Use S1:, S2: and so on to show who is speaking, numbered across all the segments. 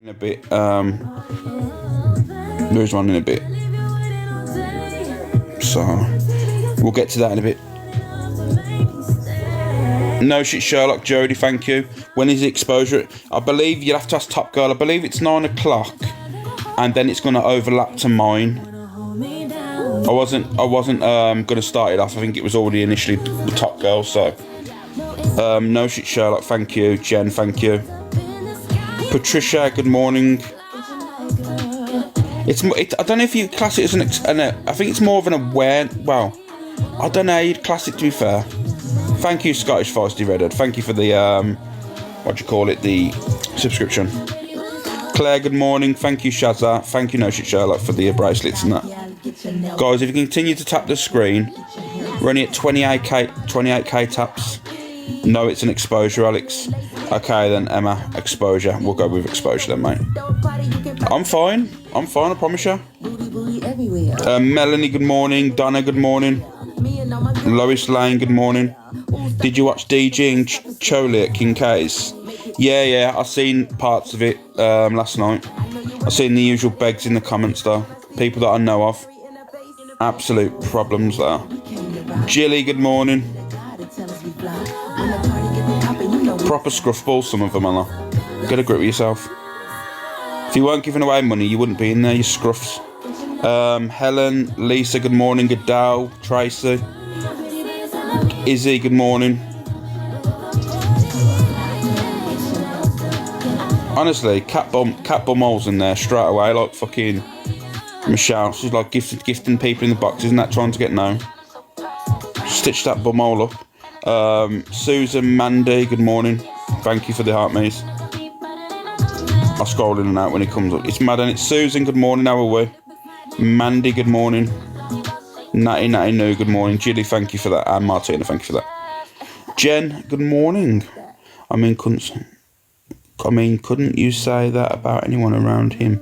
S1: In a bit, there's one in a bit, so we'll get to that in a bit. No shit, Sherlock, Jody, thank you. When is the exposure? I believe you'll have to ask Top Girl. I believe it's 9 o'clock, and then it's going to overlap to mine. I wasn't going to start it off. I think it was already initially the Top Girl. So, no shit, Sherlock, thank you. Jen, thank you. Patricia, good morning. I don't know if you class it as I think it's more of an aware. Well, I don't know how you'd class it, to be fair. Thank you, Scottish Feisty Redhead. Thank you for the the subscription. Claire, good morning. Thank you, Shazza. Thank you, No Shit Sherlock, for the bracelets and that. Guys, if you continue to tap the screen, we're only at 28k taps. No, it's an exposure, Alex. Okay then, Emma, exposure. We'll go with exposure then, mate. I'm fine, I promise you. Melanie, good morning. Donna, good morning. Lois Lane, good morning. Did you watch DG and Choli at King K's? Yeah, I seen parts of it last night. I seen the usual begs in the comments though. People that I know of. Absolute problems there. Jilly, good morning. Proper scruffball, some of them are. Get a grip with yourself. If you weren't giving away money, you wouldn't be in there, you scruffs. Helen, Lisa, good morning. Goodell, Tracy, Izzy, good morning. Honestly, cat bum holes in there straight away, like fucking Michelle. She's like gifting people in the box, isn't that, trying to get known? Stitch that bum hole up. Susan, Mandy, good morning. Thank you for the heart maze. I'll scroll in and out when it comes up. It's mad, and it's Susan, good morning. How are we? Mandy, good morning. Natty No, good morning. Jilly, thank you for that. And Martina, thank you for that. Jen, good morning. I mean, couldn't you say that about anyone around him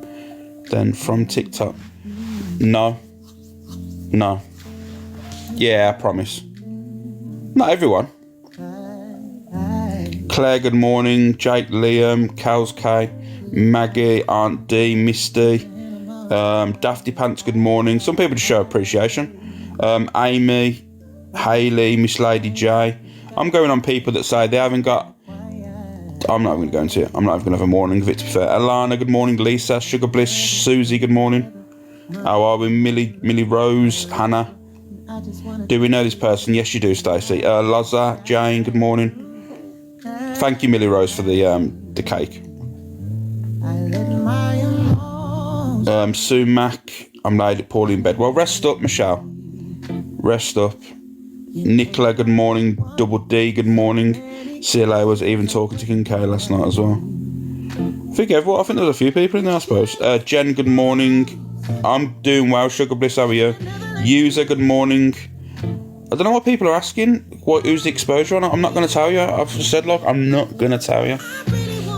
S1: then from TikTok? No. Yeah, I promise. Not everyone. Claire, good morning. Jake, Liam, Cows K, Maggie, Aunt D, Misty, Dafty Pants, good morning. Some people just show appreciation. Amy, Hayley, Miss Lady J. I'm going on people that say they haven't got. I'm not even going to go into it. I'm not even going to have a morning of it, to be fair. Alana, good morning. Lisa, Sugar Bliss, Susie, good morning. How are we? Millie Rose, Hannah. Do we know this person? Yes, you do, Stacey. Loza, Jane, good morning. Thank you, Millie Rose, for the cake. Sue Mac, I'm laid poorly in bed. Well, rest up, Michelle. Rest up. Nicola, good morning. Double D, good morning. CLA was even talking to King K last night as well. I think there's a few people in there, I suppose. Jen, good morning. I'm doing well, Sugar Bliss, how are you? User, good morning. I don't know what people are asking. Who's the exposure on it? I'm not going to tell you. I've said, look, I'm not going to tell you.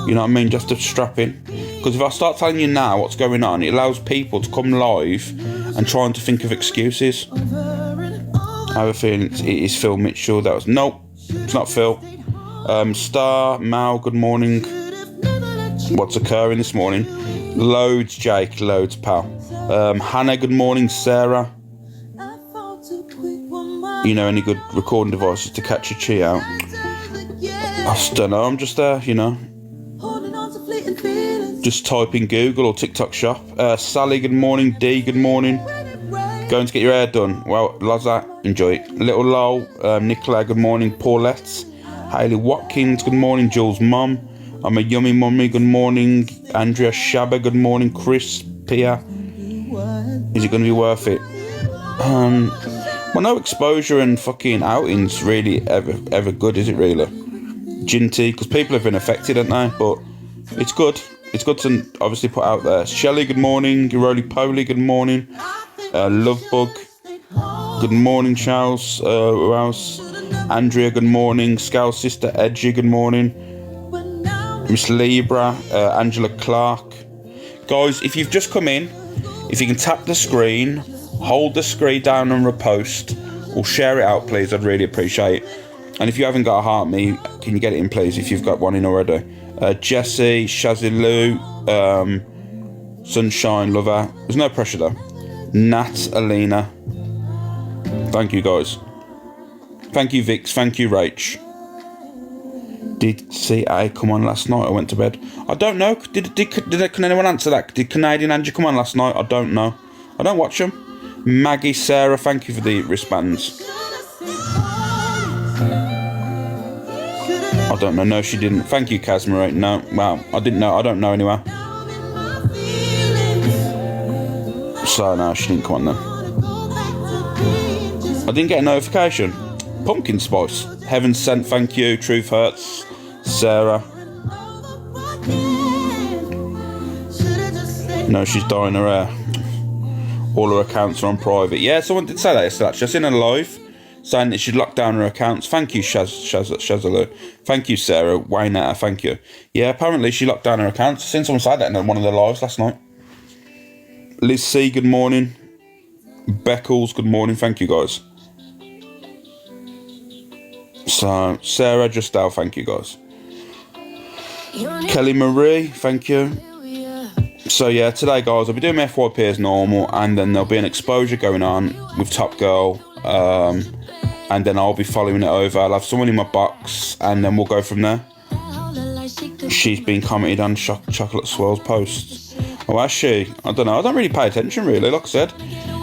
S1: You know what I mean? Just to strap in. Because if I start telling you now what's going on, it allows people to come live and trying to think of excuses. I have a feeling it is Phil Mitchell. Nope, it's not Phil. Star, Mal, good morning. What's occurring this morning? Loads, Jake, loads, pal. Hannah, good morning. Sarah. You know any good recording devices to catch a chi out? I just don't know, I'm just there, you know. Just type in Google or TikTok shop. Sally, good morning. D, good morning. Going to get your hair done. Well, Loza, enjoy it. Little Lol, Nicola, good morning. Paulette, Hayley Watkins, good morning. Jules' mum. I'm a yummy mummy, good morning. Andrea Shabba, good morning. Chris, Pia. Is it going to be worth it? Well, no exposure and fucking outings really ever good, is it really? Ginty, because people have been affected, haven't they? But it's good. It's good to obviously put out there. Shelley, good morning. Roly Poly, good morning. Lovebug, good morning. Charles, who else? Andrea, good morning. Scout Sister, Edgy, good morning. Miss Libra, Angela Clark. Guys, if you've just come in, if you can tap the screen, hold the screen down and repost, or share it out, please. I'd really appreciate it. And if you haven't got a heart me, can you get it in, please, if you've got one in already? Jessie, Shazzy Lou, Sunshine Lover. There's no pressure though. Nat, Alina. Thank you guys. Thank you Vix, thank you Rach. Did CA come on last night? I went to bed. I don't know. Can anyone answer that? Did Canadian Angie come on last night? I don't know. I don't watch them. Maggie, Sarah, thank you for the wristbands. I don't know. No, she didn't. Thank you, Casmarate. No. Well, I didn't know. I don't know anyway. So, no, she didn't come on then. I didn't get a notification. Pumpkin Spice. Heaven Sent, thank you. Truth Hurts. Sarah. No, she's dyeing her hair. All her accounts are on private. Yeah, someone did say that yesterday. Actually, I've seen her live saying that she'd locked down her accounts. Thank you, Shazaloo. Thank you, Sarah. Wayne, thank you. Yeah, apparently she locked down her accounts. I've seen someone say that in one of the lives last night. Liz C, good morning. Beckles, good morning. Thank you, guys. So, Sarah, Justel, thank you, guys. Kelly Marie, thank you. So yeah, today guys, I'll be doing my FYP as normal, and then there'll be an exposure going on with Top Girl, and then I'll be following it over. I'll have someone in my box, and then we'll go from there. She's been commented on Chocolate Swirl's posts. Oh, has she? I don't know. I don't really pay attention really. Like I said,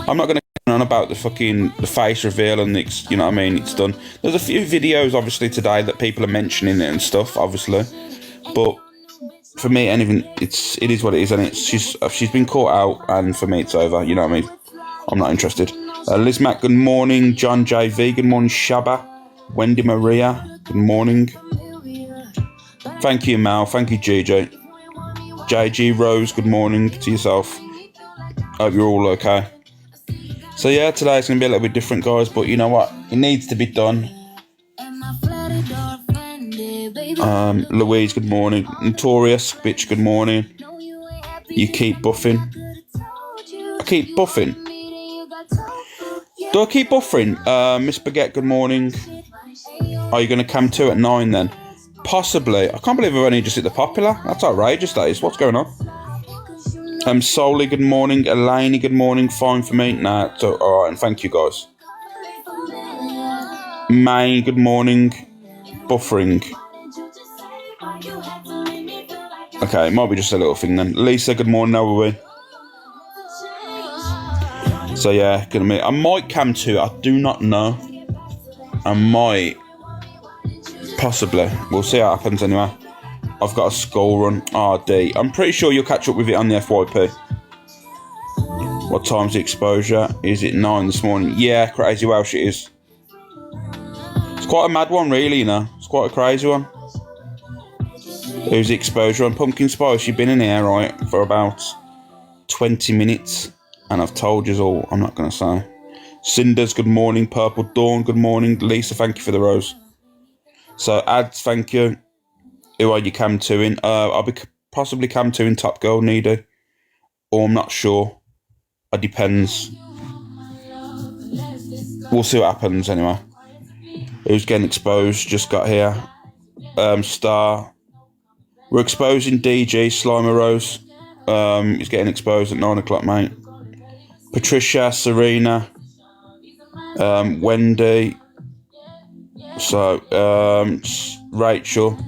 S1: I'm not going to go on about the face reveal and you know what I mean. It's done. There's a few videos obviously today that people are mentioning it and stuff, obviously, but. For me, anything, it is what it is, and she's been caught out, and for me, it's over. You know what I mean? I'm not interested. Liz Mac, good morning. John JV, good morning. Shaba, Wendy Maria, good morning. Thank you, Mal. Thank you, JJ. JG Rose, good morning to yourself. Hope you're all okay. So yeah, today's gonna be a little bit different, guys, but you know what? It needs to be done. Louise, good morning. Notorious, bitch, good morning. You keep buffing. I keep buffing. Do I keep buffing? Miss Baguette, good morning. Are you going to cam 2 at 9 then? Possibly. I can't believe I've only just hit the popular. That's outrageous, that is. What's going on? Solly, good morning. Elaine, good morning. Fine for me. Nah, it's alright, and thank you guys. May, good morning. Buffering. Okay, it might be just a little thing then. Lisa, good morning, how are we? So yeah, I might cam 2, I do not know. I might. Possibly. We'll see how it happens anyway. I've got a school run. RD. I'm pretty sure you'll catch up with it on the FYP. What time's the exposure? Is it 9 this morning? Yeah, crazy Welsh it is. It's quite a mad one really, you know. It's quite a crazy one. Who's the exposure on Pumpkin Spice? You've been in here, right, for about 20 minutes. And I've told you all, I'm not going to say. Cinders, good morning. Purple Dawn, good morning. Lisa, thank you for the rose. So, ads, thank you. Who are you cam 2-ing? I'll be possibly cam 2-ing Top Girl, Needy. Or I'm not sure. It depends. We'll see what happens anyway. Who's getting exposed? Just got here. Star. We're exposing DG, Slimer Rose. He's getting exposed at 9 o'clock, mate. Patricia, Serena, Wendy. So, Rachel.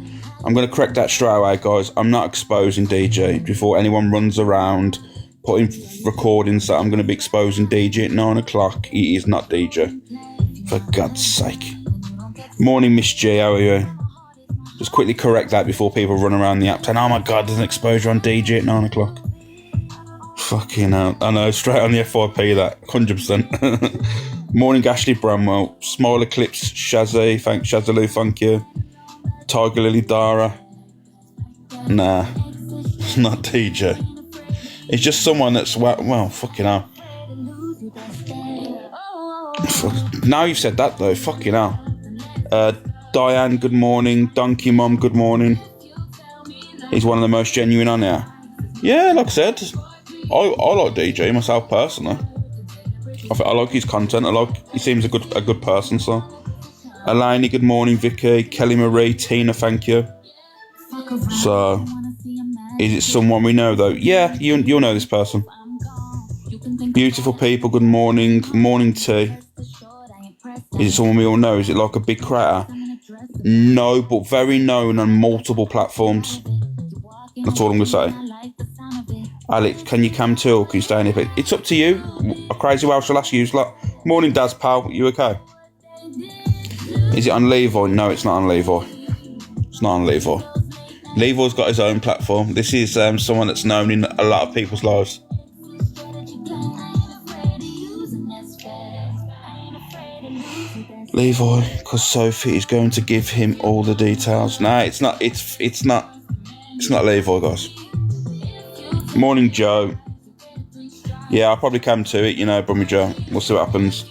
S1: I'm going to correct that straight away, guys. I'm not exposing DJ before anyone runs around putting recordings that I'm going to be exposing DJ at 9 o'clock. He is not DJ. For God's sake. Morning, Miss G. How are you? Just quickly correct that before people run around the app saying, oh my God, there's an exposure on DJ at 9 o'clock. Fucking hell. I know, straight on the FYP that. 100%. Morning, Ashley Bramwell. Smile Eclipse, Shazzy. Shazaloo, thank you. Tiger Lily Dara. Nah. It's not DJ. It's just someone that's, well, fucking hell. Now you've said that though, fucking hell. Diane, good morning. Donkey Mom, good morning. He's one of the most genuine on here. Yeah, like I said, I like DJ myself personally. I like his content. He seems a good person. So, Elaine, good morning. Vicky, Kelly Marie, Tina, thank you. So, is it someone we know though? Yeah, you'll know this person. Beautiful people, good morning. Morning tea. Is it someone we all know? Is it like a big crater? No, but very known on multiple platforms. That's all I'm going to say. Alex, can you cam too, or can you stay in here? It's up to you. A crazy Welsh will ask you. It's like, morning, Daz, pal. You okay? Is it on Levi? No, it's not on Levi. It's not on Levi. Levi's got his own platform. This is someone that's known in a lot of people's lives. Levi, because Sophie is going to give him all the details. No, it's not. It's not Levi, guys. Morning, Joe. Yeah, I'll probably come to it, Brummy Joe. We'll see what happens.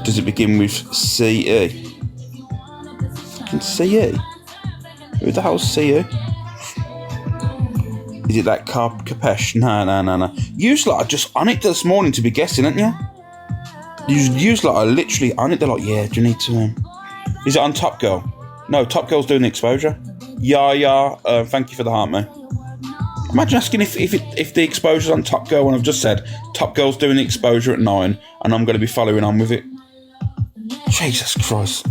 S1: Does it begin with CE? CE? Who the hell's CE? Is it that Capesh? No. You lot are just on it this morning to be guessing, aren't you? You lot are literally on it. They're like, yeah, do you need to... Is it on Top Girl? No, Top Girl's doing the exposure. Yeah. Thank you for the heart, mate. Imagine asking if the exposure's on Top Girl when I've just said Top Girl's doing the exposure at 9 and I'm going to be following on with it. Jesus Christ.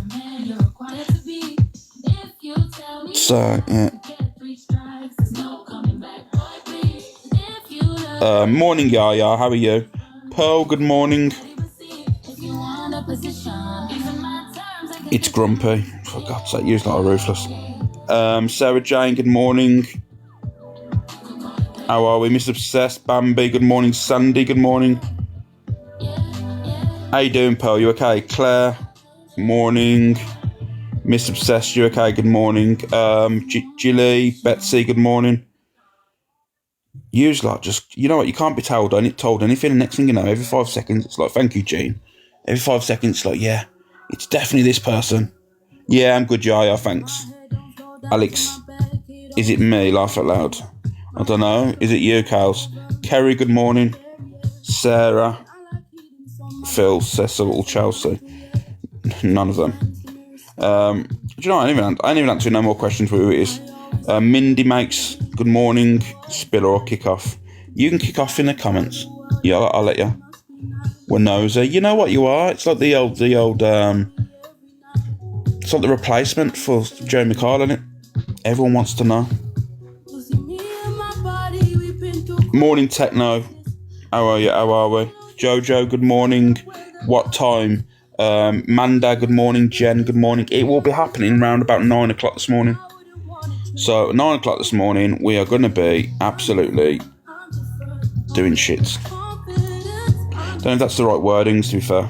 S1: So, yeah. Morning, Yaya. How are you? Pearl, good morning. It's Grumpy. For God's sake, you're not ruthless. Sarah Jane, good morning. How are we? Miss Obsessed, Bambi, good morning. Sandy, good morning. How you doing, Pearl? You okay? Claire, morning. Miss Obsessed, you okay? Good morning. Gilly, Betsy, good morning. Usually, just, you know what, you can't be told anything, and next thing you know, every 5 seconds, it's like, thank you, Jean. Every 5 seconds, it's like, yeah, it's definitely this person. Yeah, I'm good, Yaya, thanks. Alex, is it me? Laugh out loud. I don't know. Is it you, Kels? Kerry, good morning. Sarah. Phil, Cecil, Chelsea. None of them. Do you know what? I didn't even answer no more questions for who it is. Mindy makes good morning. Spiller or kick off. You can kick off in the comments. Yeah, I'll let you. We're nosy. You know what you are? It's like the old it's like the replacement for Joe McCall, isn't it? Everyone wants to know. Morning, Techno. How are you? How are we? Jojo, good morning. What time? Manda, good morning. Jen, good morning. It will be happening around about 9 o'clock this morning. So, 9 o'clock this morning, we are going to be absolutely doing shits. Don't know if that's the right wordings, to be fair.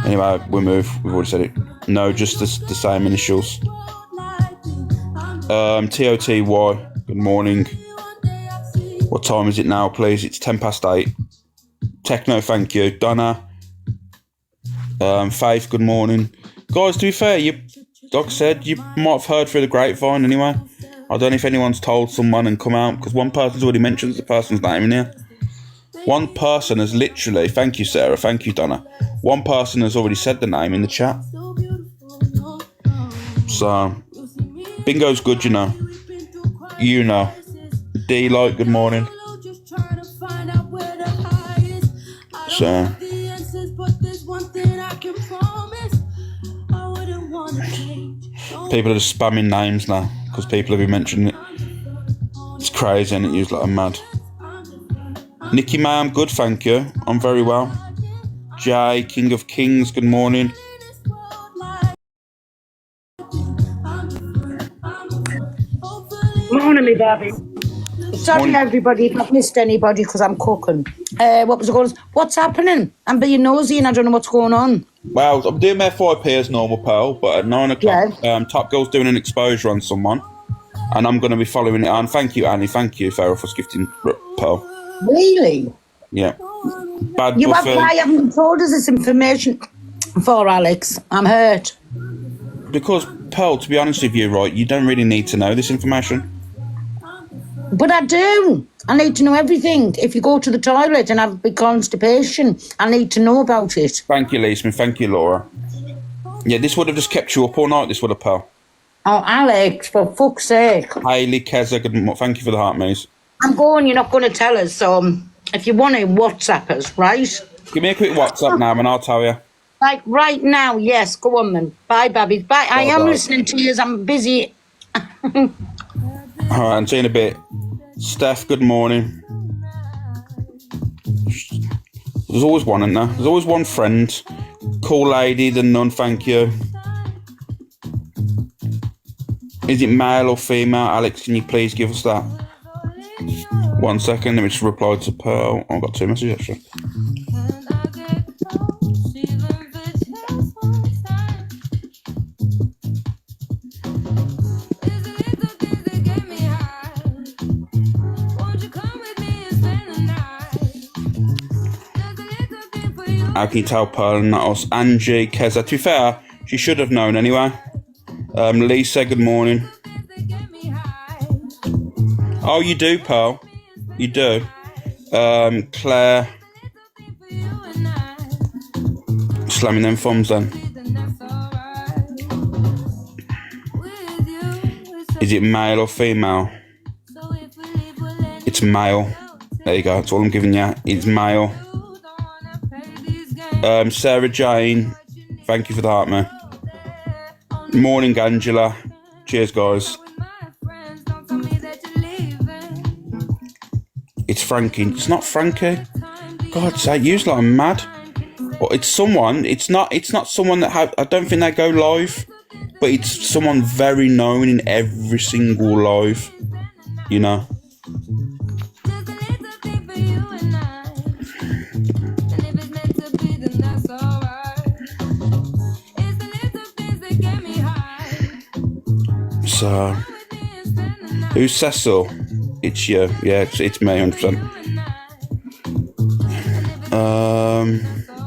S1: Anyway, we'll move. We've already said it. No, just the same initials. TOTY, good morning. What time is it now, please? It's 8:10. Techno, thank you. Donna. Faith, good morning. Guys, to be fair, like I said, you might have heard through the grapevine anyway. I don't know if anyone's told someone and come out, because one person's already mentioned the person's name in here. One person has literally, thank you, Sarah, thank you, Donna. One person has already said the name in the chat. So, bingo's good, you know. You know. D-Light, good morning. So, people are just spamming names now because people have been mentioning it. It's crazy, and it used like I'm mad. Nikki May, I'm good, thank you. I'm very well. Jay, King of Kings, good morning.
S2: Morning, me baby. Sorry, everybody, if I've missed anybody because I'm cooking. What was it called? What's happening? I'm being nosy and I don't know what's going on.
S1: Well, I'm doing my FYP as normal, Pearl, but at 9 o'clock, Top Girl's doing an exposure on someone, and I'm going to be following it on. Thank you, Annie. Thank you, Farrell, for gifting Pearl.
S2: Really?
S1: Yeah.
S2: Why haven't you told us this information for, Alex? I'm hurt.
S1: Because, Pearl, to be honest with you, right, you don't really need to know this information.
S2: But I do. I need to know everything. If you go to the toilet and have big constipation, I need to know about it.
S1: Thank you, Leesman. Thank you, Laura. Yeah, this would have just kept you up all night, this would have, Pearl.
S2: Oh, Alex, for fuck's sake.
S1: Hayley, Keza, thank you for the heart, Maze.
S2: I'm going, you're not going to tell us, so if you want to WhatsApp us, right?
S1: Give me a quick WhatsApp now and I'll tell you.
S2: Like right now, yes, go on then. Bye, Babby. Bye. I am listening to you, I'm busy.
S1: Alright, I'll see you in a bit. Steph, good morning. There's always one, isn't there? There's always one friend. Cool lady, the nun, thank you. Is it male or female? Alex, can you please give us that? 1 second, let me just reply to Pearl. Oh, I've got 2 messages actually. How can you tell Pearl and not us? Angie, Keza. To be fair, she should have known anyway. Lisa, good morning. Oh, you do, Pearl. You do. Claire. Slamming them thumbs then. Is it male or female? It's male. There you go. That's all I'm giving you. It's male. Sarah Jane, thank you for the heart, man. Morning, Angela. Cheers, guys. It's Frankie. It's not Frankie. God's sake, you're like mad. But it's someone. It's not someone that I don't think they go live, but it's someone very known in every single live. You know. So, who's Cecil? It's you. Yeah, it's me, 100%.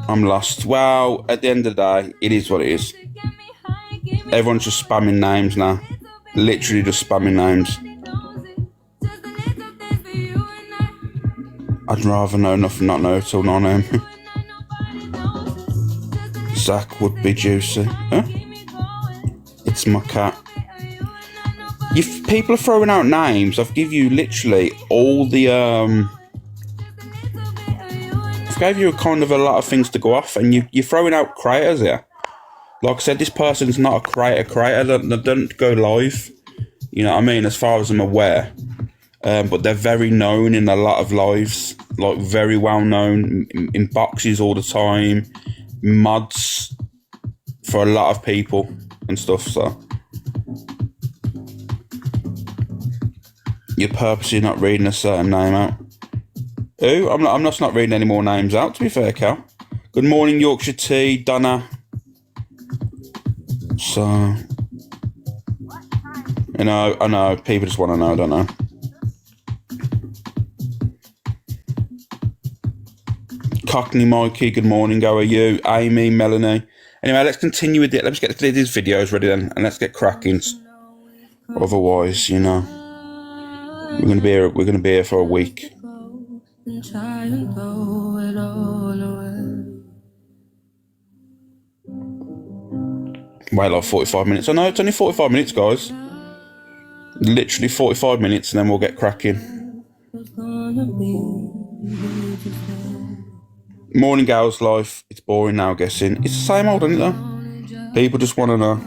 S1: I'm lost. Well, at the end of the day, it is what it is. Everyone's just spamming names now. Literally just spamming names. I'd rather know nothing, not know till no name. Zach would be juicy. Huh? It's my cat. If people are throwing out names, I've give you literally all the I've gave you kind of a lot of things to go off, and you're throwing out creators here. Like I said, this person's not a creator. They don't go live. You know what I mean? As far as I'm aware, but they're very known in a lot of lives, like very well known in boxes all the time, mods for a lot of people and stuff. So. You're purposely not reading a certain name out. Who? I'm just not reading any more names out, to be fair, Cal. Good morning, Yorkshire Tea, Donna. So, you know, I know, people just want to know, don't know. Cockney Mikey, good morning, how are you? Amy, Melanie. Anyway, let's continue with it. Let's get these videos ready then, and let's get cracking. Otherwise, you know. We're gonna be here for a week. Wait, like 45 minutes. I know it's only 45 minutes, guys. Literally 45 minutes, and then we'll get cracking. Morning Gal's life. It's boring now, guessing. It's the same old, isn't it though? People just want to know.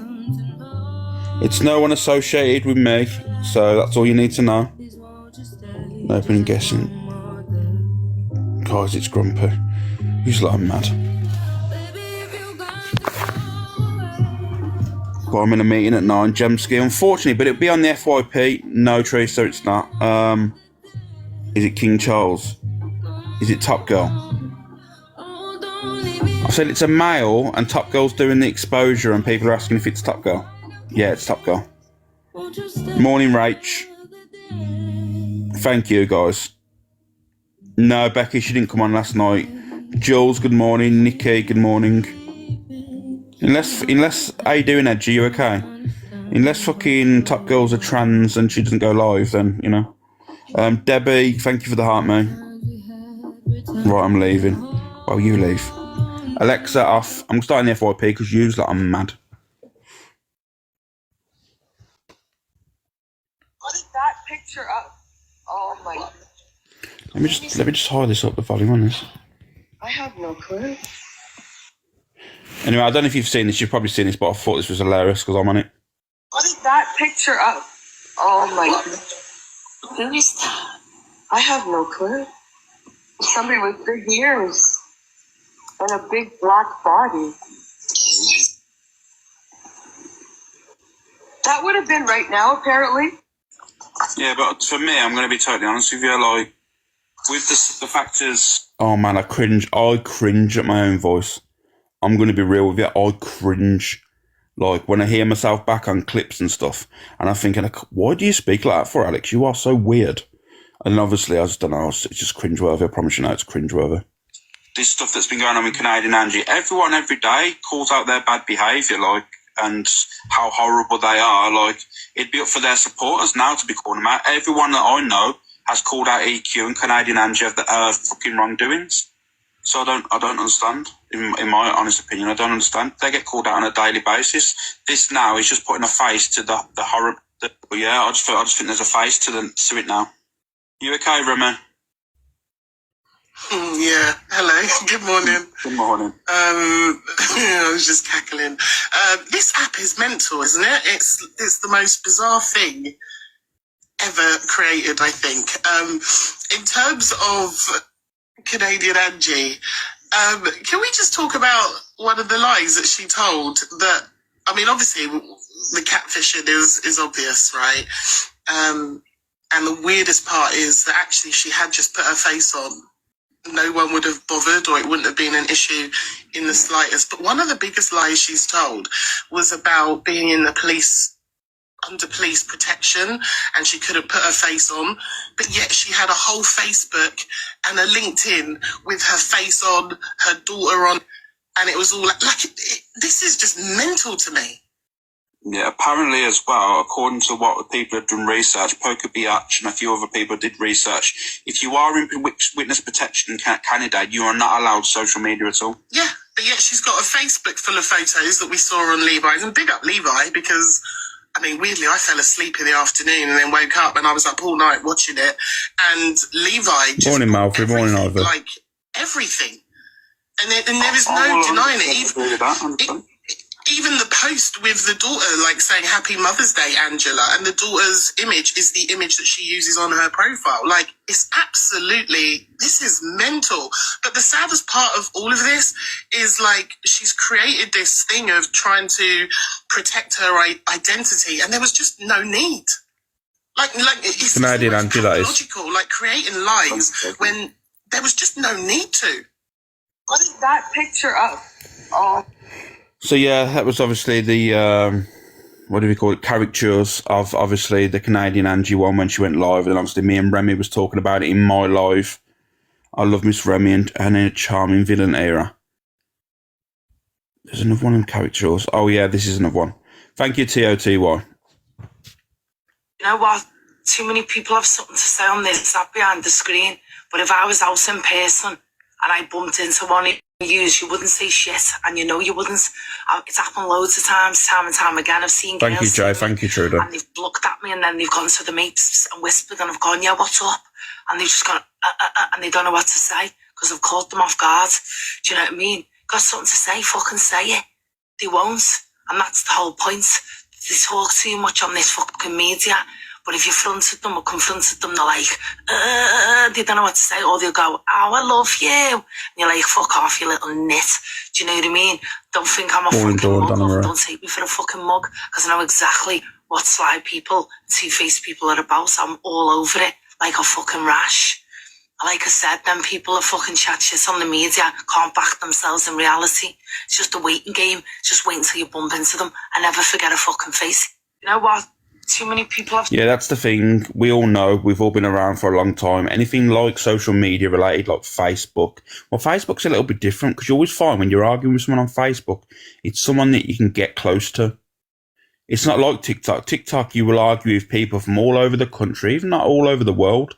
S1: It's no one associated with me, so that's all you need to know. Opening guessing. Guys, it's grumpy. He's like I'm mad. But I'm in a meeting at 9. Gemski, unfortunately, but it'll be on the FYP. No, Teresa, it's not. Is it King Charles? Is it Top Girl? I said it's a male, and Top Girl's doing the exposure, and people are asking if it's Top Girl. Yeah, it's Top Girl. Morning, Rach. Thank you, guys. No, Becky, she didn't come on last night. Jules, good morning. Nikki, good morning. Unless, how you doing, Edgy? You okay? Unless fucking Top Girl's a trans and she doesn't go live, then, you know. Debbie, thank you for the heart, mate. Right, I'm leaving. Well, you leave. Alexa, off. I'm starting the FYP because you's like I'm mad.
S3: picture up. Oh my.
S1: Let me just hide this up, the volume on this.
S3: I have no clue.
S1: Anyway, I don't know if you've seen this. You've probably seen this, but I thought this was hilarious because I'm on it.
S3: What is that picture up? Oh my. Who is that? I have no clue. Somebody with big ears and a big black body. That would have been right now, apparently.
S1: Yeah, but for me, I'm going to be totally honest with you. Like, with the factors. Oh man, I cringe at my own voice. I'm going to be real with you. I cringe. Like, when I hear myself back on clips and stuff, and I'm thinking, why do you speak like that for, Alex? You are so weird. And obviously, I just don't know, it's just cringeworthy. I promise you now, it's cringeworthy. This stuff that's been going on with Canadian Angie, everyone every day calls out their bad behaviour, like, and how horrible they are. Like, it'd be up for their supporters now to be calling them out. Everyone that I know has called out EQ and Canadian Angie of the fucking wrongdoings. So I don't understand. In my honest opinion, I don't understand. They get called out on a daily basis. This now is just putting a face to the horror. But yeah, I just think there's a face to it now. You okay, Remy?
S4: Yeah. Hello. Good morning.
S1: Good morning.
S4: I was just cackling. This app is mental, isn't it? It's the most bizarre thing ever created, I think. In terms of Canadian Angie, can we just talk about one of the lies that she told? That, I mean, obviously the catfishing is obvious, right? And the weirdest part is that actually she had just put her face on. No one would have bothered, or it wouldn't have been an issue in the slightest. But one of the biggest lies she's told was about being in the police, under police protection, and she couldn't put her face on. But yet she had a whole Facebook and a LinkedIn with her face on, her daughter on, and it was all this is just mental to me.
S1: Yeah, apparently as well, according to what people have done research, Poker Biatch and a few other people did research, if you are in witness protection in Canada, you are not allowed social media at all.
S4: Yeah, but yet she's got a Facebook full of photos that we saw on Levi's, and big up Levi, because, I mean, weirdly, I fell asleep in the afternoon and then woke up and I was up all night watching it, and Levi just...
S1: Morning, Malfoy, morning, Ivor.
S4: Like, everything. And there is no denying it. Even the post with the daughter, like, saying Happy Mother's Day, Angela, and the daughter's image is the image that she uses on her profile. Like, it's absolutely, this is mental. But the saddest part of all of this is, like, she's created this thing of trying to protect her identity, and there was just no need. Like it's
S1: Canadian Angie, that is.
S4: Logical, like creating lies when there was just no need to.
S3: What is that picture of? Oh.
S1: So yeah, that was obviously the what do we call it? Caricatures of obviously the Canadian Angie one when she went live, and obviously me and Remy was talking about it in my live. I love Miss Remy and her charming villain era. There's another one in caricatures. Oh yeah, this is another one. Thank you, TOTY.
S5: You know what? Too many people have something to say on this app behind the screen. But if I was out in person and I bumped into one of you wouldn't say shit, and you know you wouldn't. It's happened loads of times, time and time again. I've seen
S1: Thank you, Jay. Thank you, Trudeau.
S5: And they've looked at me, and then they've gone to the mates and whispered, and I've gone, yeah, what's up? And they've just gone, and they don't know what to say because I've caught them off guard. Do you know what I mean? Got something to say, fucking say it. They won't, and that's the whole point. They talk too much on this fucking media. But if you fronted them or confronted them, they're like, they don't know what to say. Or they'll go, oh, I love you. And you're like, fuck off, you little nit. Do you know what I mean? Don't think I'm a fucking mug. Don't take me for a fucking mug. Because I know exactly what sly people, two-faced people are about. I'm all over it like a fucking rash. Like I said, them people are fucking chat shit on the media, can't back themselves in reality. It's just a waiting game. Just wait until you bump into them and never forget a fucking face. You know what? Too many people have...
S1: Yeah, that's the thing. We all know, we've all been around for a long time. Anything like social media related, like Facebook. Well, Facebook's a little bit different because you always find when you're arguing with someone on Facebook, it's someone that you can get close to. It's not like TikTok. TikTok, you will argue with people from all over the country, even not all over the world.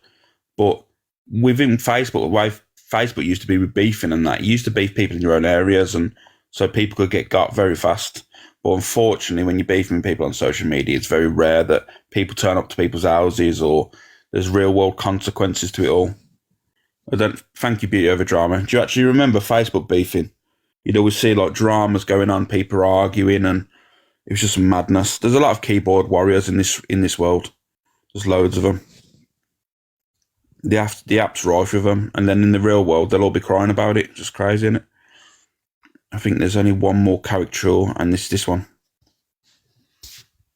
S1: But within Facebook, the way Facebook used to be with beefing and that, you used to beef people in your own areas, and so people could get got very fast. But unfortunately, when you're beefing with people on social media, it's very rare that people turn up to people's houses or there's real world consequences to it all. Thank you, Beauty Over Drama. Do you actually remember Facebook beefing? You'd always see like dramas going on, people arguing, and it was just madness. There's a lot of keyboard warriors in this world. There's loads of them. The app's rife with them, and then in the real world, they'll all be crying about it. Just crazy, isn't it? I think there's only one more character, and this one.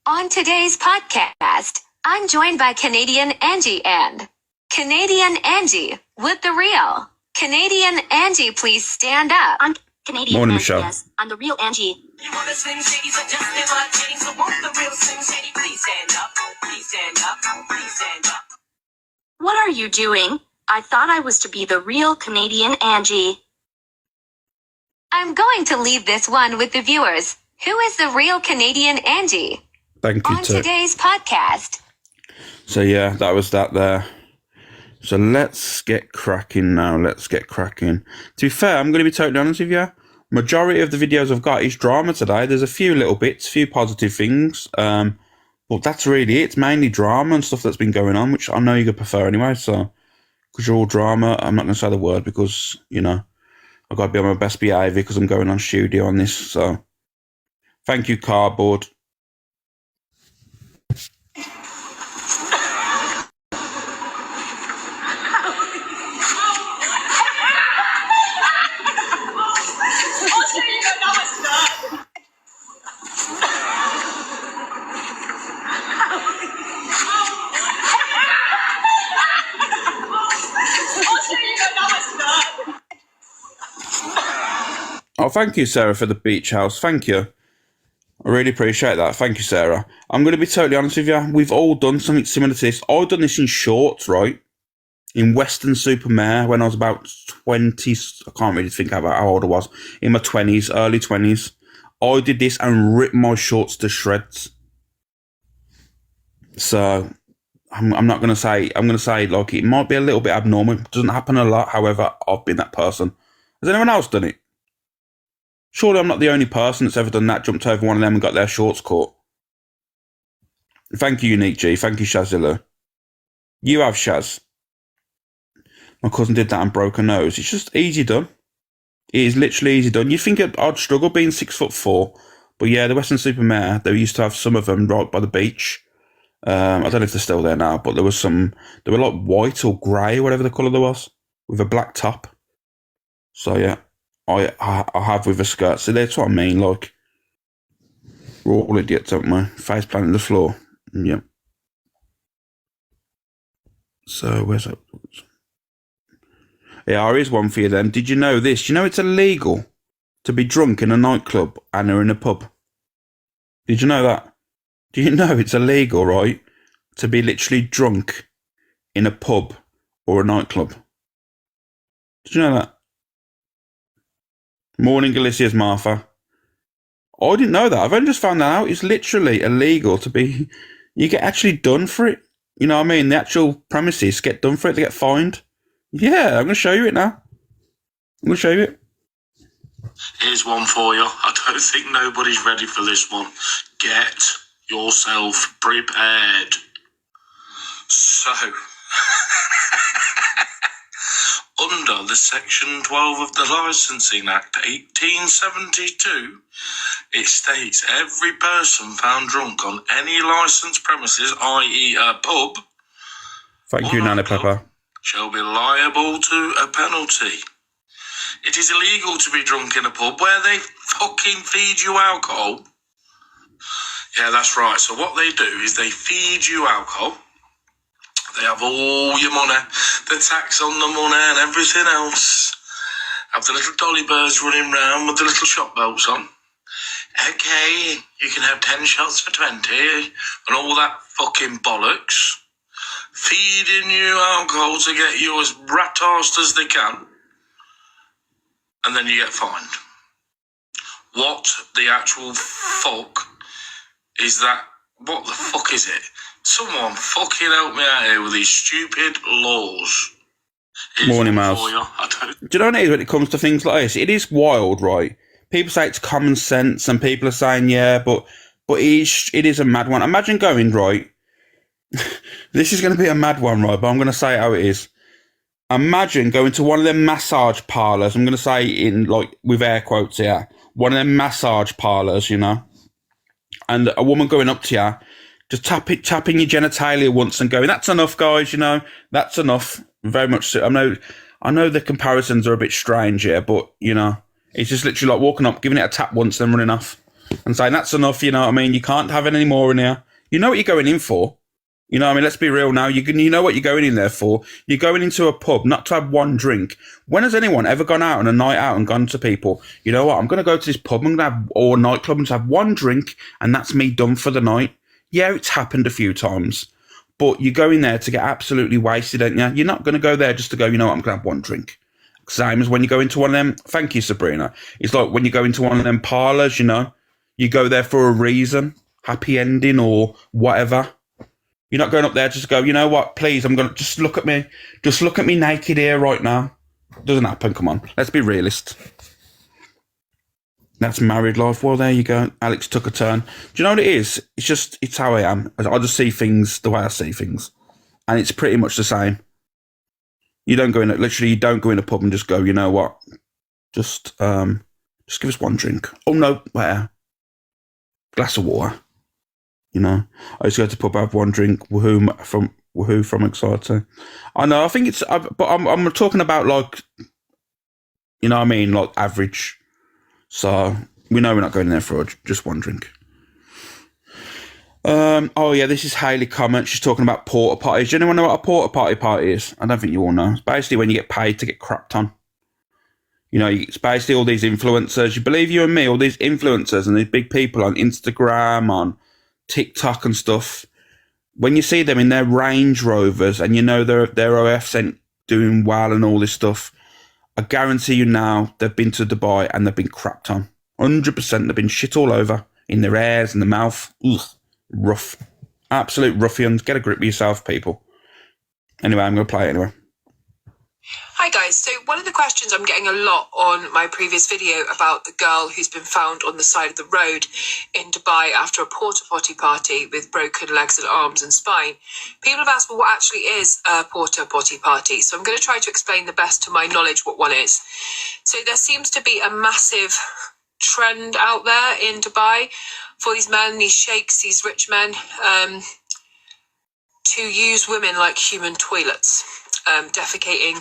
S6: On today's podcast, I'm joined by Canadian Angie and Canadian Angie with the real. Canadian Angie, please stand up.
S7: I'm Canadian
S1: Morning,
S7: Angie,
S1: Michelle.
S7: yes. I'm the real Angie.
S5: You want to Slim Shady, so just stay like Shady. So won't the real Slim Shady please stand up? Please stand up. Please stand up.
S7: What are you doing? I thought I was to be the real Canadian Angie.
S6: I'm going to leave this one with the viewers. Who is the real Canadian Angie?
S1: Thank you,
S6: On
S1: too.
S6: today's podcast.
S1: So yeah, that was that there. So let's get cracking now. Let's get cracking. To be fair, I'm going to be totally honest with you. Majority of the videos I've got is drama today. There's a few little bits, few positive things. But that's really it. It's mainly drama and stuff that's been going on, which I know you could prefer anyway. So, because you're all drama, I'm not going to say the word because, you know, I've got to be on my best behaviour because I'm going on studio on this. So, thank you, Cardboard. Oh, thank you, Sarah, for the beach house. Thank you. I really appreciate that. Thank you, Sarah. I'm going to be totally honest with you. We've all done something similar to this. I've done this in shorts, right? In Weston-super-Mare when I was about 20. I can't really think about how old I was. In my 20s, early 20s. I did this and ripped my shorts to shreds. So, I'm not going to say... I'm going to say, like, it might be a little bit abnormal. It doesn't happen a lot. However, I've been that person. Has anyone else done it? Surely I'm not the only person that's ever done that, jumped over one of them and got their shorts caught. Thank you, Unique G. Thank you, Shazilla. You have, Shaz. My cousin did that and broke her nose. It's just easy done. It is literally easy done. You'd think I'd struggle being 6'4", but yeah, the Weston-super-Mare, they used to have some of them right by the beach. I don't know if they're still there now, but there was some, they were like white or grey, whatever the colour there was, with a black top. So yeah. I have with a skirt. So that's what I mean, like, we're all idiots, don't we? Face planting the floor. Yep. So, where's that? Yeah, there is one for you then. Did you know this? You know it's illegal to be drunk in a nightclub and or in a pub? Did you know that? Do you know it's illegal, right, to be literally drunk in a pub or a nightclub? Did you know that? Morning, Alicia's Martha. Oh, I didn't know that. I've only just found that out. It's literally illegal to be... You get actually done for it. You know what I mean? The actual premises get done for it. They get fined. Yeah, I'm going to show you it now. I'm going to show you it.
S8: Here's one for you. I don't think nobody's ready for this one. Get yourself prepared. So... Under the Section 12 of the Licensing Act 1872, it states every person found drunk on any licensed premises, i.e. a pub,
S1: Thank you, Nana Pepper,
S8: shall be liable to a penalty. It is illegal to be drunk in a pub where they fucking feed you alcohol. Yeah, that's right. So what they do is they feed you alcohol. They have all your money, the tax on the money and everything else. Have the little dolly birds running round with the little shop belts on. Okay, you can have 10 shots for 20 and all that fucking bollocks. Feeding you alcohol to get you as rat-arsed as they can. And then you get fined. What the actual fuck is that? What the fuck is it? Someone fucking help me out here with these stupid laws.
S1: Morning, Mouse. Do you know what it is when it comes to things like this? It is wild, right? People say it's common sense and people are saying, yeah, but it is a mad one. Imagine going, right, This is going to be a mad one, right? But I'm going to say it how it is. Imagine going to one of them massage parlours. I'm going to say in, like, with air quotes here, one of them massage parlours, you know, and a woman going up to you, just tapping your genitalia once and going, that's enough, guys, you know, that's enough. Very much so. I know the comparisons are a bit strange here, but, you know, it's just literally like walking up, giving it a tap once, then running off and saying, that's enough, you know what I mean? You can't have it any more in here. You know what you're going in for. You know what I mean? Let's be real now. You know what you're going in there for. You're going into a pub not to have one drink. When has anyone ever gone out on a night out and gone to people, you know what, I'm going to go to this pub, I'm going to have, or nightclub, and to have one drink, and that's me done for the night? Yeah, it's happened a few times. But you go in there to get absolutely wasted, ain't you? You're not going to go there just to go, you know what, I'm going to have one drink. Same as when you go into one of them, thank you, Sabrina. It's like when you go into one of them parlours, you know, you go there for a reason, happy ending or whatever. You're not going up there just to go, you know what, please, I'm going to just look at me naked here right now. Doesn't happen, come on. Let's be realist. That's married life. Well, there you go. Alex took a turn. Do you know what it is? It's how I am. I just see things the way I see things. And it's pretty much the same. You don't go in a pub and just go, you know what, just give us one drink. Oh, no, where? Glass of water. You know, I used to go to the pub, have one drink, woohoo from exciting. I know, I think it's, but I'm talking about, like, you know what I mean, like average. So we know we're not going in there for just one drink. Oh yeah, this is Hayley comment. She's talking about porta potties. Do anyone know what a porta potty is? I don't think you all know. It's basically when you get paid to get crapped on. You know, it's basically all these influencers. You believe you and me, all these influencers and these big people on Instagram, on TikTok and stuff. When you see them in their Range Rovers and you know their OFs ain't doing well and all this stuff, I guarantee you now they've been to Dubai and they've been crapped on. 100% they've been shit all over in their ears and the mouth. Ugh, rough. Absolute ruffians. Get a grip with yourself, people. Anyway, I'm going to play it anyway.
S9: Hi guys, so one of the questions I'm getting a lot on my previous video about the girl who's been found on the side of the road in Dubai after a porta potty party with broken legs and arms and spine. People have asked, well, what actually is a porta potty party? So I'm going to try to explain the best to my knowledge what one is. So there seems to be a massive trend out there in Dubai for these men, these sheikhs, these rich men, to use women like human toilets, defecating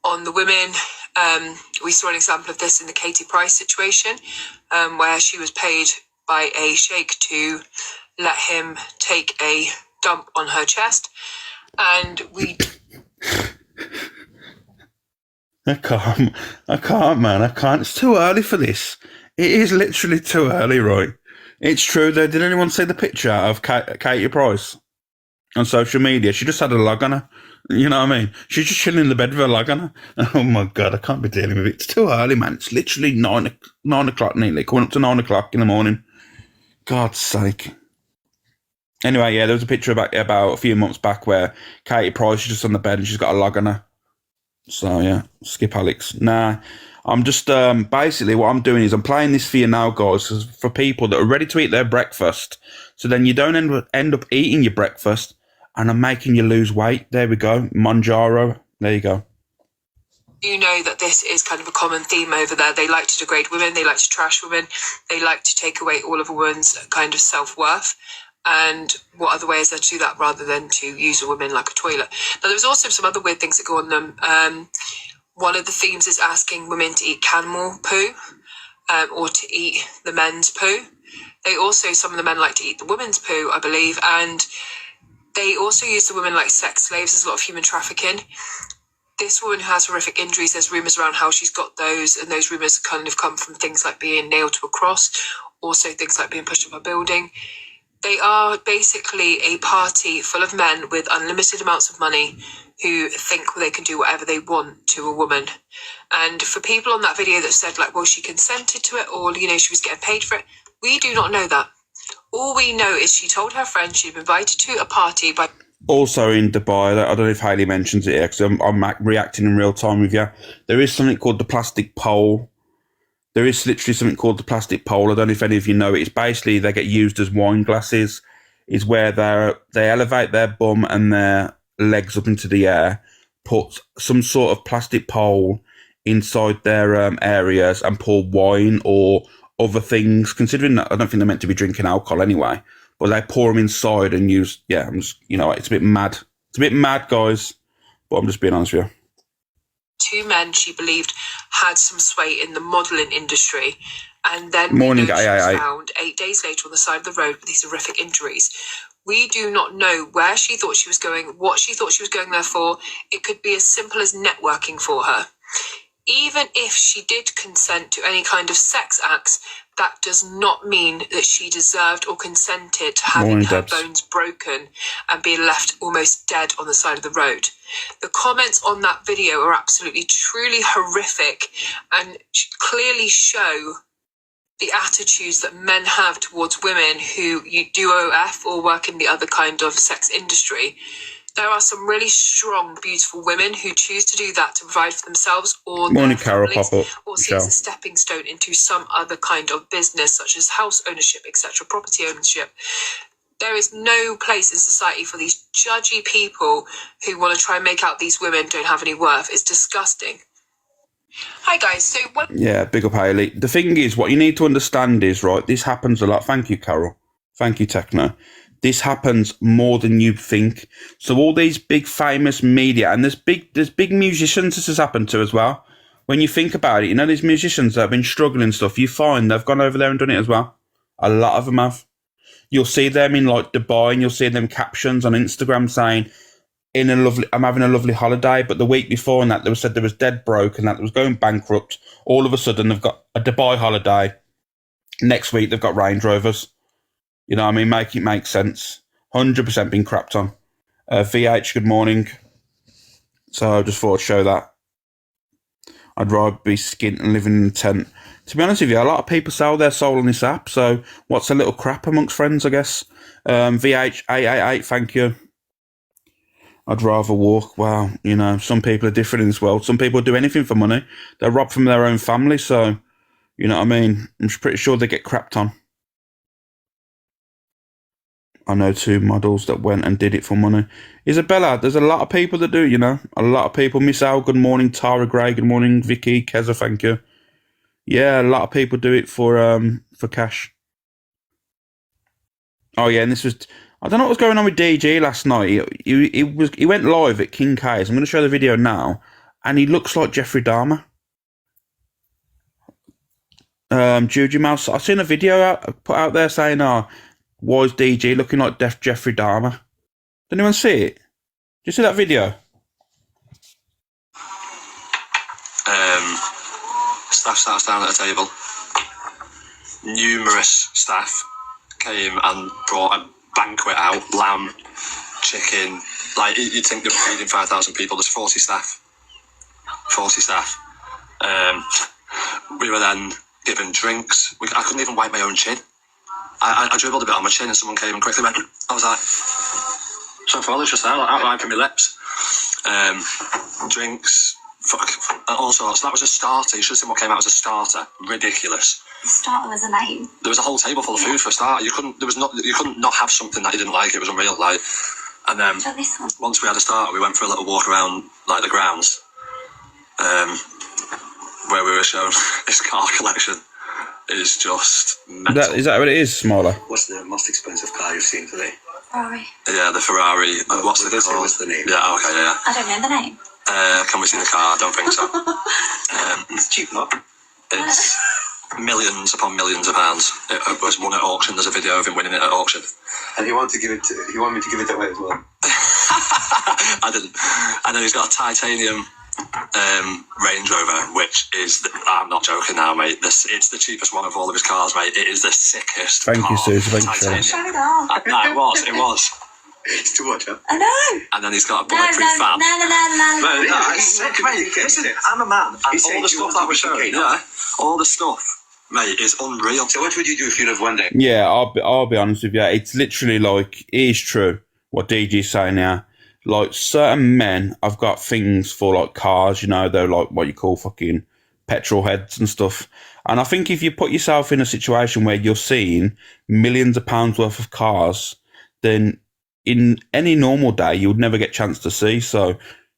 S9: on the women. We saw an example of this in the Katie Price situation, where she was paid by a sheikh to let him take a dump on her chest. And we...
S1: I can't, man. I can't. It's too early for this. It is literally too early, right? It's true, though. Did anyone see the picture of Katie Price on social media? She just had a log on her. You know what I mean? She's just chilling in the bed with a log on her. Oh, my God. I can't be dealing with it. It's too early, man. It's literally 9 o'clock nearly. Coming up to 9 o'clock in the morning. God's sake. Anyway, yeah, there was a picture about a few months back where Katie Price is just on the bed and she's got a log on her. So, yeah, skip Alex. Nah, I'm just, basically what I'm doing is I'm playing this for you now, guys, for people that are ready to eat their breakfast. So then you don't end up eating your breakfast and I'm making you lose weight. There we go. Monjaro. There you go.
S9: You know that this is kind of a common theme over there. They like to degrade women. They like to trash women. They like to take away all of a woman's kind of self-worth. And what other way is there to do that rather than to use a woman like a toilet? Now, there's also some other weird things that go on them. One of the themes is asking women to eat camel poo or to eat the men's poo. Some of the men like to eat the women's poo, I believe. And they also use the women like sex slaves. There's a lot of human trafficking. This woman who has horrific injuries, there's rumours around how she's got those, and those rumours kind of come from things like being nailed to a cross, also things like being pushed off a building. They are basically a party full of men with unlimited amounts of money who think they can do whatever they want to a woman. And for people on that video that said, like, well, she consented to it, or, you know, she was getting paid for it, we do not know that. All we know is she told her friend she'd been invited to a party by...
S1: Also in Dubai, I don't know if Hayley mentions it here because I'm reacting in real time with you. There is something called the plastic pole. There is literally something called the plastic pole. I don't know if any of you know it. It's basically they get used as wine glasses is where they elevate their bum and their legs up into the air, put some sort of plastic pole inside their areas and pour wine or other things, considering that I don't think they're meant to be drinking alcohol anyway, but they pour them inside and use, it's a bit mad. It's a bit mad, guys, but I'm just being honest with you.
S9: 2 men she believed had some sway in the modelling industry, and then
S1: Morning,
S9: she was
S1: 888.
S9: found 8 days later on the side of the road with these horrific injuries. We do not know where she thought she was going, what she thought she was going there for. It could be as simple as networking for her. Even if she did consent to any kind of sex acts, that does not mean that she deserved or consented to having her bones broken and being left almost dead on the side of the road. The comments on that video are absolutely, truly horrific and clearly show the attitudes that men have towards women who do OF or work in the other kind of sex industry. There are some really strong, beautiful women who choose to do that to provide for themselves or their families, or see it as a stepping stone into some other kind of business, such as house ownership, etc., property ownership. There is no place in society for these judgy people who want to try and make out these women don't have any worth. It's disgusting. Hi guys, so what...
S1: Yeah, big up Hayley. The thing is, what you need to understand is, right, this happens a lot. Thank you, Carol. Thank you, Techno. This happens more than you think. So all these big famous media, and there's big musicians this has happened to as well. When you think about it, these musicians that have been struggling and stuff, you find they've gone over there and done it as well. A lot of them have. You'll see them in like Dubai, and you'll see them captions on Instagram saying, I'm having a lovely holiday, but the week before and that they said they was dead broke and that they was going bankrupt. All of a sudden they've got a Dubai holiday. Next week they've got Range Rovers. You know what I mean? Make it make sense. 100% been crapped on. VH, good morning. So I just thought I'd show that. I'd rather be skint and living in a tent. To be honest with you, a lot of people sell their soul on this app, so what's a little crap amongst friends, I guess. VH888, thank you. I'd rather walk. Wow, some people are different in this world. Some people do anything for money. They're robbed from their own family, so, you know what I mean? I'm pretty sure they get crapped on. I know 2 models that went and did it for money. Isabella, there's a lot of people that do, A lot of people. Miss Al, good morning. Tara Gray, good morning. Vicky, Keza, thank you. Yeah, a lot of people do it for cash. Oh, yeah, and this was... I don't know what was going on with DG last night. He went live at King K's. I'm going to show the video now. And he looks like Jeffrey Dahmer. Juju Mouse, I've seen a video put out there saying, why is DG looking like Jeffrey Dahmer? Did anyone see it? Did you see that video?
S10: Staff sat us down at a table. Numerous staff came and brought a banquet out. Lamb, chicken. Like, you'd think they were feeding 5,000 people. There's 40 staff. 40 staff. We were then given drinks. I couldn't even wipe my own chin. I dribbled a bit on my chin and someone came and quickly went, I was like, so I was just there, like, wiping my lips. Drinks, all sorts. That was a starter. You should have seen what came out as a starter. Ridiculous.
S11: The starter was a name.
S10: There was a whole table full of food for a starter. You couldn't not have something that you didn't like. It was unreal. Like, and then once we had a starter, we went for a little walk around like the grounds, where we were shown this car collection. Is just mental.
S1: Is that what it is, Smaller?
S10: What's the most expensive car you've seen today?
S11: Ferrari.
S10: Yeah, the Ferrari. What's the car?
S11: What's
S10: the name? Yeah, okay, yeah.
S11: I don't know the name.
S10: Can we see the car? I don't think so.
S11: It's cheap, not.
S10: It's millions upon millions of pounds. It was won at auction. There's a video of him winning it at auction.
S11: And he wanted me to give it away as well.
S10: I didn't. And then he's got a titanium Range Rover, which is I'm not joking now, mate. It's the cheapest one of all of his cars, mate. It is the sickest.
S1: Thank you, Susie. Thank you.
S11: Shut it off.
S10: No, it was.
S11: It's too much, huh? I know.
S10: And then he's got a bulletproof fan.
S11: No.
S10: It's sick, mate. Listen, I'm a man. And all the stuff that was shown, all the stuff, mate, is unreal.
S11: So what would you do if you lived one day?
S1: Yeah, I'll be honest with you. It's literally like, it is true what DG's saying now. Like, certain men have got things for, like, cars, they're like what you call fucking petrol heads and stuff. And I think if you put yourself in a situation where you're seeing millions of pounds worth of cars, then in any normal day you would never get a chance to see. So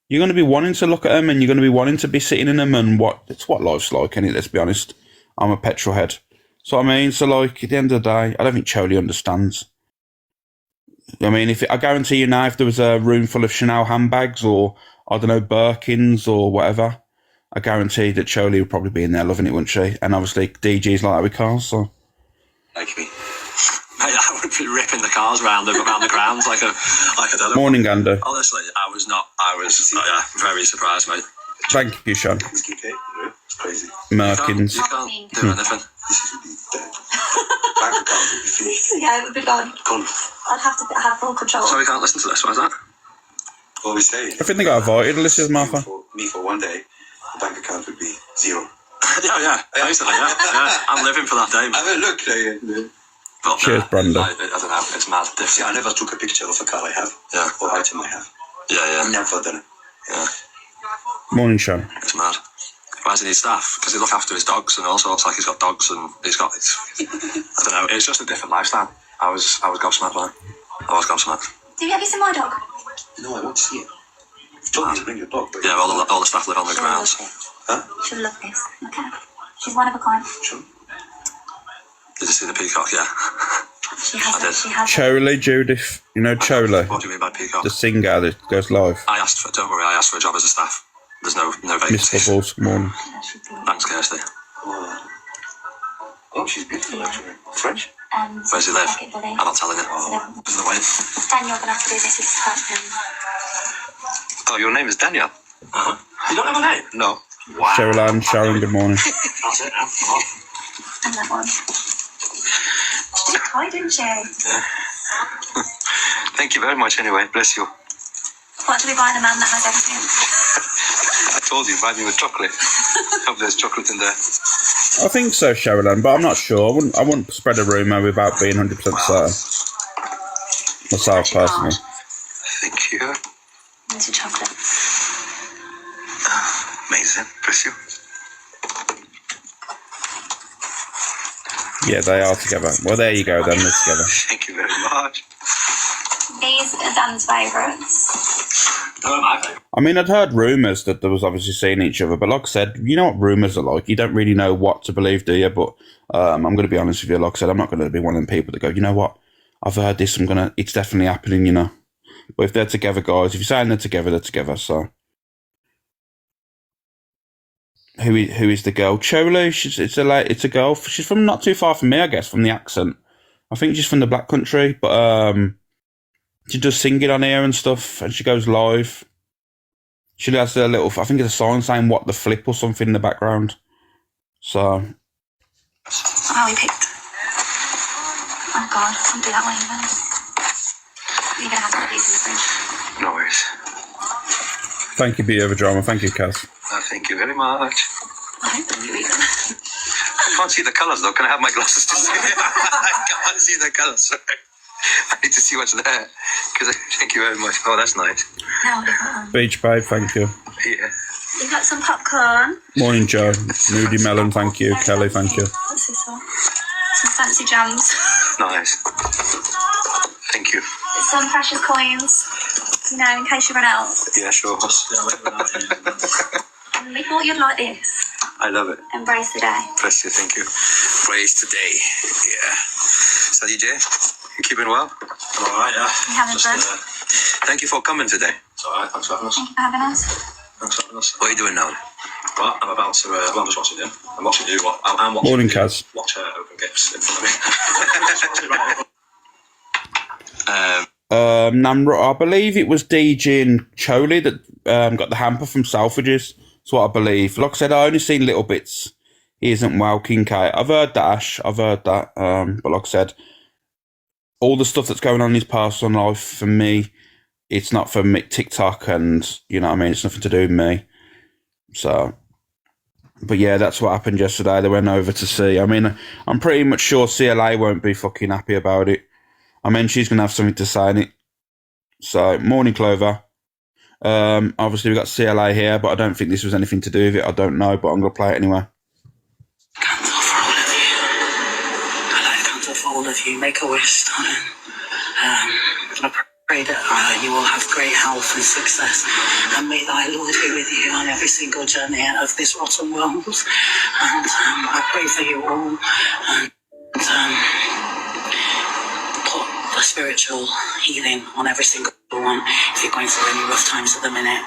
S1: you're going to be wanting to look at them, and you're going to be wanting to be sitting in them, and it's what life's like, isn't it? Let's be honest. I'm a petrol head. So I mean, so like at the end of the day, I don't think Choli understands. I mean, I guarantee you now, if there was a room full of Chanel handbags or, I don't know, Birkins or whatever, I guarantee that Choli would probably be in there loving it, wouldn't she? And obviously DG's like that with cars, so.
S11: Like me.
S10: Mate, I would be ripping the cars around the grounds like a dog.
S1: Morning, Gander.
S10: Honestly, I was very surprised, mate.
S1: Thank you, Sean.
S11: It's crazy.
S1: Merkins.
S10: You can't do anything.
S11: This would be dead. Bank account would be finished.
S7: Yeah, it would be gone.
S11: Gone.
S7: I'd have to have full control.
S10: So we can't listen to this, why is that?
S11: What we say.
S1: I think they got invited, Alyssa's Martha.
S11: For me, for one day, the bank account would be zero.
S10: yeah, basically, yeah. I'm living for that day, mate.
S11: I mean, look,
S10: But,
S1: Cheers, Brenda.
S10: I don't know, it's mad.
S11: see, I never took a picture of a car I have.
S10: Yeah.
S11: Or item I have.
S10: Yeah.
S11: Never done it.
S10: Yeah.
S1: Morning, Sean.
S10: It's mad. Why does he need staff? Because he look after his dogs and all sorts. Like he's got dogs and he's got. I don't know. It's just a different lifestyle. I was gobsmacked by him. I was gobsmacked.
S7: Have you seen my dog?
S11: No, I want to see it. You told me to bring your dog, but...
S10: Yeah, all the staff live on the grounds.
S11: Huh?
S7: She'll love this. Okay. She's one of a kind.
S11: Sure.
S10: Did you see the peacock? Yeah.
S7: She has.
S10: I did.
S7: She has.
S1: Choli, Judith. You know Choli?
S10: What do you mean by peacock?
S1: The singer that goes live.
S10: Don't worry, I asked for a job as a staff. There's no vacancies.
S1: Miss Bubbles, good morning.
S10: Thanks, Kirsty.
S11: Oh, she's beautiful, actually. French?
S10: Where's he live? I'm not telling you. There's no way.
S7: Daniel, you're gonna have to do this. This is hurting.
S11: Oh, your name is Daniel?
S10: Uh-huh. You don't have a name?
S11: No.
S10: Wow.
S1: Cheryl Ann, Sharon, good morning.
S10: That's it now. Come on.
S7: And that one. She did cry, didn't she?
S10: Yeah.
S11: Thank you very much, anyway. Bless you.
S7: What do we buy the man that has everything?
S11: I told you, buy me with chocolate. Hope there's chocolate in there.
S1: I think so, Cheryl Ann, but I'm not sure. I wouldn't spread a rumour without being 100% certain. Myself, personally.
S11: Thank you.
S7: There's your chocolate.
S11: Amazing. Bless you.
S1: Yeah, they are together. Well, there you go, then they're together.
S11: Thank you very much.
S7: These are Dan's favourites.
S1: I mean, I'd heard rumours that there was obviously seeing each other, but like I said, you know what rumours are like. You don't really know what to believe, do you? But I'm going to be honest with you. Like I said, I'm not going to be one of them people that go, you know what? I've heard this. It's definitely happening, you know. But if they're together, guys, if you're saying they're together, so. Who is the girl? Cholo. It's a girl. She's from not too far from me, I guess, from the accent. I think she's from the Black Country, but she does singing on here and stuff, and she goes live. She has a little, I think it's a sign saying "What the flip" or something in the background. So.
S7: Oh, we picked. Oh God, don't do that one even. You're gonna have to put these in the fridge.
S11: No worries.
S1: Thank you, Be Over Drama. Thank you, Kaz.
S11: Thank you very much.
S7: I hope you eat them.
S11: I can't see the colours though. Can I have my glasses to see? I can't see the colours. Sorry. I need to see what's there. Thank you very much. Oh, that's nice.
S7: Now we've got them.
S1: Beach Babe, thank you.
S11: Yeah.
S7: We've got some popcorn.
S1: Morning, Joe. Moody Melon, thank you. Kelly, thank you.
S7: What's this one? Some fancy jams.
S11: Nice. Thank you.
S7: Some precious coins. You know, in case you run out.
S11: Yeah, sure.
S7: And we thought you'd like this.
S11: I love it.
S7: Embrace the day.
S11: Bless you. Thank you. Praise today. Yeah. So, DJ, you keeping well?
S10: All right, yeah.
S7: You having fun?
S11: Thank you for coming today.
S10: It's all right. Thanks for having us.
S7: Thank you for having us.
S10: Thanks for having us.
S11: What are you doing now?
S10: Well, I'm about to. I'm just watching you. I'm watching you. I'm watching
S1: Morning,
S10: you
S1: Kaz.
S10: watch her open gifts in front of me.
S1: Namra, I believe it was DJ and Choli that got the hamper from Selfridges. That's what I believe. Like I said, I only seen little bits. He isn't well, King K. I've heard that, Ash. I've heard that. But like I said, all the stuff that's going on in his personal life, for me, it's not for me, TikTok, and you know what I mean? It's nothing to do with me. So, but yeah, that's what happened yesterday. They went over to see. I mean, I'm pretty much sure CLA won't be fucking happy about it. I mean, she's going to have something to say in it. So, morning, Clover. Obviously, we've got CLA here, but I don't think this was anything to do with it. I don't know, but I'm going to play it anyway.
S5: Canto for all of you. I like canto for all of you. Make a wish, darling. pray that you will have great health and success, and may thy Lord be with you on every single journey of this rotten world. And I pray for you all, and put the spiritual healing on every single one. If you're going through any rough times at the minute,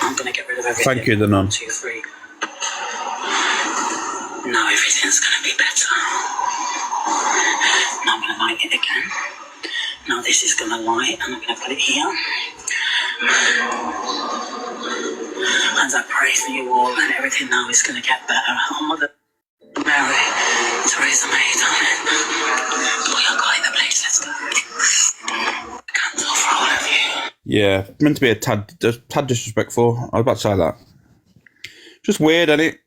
S5: I'm going to get rid of everything.
S1: Thank you, the nun.
S5: 1, 2, 3. Now everything's going to be better. Now I'm going to light it again. Now this is going to light, and I'm going to put it here. And I pray for you all, and everything now is going to get better. Oh, Mother Mary, Teresa May, darling. We are going the place. Let's go. Candle for all of you.
S1: Yeah, meant to be a tad disrespectful. I was about to say that. Just weird, isn't it?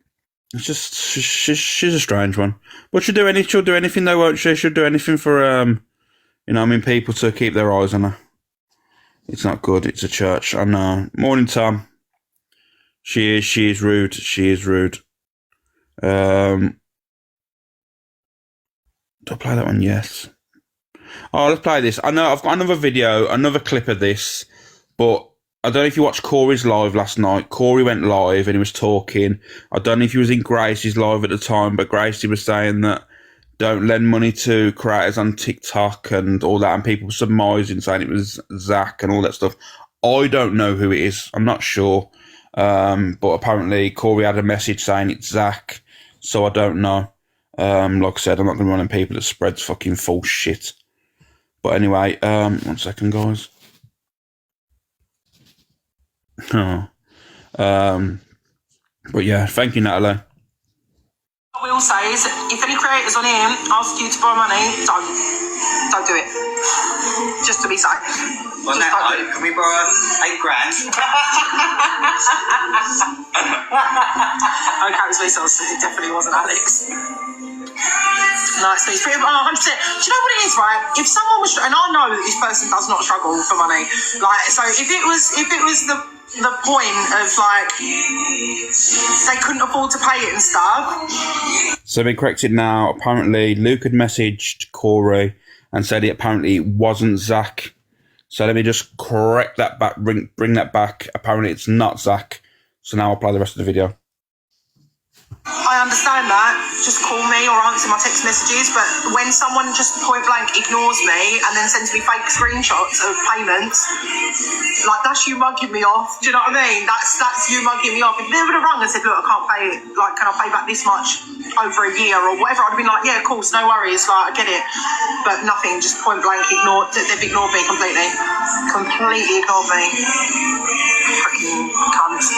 S1: It's just she's a strange one. But she'll do anything though, won't she? She'll do anything for people to keep their eyes on her. It's not good. It's a church. I know. Morning, Tom. She is rude. She is rude. Do I play that one? Yes. Oh, let's play this. I know I've got another video, another clip of this, but I don't know if you watched Corey's live last night. Corey went live and he was talking. I don't know if he was in Gracie's live at the time, but Gracie was saying that don't lend money to creators on TikTok and all that, and people surmising, saying it was Zach and all that stuff. I don't know who it is. I'm not sure. But apparently Corey had a message saying it's Zach, so I don't know. Like I said, I'm not going to be one of people that spreads fucking false shit. But anyway, 1 second, guys. Oh. But yeah, thank you, Natalie.
S5: What we all say is, if any creators on here ask you to borrow money, don't do it. Just to be safe.
S11: On that note, can we borrow $8 grand?
S5: Okay, it was me, so it definitely wasn't Alex. No, it's me. 100%. Do you know what it is, right? If someone was, and I know that this person does not struggle for money, like, so if it was the point of like they couldn't afford to pay it and stuff.
S1: So been corrected now. Apparently, Luke had messaged Corey and said it wasn't Zach. So let me just correct that back, bring that back. Apparently, it's not Zach. So now I'll play the rest of the video.
S5: I understand that. Just call me or answer my text messages. But when someone just point blank ignores me and then sends me fake screenshots of payments, like that's you mugging me off. Do you know what I mean? That's you mugging me off. If they would have rung and said, "Look, I can't pay it. Like, can I pay back this much over a year or whatever?" I'd have been like, "Yeah, of course, no worries. Like, I get it." But nothing. Just point blank ignored. They've ignored me completely. Completely ignored me. Fucking cunts.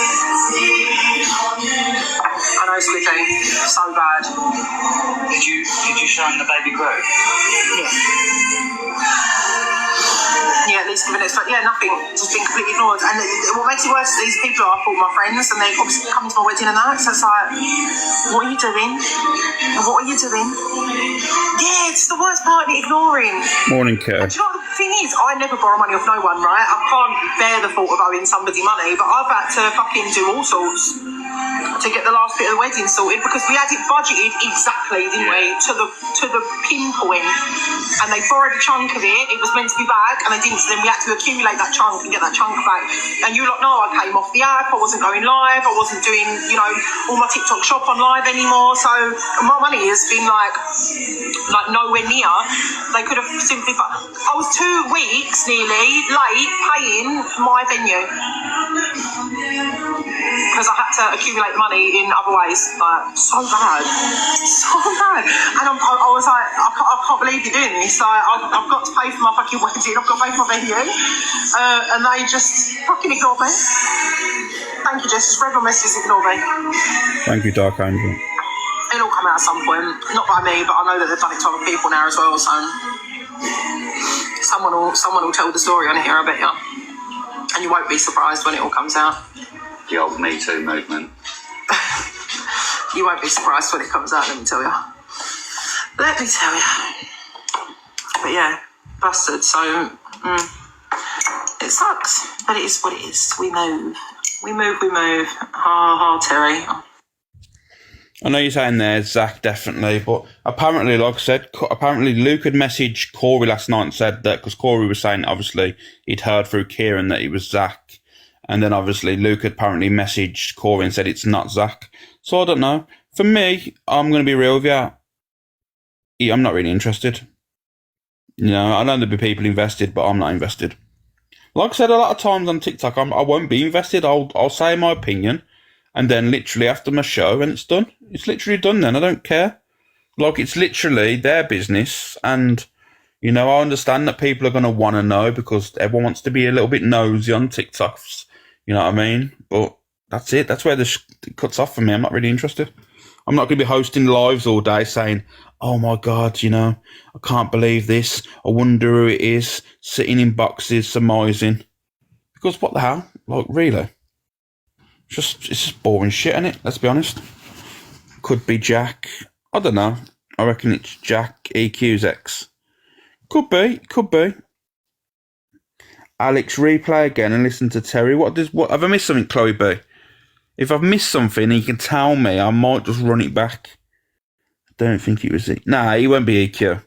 S5: I know, Squidgy. So bad.
S11: Did you show him the baby growth?
S5: Yeah. Yeah, at least giving it, but yeah, nothing. Just been completely ignored. And what makes it worse is these people are all my friends, and they obviously come to my wedding and that. So it's like, what are you doing? What are you doing? Yeah, it's the worst part, the ignoring.
S1: Morning, Kurt.
S5: And do you know what the thing is? I never borrow money off no one, right? I can't bear the thought of owing somebody money, but I've had to fucking do all sorts to get the last bit of the wedding sorted because we had it budgeted exactly, didn't we, to the pinpoint, and they borrowed a chunk of it. It was meant to be back, and they didn't. So then we had to accumulate that chunk and get that chunk back. And you lot know I came off the app. I wasn't going live. I wasn't doing, all my TikTok shop on live anymore. So my money has been like nowhere near. They could have simply. I was 2 weeks nearly late paying my venue. Because I had to accumulate money in other ways. Like, so bad. And I was like, I can't believe you're doing this. Like, I've got to pay for my fucking wedding. I've got to pay for my venue. And they just fucking ignore me. Thank you, Jess. Just read my messages, ignore me.
S1: Thank you, Dark Angel.
S5: It'll come out at some point. Not by me, but I know that they've done it to other people now as well. So someone will tell the story on here, I bet you. And you won't be surprised when it all comes out.
S11: The old Me Too movement.
S5: You won't be surprised when it comes out, let me tell you. Let me tell you. But yeah, busted. So, it sucks. But it is what it is. We move. Ha, Terry.
S1: I know you're saying there, Zach, definitely, but apparently, like I said, apparently Luke had messaged Corey last night and said that, because Corey was saying, obviously, he'd heard through Kieran that it was Zach, and then obviously Luke had apparently messaged Corey and said it's not Zach. So I don't know. For me, I'm going to be real with you. I'm not really interested. You know, I know there'll be people invested, but I'm not invested. Like I said, a lot of times on TikTok, I won't be invested. I'll say my opinion. And then literally after my show, and it's done. It's literally done then. I don't care. Like, it's literally their business. And, you know, I understand that people are going to want to know because everyone wants to be a little bit nosy on TikToks. You know what I mean? But that's it. That's where it cuts off for me. I'm not really interested. I'm not going to be hosting lives all day saying, oh my God, you know, I can't believe this. I wonder who it is sitting in boxes surmising. Because what the hell? Like, really? It's just boring shit, isn't it? Let's be honest. Could be Jack. I don't know. I reckon it's Jack EQ's ex. Could be. Alex, replay again and listen to Terry. What have I missed something, Chloe B? If I've missed something and you can tell me, I might just run it back. I don't think it was it. Nah, he won't be EQ.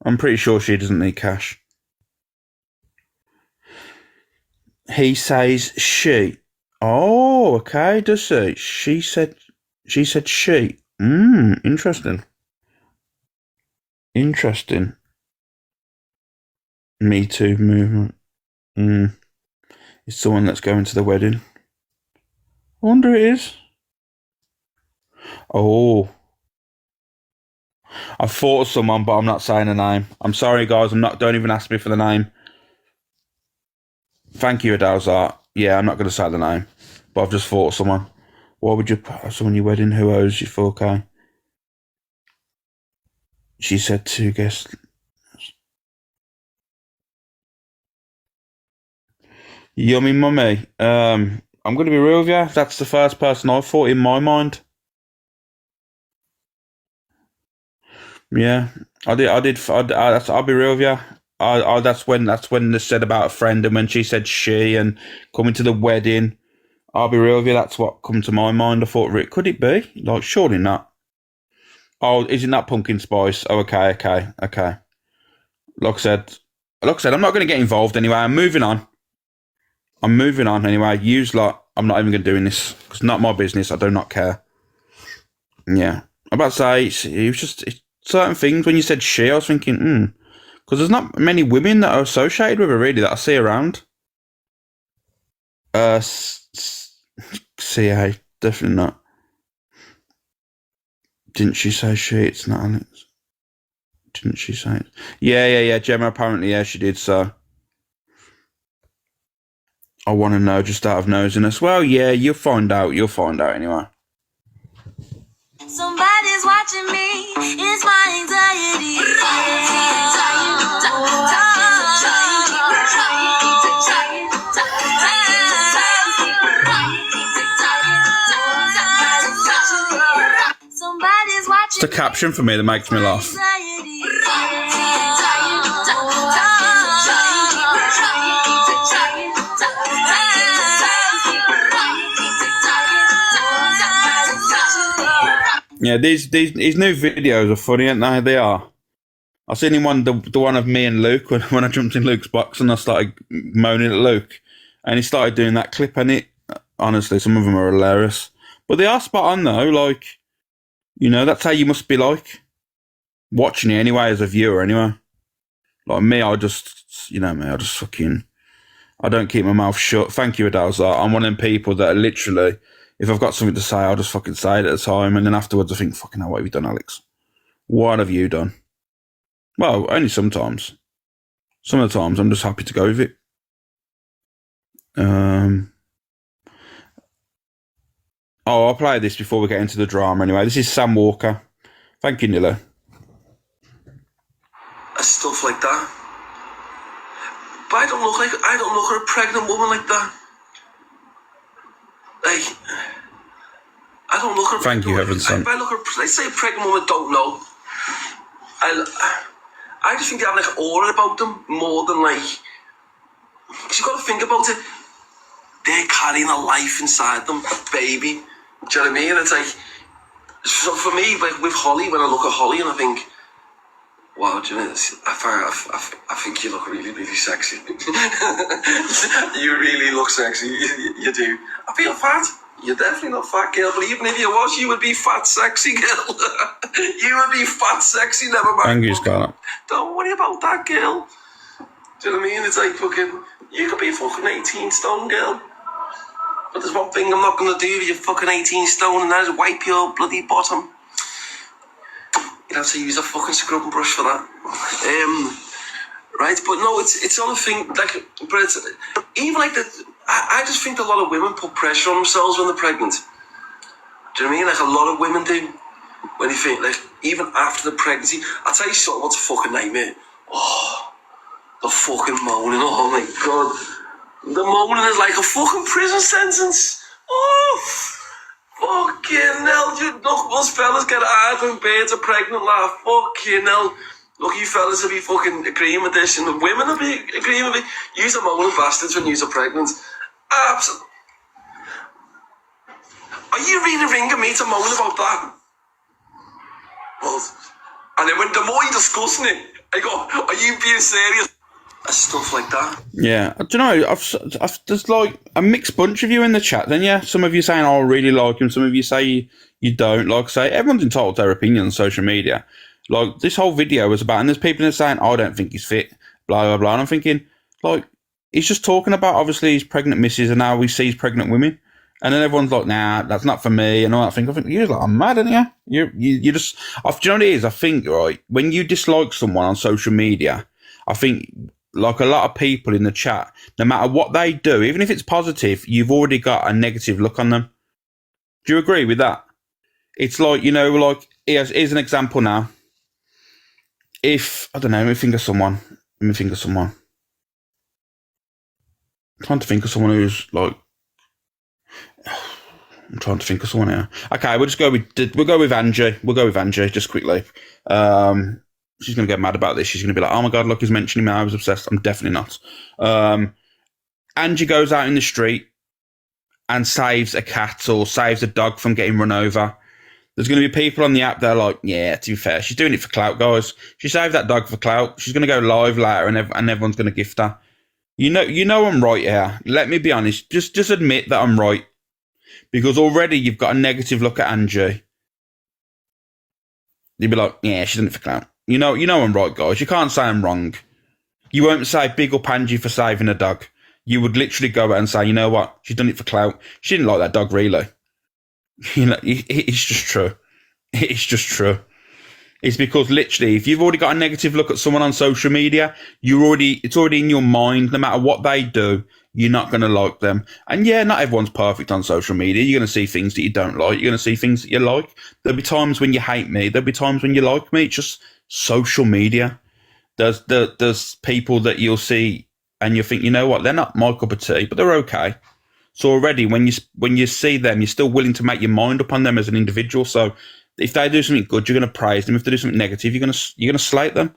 S1: I'm pretty sure she doesn't need cash. He says she. Oh, okay, does she? She said she. Interesting. Me Too movement. It's someone that's going to the wedding. I wonder who it is. Oh. I've thought of someone, but I'm not saying a name. I'm sorry, guys. Don't even ask me for the name. Thank you, Adalzart. Yeah, I'm not going to say the name, but I've just thought of someone. Why would you put someone in your wedding who owes you 4K? She said 2 guests. Yummy mummy. I'm going to be real with you. That's the first person I thought in my mind. Yeah, I did. I'll be real with you. That's when they said about a friend, and when she said she and coming to the wedding. I'll be real with you. That's what come to my mind. I thought, Rick, could it be? Like, surely not. Oh, isn't that pumpkin spice? Oh, okay. Like I said, I'm not going to get involved anyway. I'm moving on anyway. Use lot. I'm not even going to do this. It's not my business. I do not care. Yeah. I'm about to say, it was just certain things. When you said she, I was thinking, because there's not many women that are associated with her, really, that I see around. CA, definitely not. Didn't she say she? It's not Alex. Didn't she say it? Yeah. Gemma, apparently, yeah, she did, so. I want to know just out of nosiness. Well, yeah, you'll find out anyway.
S12: Somebody's watching me. It's my anxiety.
S1: It's the caption for me that makes me laugh. Yeah, these new videos are funny, aren't they? They are. I seen him the one of me and Luke when I jumped in Luke's box and I started moaning at Luke, and he started doing that clip, and it honestly, some of them are hilarious, but they are spot on though. Like, you know, that's how you must be like watching it anyway as a viewer. Anyway, like me, I just fucking, I don't keep my mouth shut. Thank you, Adalza. I'm one of them people that are literally, if I've got something to say, I'll just fucking say it at the time, and then afterwards I think, fucking hell, what have you done, Alex? What have you done? Well, only sometimes. Some of the times I'm just happy to go with it. I'll play this before we get into the drama anyway. This is Sam Walker. Thank you, Nilo.
S10: Stuff like that. But I don't look like a pregnant woman like that. Like, I don't look at.
S1: Thank you, Heaven Son.
S10: If I look at, let's say, a pregnant woman, don't know. I just think they have like an aura about them more than like. Cause you got to think about it. They're carrying a life inside them, a baby. Do you know what I mean? It's like
S13: So for me, like with Holly, when I look at Holly and I think, wow, do you know, I think you look really, really sexy. You really look sexy. You do. I feel fat. You're definitely not fat, girl. But even if you was, you would be fat, sexy, girl. You would be fat, sexy. Never mind.
S1: Angie's got it.
S13: Don't worry about that, girl. Do you know what I mean? It's like fucking. You could be fucking 18 stone, girl. But there's one thing I'm not gonna do with you fucking 18 stone, and that is wipe your bloody bottom. You'd have to use a fucking scrubbing brush for that. Right, but no, it's on a thing, like, but it's, even like the, I just think a lot of women put pressure on themselves when they're pregnant. Do you know what I mean? Like, a lot of women do. When you think, like, even after the pregnancy, I'll tell you something, what's a fucking nightmare? Oh, the fucking moaning, oh my God. The moaning is like a fucking prison sentence. Oh, fucking hell, you look, most fellas get hard when birds are pregnant, like, fucking hell. Look, you fellas will be fucking agreeing with this, and the women will be agreeing with me. You're moaning bastards when you're pregnant. Absolutely. Are you really ringing me to moan about that? Well, and then when the more you're discussing it, I go, are you being serious? Stuff like that.
S1: Yeah, do you know, I've there's like a mixed bunch of you in the chat then, yeah? Some of you saying, oh, I really like him. Some of you say you don't. Like I say, everyone's entitled to their opinion on social media. Like, this whole video was about, and there's people that are saying, oh, I don't think he's fit, blah, blah, blah. And I'm thinking, like, he's just talking about, obviously, his pregnant missus and how he sees pregnant women. And then everyone's like, nah, that's not for me. And all that thing. I think, you're like, I'm mad, aren't you? You just, do you know what it is? I think, right, when you dislike someone on social media, I think, like a lot of people in the chat, no matter what they do, even if it's positive, you've already got a negative look on them. Do you agree with that? It's like, you know, like, here's an example now. If, I don't know, let me think of someone. I'm trying to think of someone who's like, I'm trying to think of someone here. Okay, we'll go with Angie. We'll go with Angie just quickly. She's going to get mad about this. She's going to be like, oh my God, look, he's mentioning me. I was obsessed. I'm definitely not. Angie goes out in the street and saves a cat or saves a dog from getting run over. There's going to be people on the app that are like, yeah, to be fair, she's doing it for clout, guys. She saved that dog for clout. She's going to go live later and everyone's going to gift her. You know I'm right here. Let me be honest. Just admit that I'm right. Because already you've got a negative look at Angie. You'd be like, yeah, she's doing it for clout. You know I'm right, guys. You can't say I'm wrong. You won't say big up Angie for saving a dog. You would literally go out and say, you know what? She's done it for clout. She didn't like that dog, really. You know, it's just true. It's just true. It's because literally, if you've already got a negative look at someone on social media, it's already in your mind. No matter what they do, you're not going to like them. And yeah, not everyone's perfect on social media. You're going to see things that you don't like. You're going to see things that you like. There'll be times when you hate me. There'll be times when you like me. It's just social media. There's people that you'll see and you think, you know what, they're not my cup of tea, but they're okay. So already, when you see them, you're still willing to make your mind up on them as an individual. So if they do something good, you're going to praise them. If they do something negative, you're going to slate them.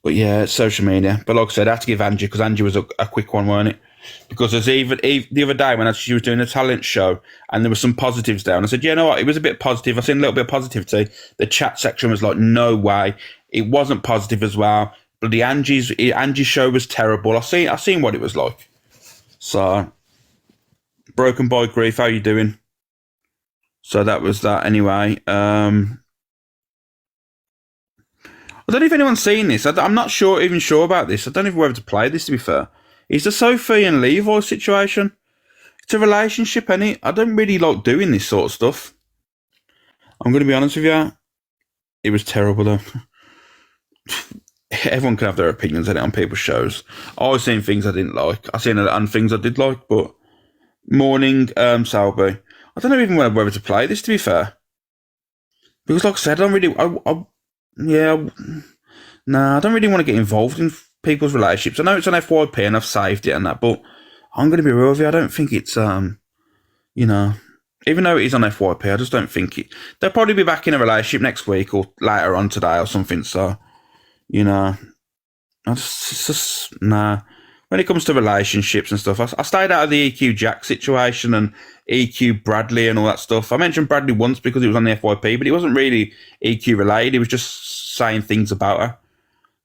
S1: But yeah, it's social media. But like I said, I have to give Angie, because Angie was a quick one, weren't it? Because there's even the other day when she was doing a talent show and there were some positives there, and I said, yeah, you know what, it was a bit positive. I seen a little bit of positivity. The chat section was like, no way, it wasn't positive as well. But Angie's show was terrible. I seen what it was like. So, Broken by Grief, how you doing? So that was that anyway. I don't know if anyone's seen this. I'm not even sure about this. I don't even know whether to play this, to be fair. It's the Sophie and Levi situation. It's a relationship, innit? I don't really like doing this sort of stuff. I'm going to be honest with you. It was terrible, though. Everyone can have their opinions on people's shows. I've seen things I didn't like. I've seen things I did like, but morning, Salby. I don't know even whether to play this, to be fair. Because like I said, I don't really want to get involved in people's relationships. I know it's on FYP and I've saved it and that, but I'm going to be real with you. I don't think it's, even though it is on FYP, I just don't think it. They'll probably be back in a relationship next week or later on today or something. So, nah. when it comes to relationships and stuff, I stayed out of the EQ Jack situation and EQ Bradley and all that stuff. I mentioned Bradley once because it was on the FYP, but it wasn't really EQ related. He was just saying things about her.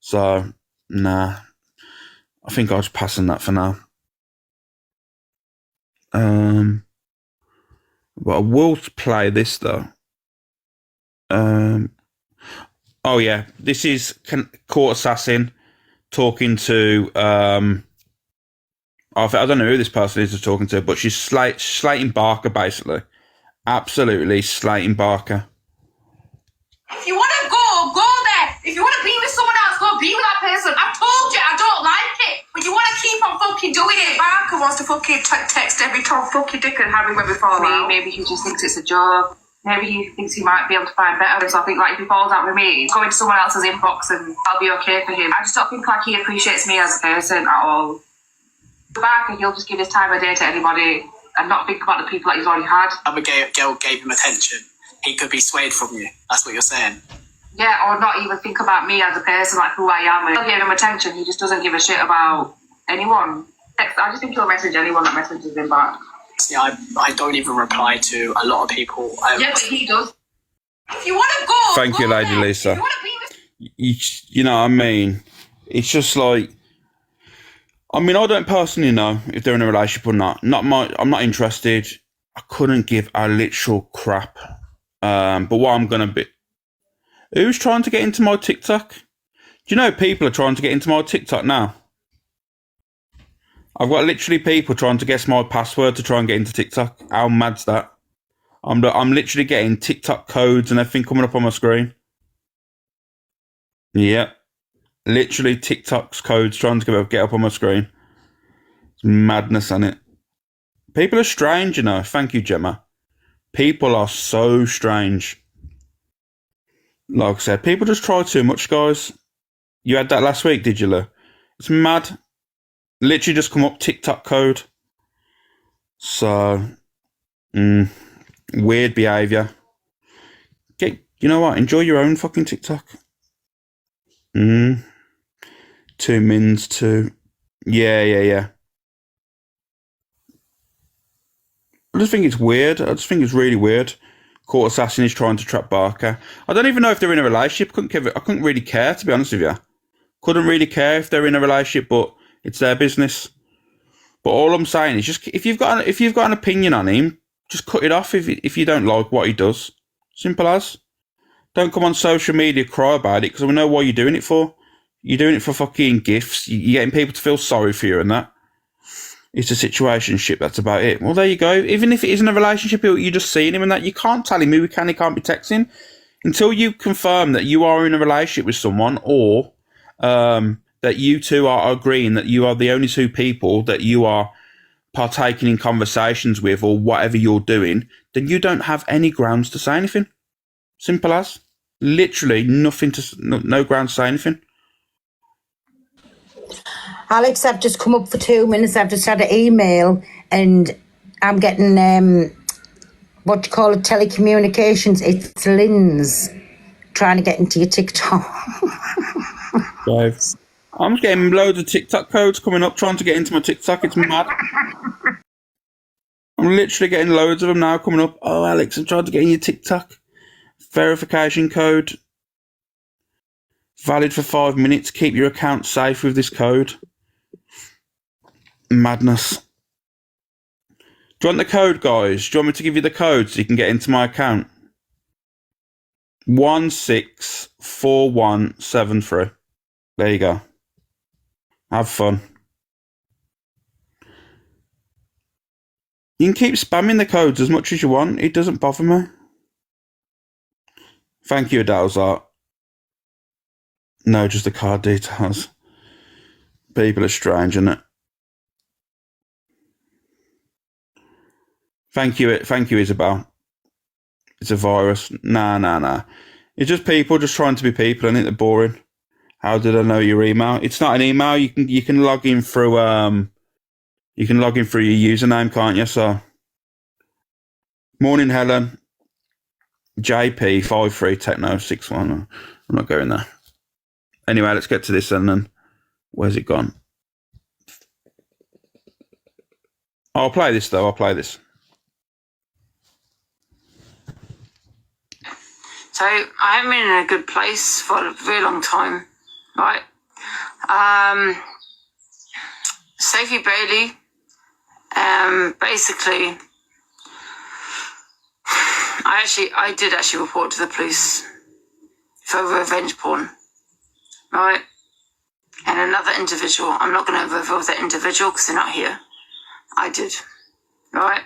S1: So, nah. I think I'll just pass on that for now. But I will play this, though. Oh, yeah. This is Court Assassin talking to... I don't know who this person is talking to, but she's slating Barker, basically. Absolutely slating Barker.
S7: If you want to go there. If you want to be with someone else, go be with that person. I've told you I don't like it, but you want to keep on fucking doing it. Barker wants to fucking text every Tom fucking Dick and Harry when we fall out. Maybe he just thinks it's a joke. Maybe he thinks he might be able to find better. So I think, like, if he falls out with me, go into someone else's inbox and I'll be okay for him. I just don't think, like, he appreciates me as a person at all. Barker, he'll just give his time of day to anybody and not think about the people that he's already had.
S14: Abigail gave him attention. He could be swayed from you. That's what you're saying.
S7: Yeah, or not even think about me as a person, like who I am. He'll give him attention. He just doesn't give a shit about anyone. I just think he'll message anyone that messages him back.
S14: Yeah, I don't even reply to a lot of people.
S7: Yeah, but he does. If you want to go,
S1: thank you, Lady Lisa. You know what I mean? It's just like, I mean, I don't personally know if they're in a relationship or not. I'm not interested. I couldn't give a literal crap. But what I'm gonna be, who's trying to get into my TikTok? Do you know people are trying to get into my TikTok now? I've got literally people trying to guess my password to try and get into TikTok. How mad's that? I'm literally getting TikTok codes and everything coming up on my screen. Yeah. Literally TikTok's codes trying to get up on my screen. It's madness, isn't it? People are strange, you know. Thank you, Gemma. People are so strange. Like I said, people just try too much, guys. You had that last week, did you, Lou? It's mad. Literally just come up TikTok code. So, weird behaviour. You know what? Enjoy your own fucking TikTok. 2 mins, 2. Yeah. I just think it's weird. I just think it's really weird. Court Assassin is trying to trap Barker. I don't even know if they're in a relationship. I couldn't really care, to be honest with you. Couldn't really care if they're in a relationship, but it's their business. But all I'm saying is, just if you've got an opinion on him, just cut it off if you don't like what he does. Simple as. Don't come on social media cry about it, because we know what you're doing it for. You're doing it for fucking gifts. You're getting people to feel sorry for you and that. It's a situationship, that's about it. Well, there you go. Even if it isn't a relationship, you're just seeing him and that, you can't tell him who he can't be texting. Until you confirm that you are in a relationship with someone, or that you two are agreeing that you are the only two people that you are partaking in conversations with, or whatever you're doing, then you don't have any grounds to say anything. Simple as. Literally no grounds to say anything.
S2: Alex, I've just come up for 2 minutes. I've just had an email and I'm getting, what you call it, telecommunications. It's Lynn's trying to get into your TikTok.
S1: Right. I'm getting loads of TikTok codes coming up trying to get into my TikTok. It's mad. I'm literally getting loads of them now coming up. Oh, Alex, I'm trying to get in your TikTok. Verification code. Valid for 5 minutes. Keep your account safe with this code. Madness. Do you want the code, guys? Do you want me to give you the code so you can get into my account? 164173. There you go. Have fun. You can keep spamming the codes as much as you want. It doesn't bother me. Thank you, Adalzart. No, just the card details. People are strange, isn't it? Thank you, Isabel. It's a virus. Nah. It's just people just trying to be people, and they're boring. How did I know your email? It's not an email. You can log in through your username, can't you? So, morning, Helen. JP53 Techno 61. I'm not going there. Anyway, let's get to this and then where's it gone? I'll play this, though. I'll play this.
S15: So I haven't been in a good place for a very long time, right? Sophie Bailey, basically, I did actually report to the police for revenge porn, right? And another individual, I'm not going to reveal that individual because they're not here. I did, right?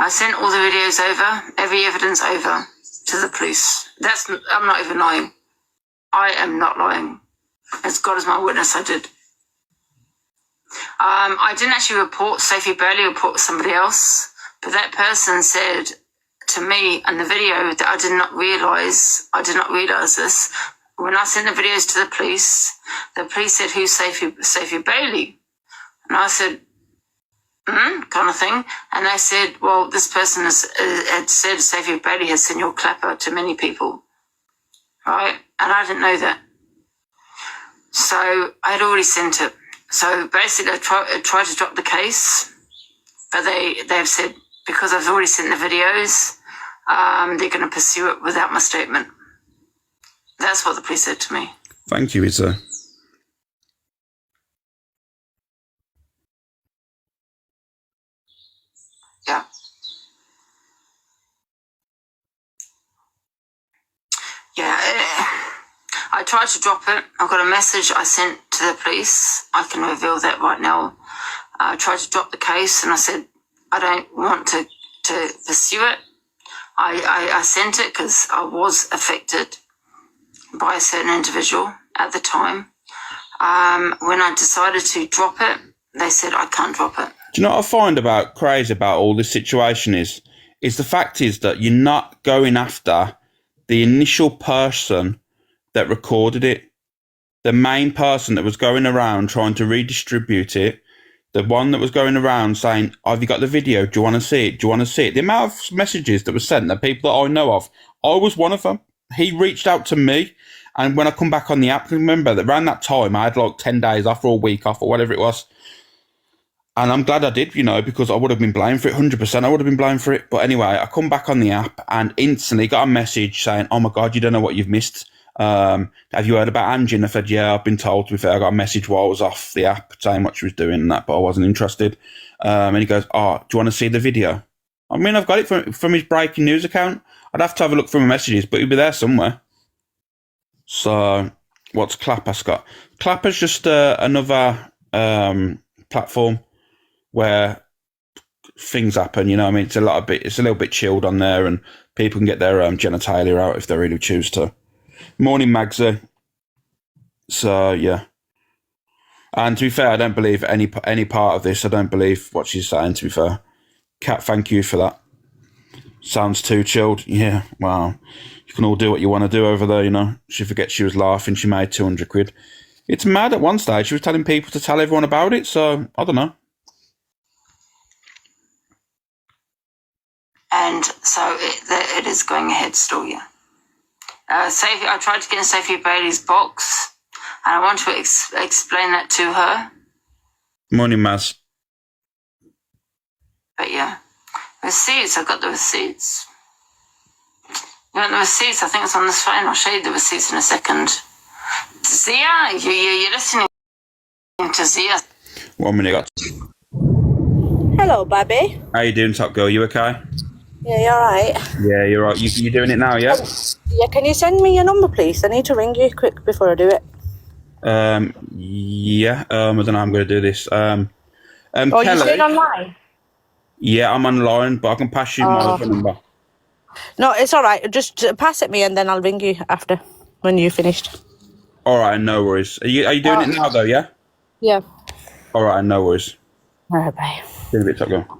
S15: I sent all the videos over, every evidence over to the police. I'm not even lying. I am not lying. As God is my witness, I did. I didn't actually report Sophie Bailey, report somebody else, but that person said to me in the video that I did not realise this. When I sent the videos to the police said, who's Sophie Bailey? And I said, kind of thing. And they said, well, this person had said Sophie Bailey has sent your clapper to many people. Right? And I didn't know that. So I had already sent it. So basically I tried to drop the case, but they've said, because I've already sent the videos, they're going to pursue it without my statement. That's what the police said to me.
S1: Thank you, Isa.
S15: Yeah. Yeah. I tried to drop it. I got a message I sent to the police. I can reveal that right now. I tried to drop the case and I said, I don't want to pursue it. I sent it because I was affected by a certain individual at the time. When I decided to drop it, they said I can't drop it.
S1: Do you know what I find crazy about all this situation is the fact is that you're not going after the initial person that recorded it, the main person that was going around trying to redistribute it, the one that was going around saying, have you got the video? Do you want to see it? Do you want to see it? The amount of messages that were sent, the people that I know of, I was one of them. He reached out to me, and when I come back on the app, remember that around that time, I had like 10 days off or a week off or whatever it was. And I'm glad I did, because I would have been blamed for it, 100%. I would have been blamed for it. But anyway, I come back on the app and instantly got a message saying, oh my God, you don't know what you've missed. Have you heard about Angie? And I said, yeah, I've been told. To be fair, I got a message while I was off the app saying what she was doing and that, but I wasn't interested. And he goes, oh, do you want to see the video? I mean, I've got it from his breaking news account. I'd have to have a look through my messages, but he'll be there somewhere. So, what's Clapper, Scott? Clapper's just another platform where things happen, you know what I mean? It's a little bit chilled on there, and people can get their genitalia out if they really choose to. Morning, Magsy. So, yeah. And to be fair, I don't believe any part of this. I don't believe what she's saying, to be fair. Kat, thank you for that. Sounds too chilled. Yeah, wow. You can all do what you want to do over there, She forgets she was laughing. She made 200 quid. It's mad at one stage. She was telling people to tell everyone about it, so I don't know.
S15: And so it is going ahead still, yeah. I tried to get in Sophie Bailey's box, and I want to explain that to her.
S1: Morning, Maz.
S15: But yeah, receipts, I've got the receipts. You want the receipts? I think it's on this phone. I'll show you the receipts in a second. Zia, you're listening to Zia.
S1: 1 minute.
S16: Hello, Babby.
S1: How you doing, top girl? You okay?
S16: Yeah, you alright?
S1: Yeah, you're right. You doing it now, yeah?
S16: Yeah, can you send me your number, please? I need to ring you quick before I do it.
S1: Yeah. I don't know how I'm going to do this.
S16: Oh,
S1: Kelly,
S16: you're staying online?
S1: Yeah, I'm online, but I can pass you my other number.
S16: No, it's alright. Just pass it me and then I'll ring you after, when you're finished.
S1: Alright, no worries. Are you doing it now, though, yeah?
S16: Yeah.
S1: Alright, no worries.
S16: Alright, bye.
S1: See you in a bit, top girl.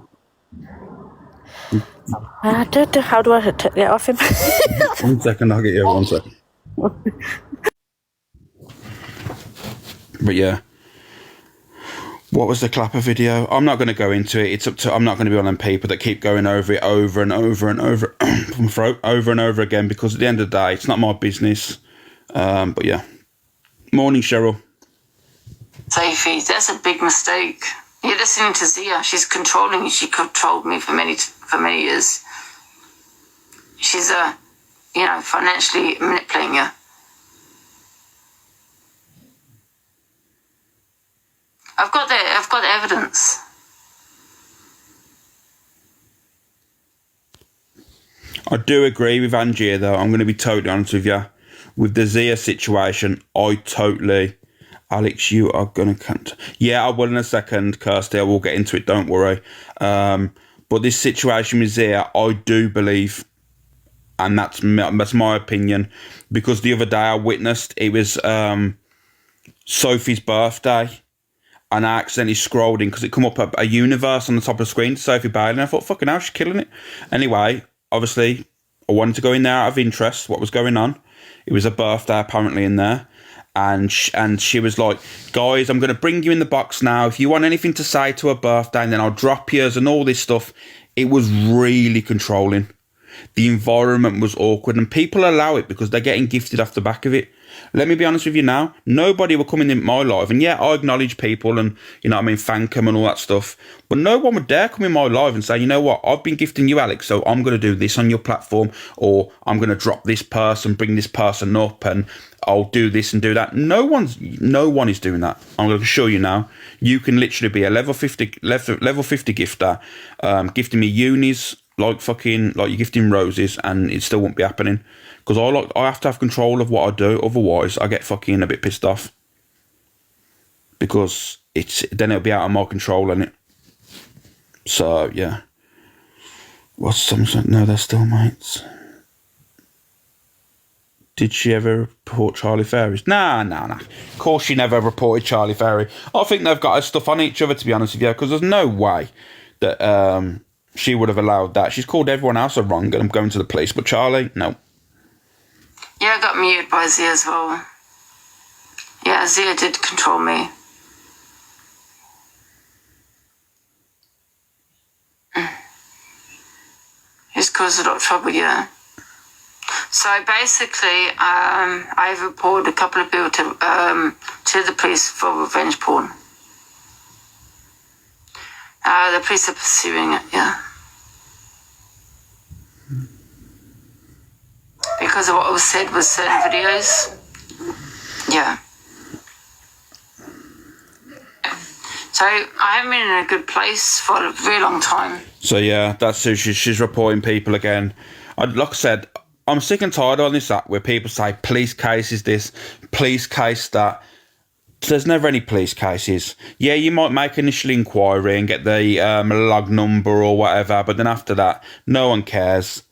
S16: How do I get off him?
S1: 1 second, I'll get you. 1 second. But yeah, what was the Clapper video? I'm not going to go into it. I'm not going to be one of them people that keep going over it over and over and over over and over again, because at the end of the day, it's not my business. But yeah, morning, Cheryl.
S15: Sophie, that's a big mistake. You're listening to Zia. She's controlling you. She controlled me for many years. She's financially manipulating you. I've got the evidence.
S1: I do agree with Angie, though. I'm going to be totally honest with you. With the Zia situation, Alex, you are going to... Yeah, I will in a second, Kirsty. I will get into it, don't worry. But this situation with Zia, I do believe, and that's my opinion, because the other day I witnessed, it was Sophie's birthday, and I accidentally scrolled in, because it come up a universe on the top of the screen, Sophie Bailey, and I thought, fucking hell, she's killing it. Anyway, obviously, I wanted to go in there out of interest, what was going on. It was a birthday apparently in there. And she was like, guys, I'm going to bring you in the box now. If you want anything to say to her birthday, and then I'll drop yours and all this stuff. It was really controlling. The environment was awkward, and people allow it because they're getting gifted off the back of it. Let me be honest with you now. Nobody will come in my life, and yeah, I acknowledge people and, thank them and all that stuff. But no one would dare come in my life and say, you know what, I've been gifting you, Alex, so I'm going to do this on your platform, or I'm going to drop this person, bring this person up, and I'll do this and do that. No one is doing that. I'm going to show you now. You can literally be a level 50 gifter, gifting me unis, like you're gifting roses, and it still won't be happening. Because I have to have control of what I do, otherwise I get fucking a bit pissed off. Because then it'll be out of my control, innit? So, yeah. What's something? No, they're still mates. Did she ever report Charlie Fairies? Nah. Of course she never reported Charlie Fairy. I think they've got her stuff on each other, to be honest with you, because there's no way that she would have allowed that. She's called everyone else a wrong, and I'm going to the police, but Charlie, no.
S15: Yeah, I got muted by Zia as well. Yeah, Zia did control me. It's caused a lot of trouble, yeah. So basically, I've reported a couple of people to the police for revenge porn. The police are pursuing it, yeah. Because of what was said with certain videos. Yeah. So I haven't been in a good place for a very long time.
S1: So yeah, that's who she's reporting people again. Like I said, I'm sick and tired on this app where people say police case is this, police case that. There's never any police cases. Yeah, you might make initial inquiry and get the log number or whatever, but then after that, no one cares.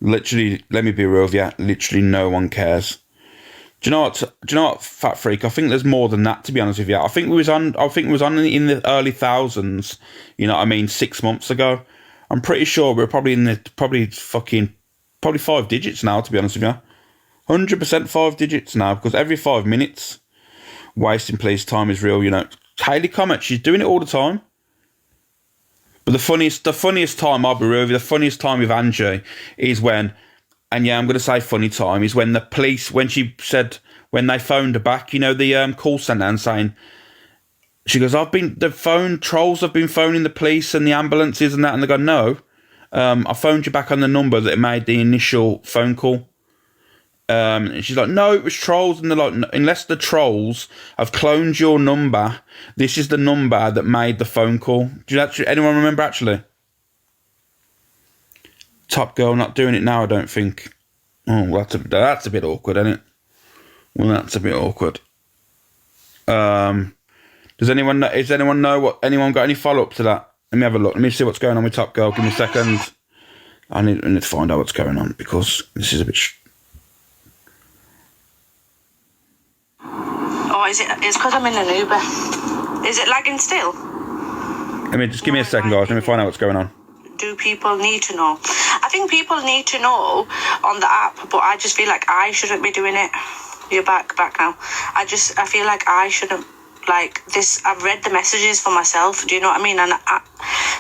S1: Literally, let me be real with you. Literally, no one cares. Do you know what, Fat Freak? I think there's more than that. To be honest with you, I think we was on in the early thousands. 6 months ago. I'm pretty sure we're probably in the probably 5 digits now. To be honest with you, 100% 5 digits now, because every 5 minutes, wasting police time is real. Hayley Comet, she's doing it all the time. But the funniest time, I'll be real with you, the funniest time with Angie is when, and yeah, I'm going to say funny time, is when the police, when they phoned her back, the call centre, and saying, she goes, trolls have been phoning the police and the ambulances and that, and they go, no, I phoned you back on the number that made the initial phone call. And she's like, no, it was trolls. And they're like, unless the trolls have cloned your number, this is the number that made the phone call. Anyone remember, actually? Top Girl not doing it now, I don't think. Oh, that's a bit awkward, isn't it? Well, that's a bit awkward. Does anyone know anyone got any follow-up to that? Let me have a look. Let me see what's going on with Top Girl. Give me a second. I need to find out what's going on, because this is a bit...
S16: Oh, is it? It's because I'm in an Uber. Is it lagging still?
S1: Give me a second, guys. Let me find out what's going on.
S16: Do people need to know? I think people need to know on the app, but I just feel like I shouldn't be doing it. You're back now. I feel like I shouldn't, like this. I've read the messages for myself. Do you know what I mean? And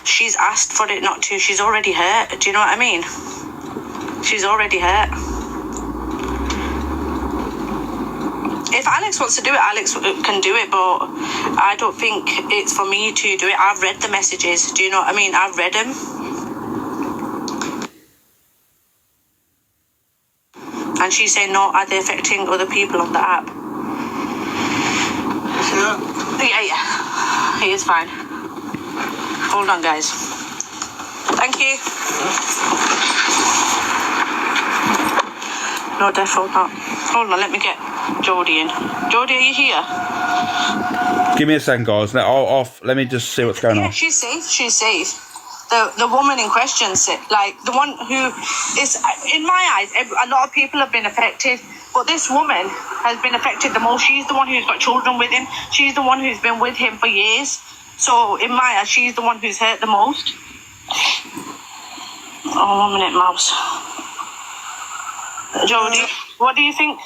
S16: she's asked for it not to. She's already hurt. Do you know what I mean? She's already hurt. If Alex wants to do it, Alex can do it, but I don't think it's for me to do it. I've read the messages. Do you know what I mean? I've read them. And she's saying, no, are they affecting other people on the app? Yeah. He is fine. Hold on, guys. Thank you. No, definitely not. Hold on, let me get Jodie in. Jodie, are you here?
S1: Give me a second, guys. Let me just see what's going on.
S16: Yeah, she's safe. She's safe. The woman in question, like the one who is, in my eyes, a lot of people have been affected, but this woman has been affected the most. She's the one who's got children with him. She's the one who's been with him for years. So in my eyes, she's the one who's hurt the most. Oh, 1 minute, mouse. Jodie, what do you think?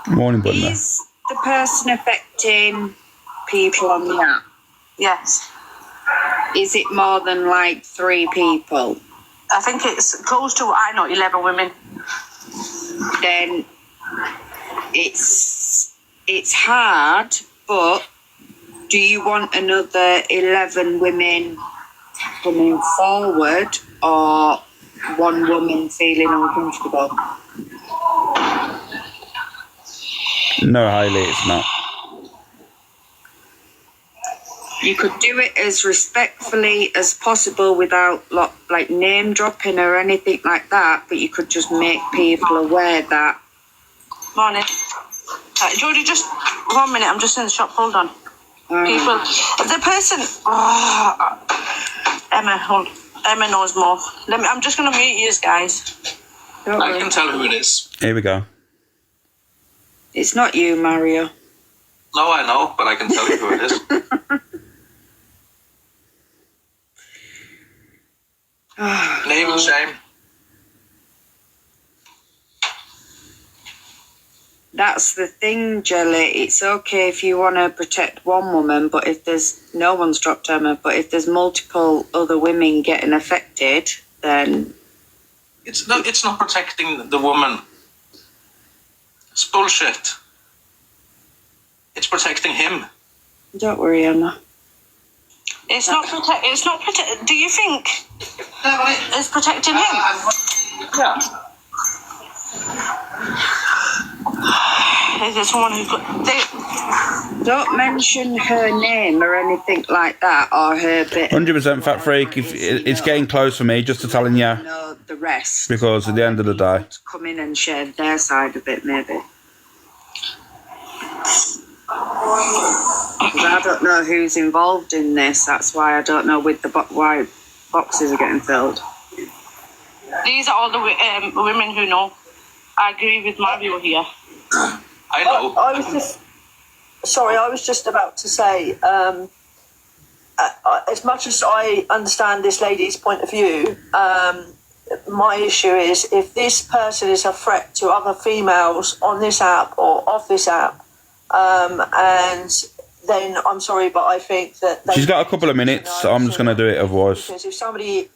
S1: Morning, buddy.
S17: Is the person affecting people on the app?
S16: Yes.
S17: Is it more than like 3 people?
S16: I think it's close to, 11 women.
S17: Then it's hard, but do you want another 11 women coming forward, or one woman feeling uncomfortable?
S1: No, Hayley, it's not.
S17: You could do it as respectfully as possible without like name dropping or anything like that, but you could just make people aware that.
S16: Morning. Jodie, just 1 minute. I'm just in the shop. Hold on. People, the person. Emma knows more. I'm just gonna mute you guys.
S14: I can tell who it is.
S1: Here we go.
S17: It's not you, Mario.
S14: No, I know, but I can tell you who it is. Name and shame.
S17: That's the thing, Jelly. It's okay if you want to protect one woman, but if there's no one's dropped Emma, but if there's multiple other women getting affected, then
S14: It's not protecting the woman. It's bullshit. It's protecting him.
S17: Don't worry, Emma.
S16: It's not protect. Do you think it's protecting him?
S14: Yeah.
S16: Is there someone who's got?
S17: Don't mention her name or anything like that, or her bit.
S1: 100% Fat Freak. It's getting close for me, just to telling you.
S17: Know the rest.
S1: Because at the end of the day.
S17: Come in and share their side of it, maybe. Because I don't know who's involved in this. That's why I don't know with the why boxes are getting filled.
S16: These are all the women who know. I agree with Mario here.
S14: I know.
S18: I was just about to say, as much as I understand this lady's point of view, my issue is if this person is a threat to other females on this app or off this app, and then I'm sorry, but I think that
S1: She's got a couple of minutes, so I'm just going to do it otherwise.
S18: Because if somebody,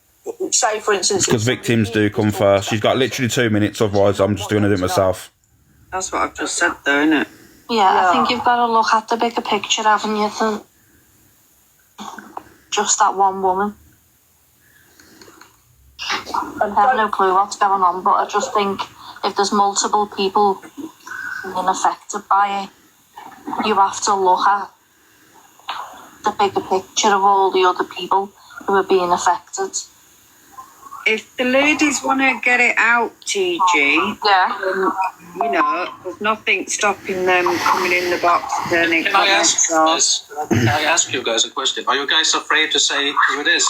S18: say for instance,
S1: Because victims do come first. She's got literally 2 minutes, otherwise I'm just going to do it myself.
S17: That's what I've just said, though, isn't it?
S19: Yeah, I think you've got to look at the bigger picture, haven't you, than just that one woman. I have no clue what's going on, but I just think if there's multiple people being affected by it, you have to look at the bigger picture of all the other people who are being affected.
S17: If the ladies want to get it out, TG, you know, there's nothing stopping them coming in the box, turning
S14: Can I ask you guys a question? Are you guys afraid to say who it is?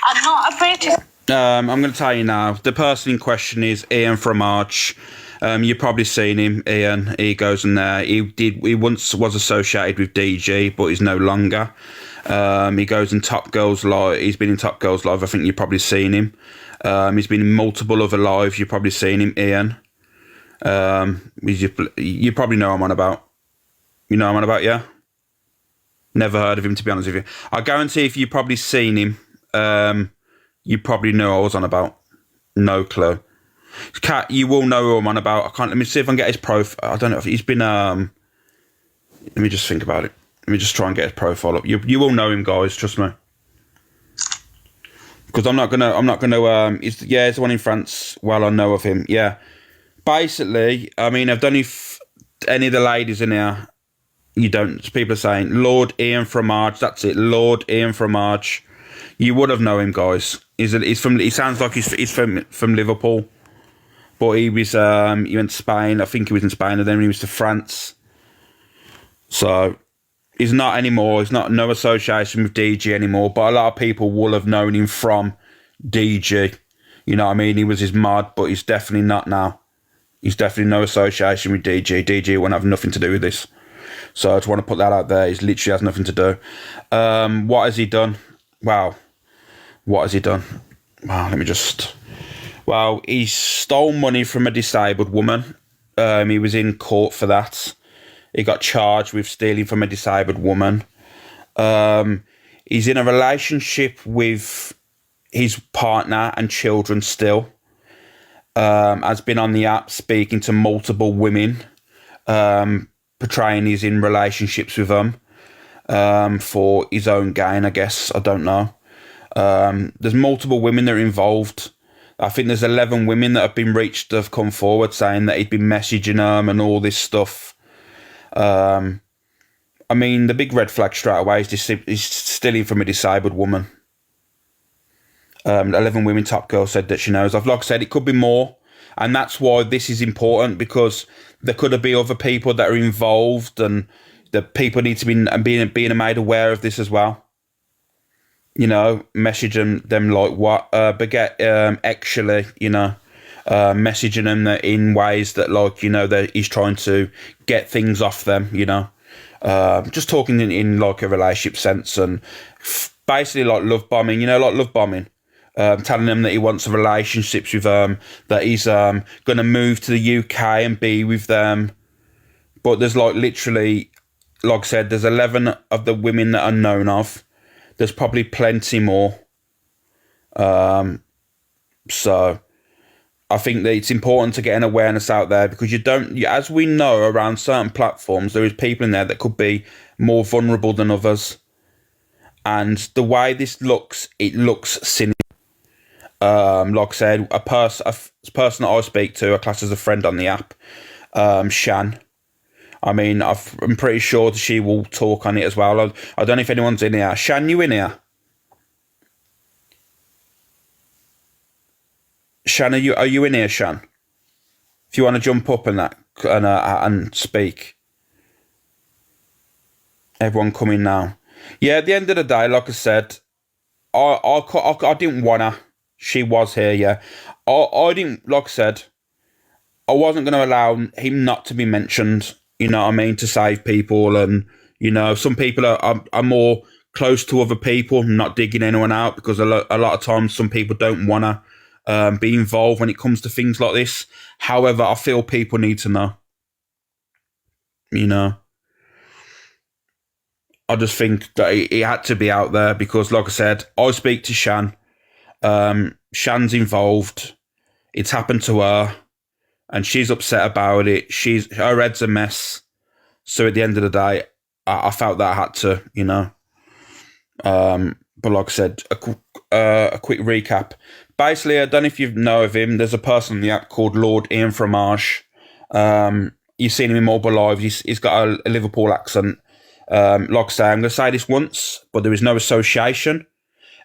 S16: I'm not afraid to.
S1: I'm going to tell you now. The person in question is Ian from Arch. You've probably seen him, Ian. He goes in there. He once was associated with DG, but he's no longer. He goes in Top Girls Live. He's been in Top Girls Live. I think you've probably seen him. He's been in multiple other lives. You've probably seen him, Ian. You probably know I'm on about. You know I'm on about, yeah? Never heard of him, to be honest with you. I guarantee if you've probably seen him, you probably know I was on about. No clue. Cat, you will know who I'm on about. I can't. Let me see if I can get his profile. I don't know if he's been. Let me just think about it. Let me just try and get his profile up. You will know him, guys. Trust me. Because I'm not gonna. He's the one in France. Well, I know of him. Yeah. Basically, I mean, I've done if any of the ladies in here. You don't. People are saying Lord Ian Fromage. That's it, Lord Ian Fromage. You would have known him, guys. He's from. He sounds like he's from Liverpool, but he was. He went to Spain. I think he was in Spain, and then he was to France. So he's not anymore. He's not no association with DG anymore. But a lot of people will have known him from DG. You know what I mean? He was his mod, but he's definitely not now. He's definitely no association with DG. DG won't have nothing to do with this. So I just want to put that out there. He literally has nothing to do. What has he done? Wow. What has he done? Wow, let me just... Well, he stole money from a disabled woman. He was in court for that. He got charged with stealing from a disabled woman. He's in a relationship with his partner and children still. Has been on the app speaking to multiple women. Portraying he's in relationships with them for his own gain, I guess. I don't know. There's multiple women that are involved. I think there's 11 women that have been reached that have come forward saying that he'd been messaging them and all this stuff. I mean, the big red flag straight away is he's stealing from a disabled woman. 11 women, Top Girl said that she knows of. Like I said, it could be more. And that's why this is important, because there could have been other people that are involved, and the people need to be being made aware of this as well. You know, message them like what, but actually, you know, messaging them in ways that, like, you know, that he's trying to get things off them. You know, just talking in like a relationship sense, and basically like love bombing. You know, like love bombing. Telling them that he wants relationships with them, that he's going to move to the UK and be with them. But there's like literally, like I said, there's 11 of the women that are known of. There's probably plenty more. So I think that it's important to get an awareness out there, because as we know, around certain platforms, there is people in there that could be more vulnerable than others. And the way this looks, it looks cynical. Like I said, a person that I speak to, I class as a friend on the app, Shan. I mean, I'm pretty sure that she will talk on it as well. I don't know if anyone's in here. Shan, you in here? Shan, are you in here, Shan? If you want to jump up and speak. Everyone coming now. Yeah, at the end of the day, like I said, I didn't want her. She was here, yeah. I didn't, like I said, I wasn't going to allow him not to be mentioned, you know what I mean, to save people. And, you know, some people are more close to other people, not digging anyone out, because a lot of times some people don't want to be involved when it comes to things like this. However, I feel people need to know, you know. I just think that he had to be out there, because, like I said, I speak to Shan. Shan's involved. It's happened to her, and she's upset about it. Her head's a mess. So at the end of the day, I felt that I had to, you know. But like I said, a quick recap. Basically, I don't know if you know of him. There's a person on the app called Lord Ian Fromage. You've seen him in multiple lives. He's got a Liverpool accent. Like I say, I'm going to say this once, but there is no association.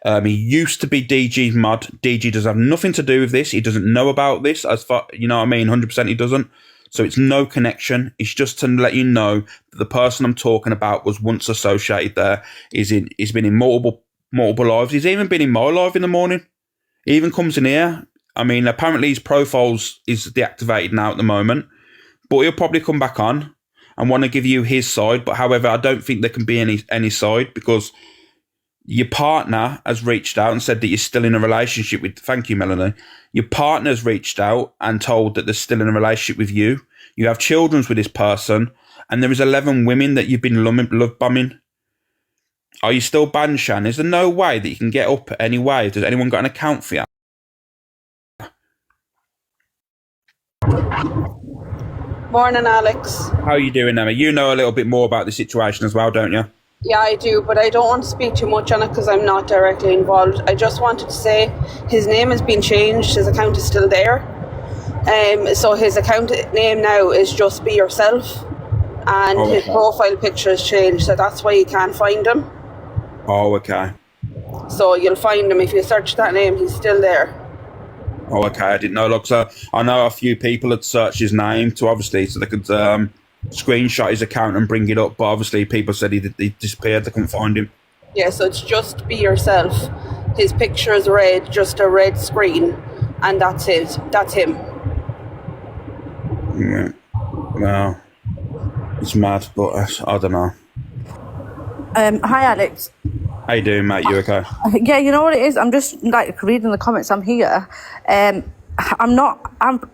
S1: He used to be DG's mod. DG does have nothing to do with this. He doesn't know about this. As far, you know what I mean? 100% he doesn't. So it's no connection. It's just to let you know that the person I'm talking about was once associated there. He's been in multiple lives. He's even been in my live in the morning. He even comes in here. I mean, apparently his profiles is deactivated now at the moment, but he'll probably come back on and want to give you his side. But however, I don't think there can be any side, because your partner has reached out and said that you're still in a relationship with... Thank you, Melanie. Your partner's reached out and told that they're still in a relationship with you. You have children with this person, and there is 11 women that you've been love bombing. Are you still banned, Shan? Is there no way that you can get up any way? Does anyone got an account for you?
S20: Morning, Alex.
S1: How are you doing, Emma? You know a little bit more about the situation as well, don't you?
S20: Yeah, I do, but I don't want to speak too much on it because I'm not directly involved. I just wanted to say his name has been changed. His account is still there. So his account name now is just Be Yourself, and his profile picture has changed, so that's why you can't find him.
S1: Oh, okay.
S20: So you'll find him if you search that name. He's still there.
S1: Oh, okay. I didn't know. Look, so I know a few people had searched his name to obviously so they could screenshot his account and bring it up, but obviously people said he disappeared. They couldn't find him.
S20: Yeah, so it's just Be Yourself. His picture is red, just a red screen, and that's it. That's him.
S1: Yeah. Well, it's mad, but I don't know.
S16: Hi, Alex.
S1: How you doing, mate? You okay?
S16: Yeah, you know what it is? I'm just like reading the comments. I'm here. I'm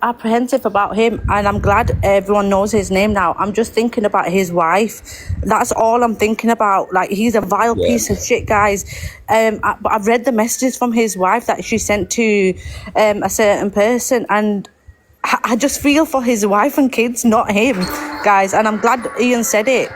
S16: apprehensive about him, and I'm glad everyone knows his name now. I'm just thinking about his wife. That's all I'm thinking about. Like, he's a vile piece of shit, guys. But I've read the messages from his wife that she sent to a certain person, and I just feel for his wife and kids, not him, guys. And I'm glad Ian said it.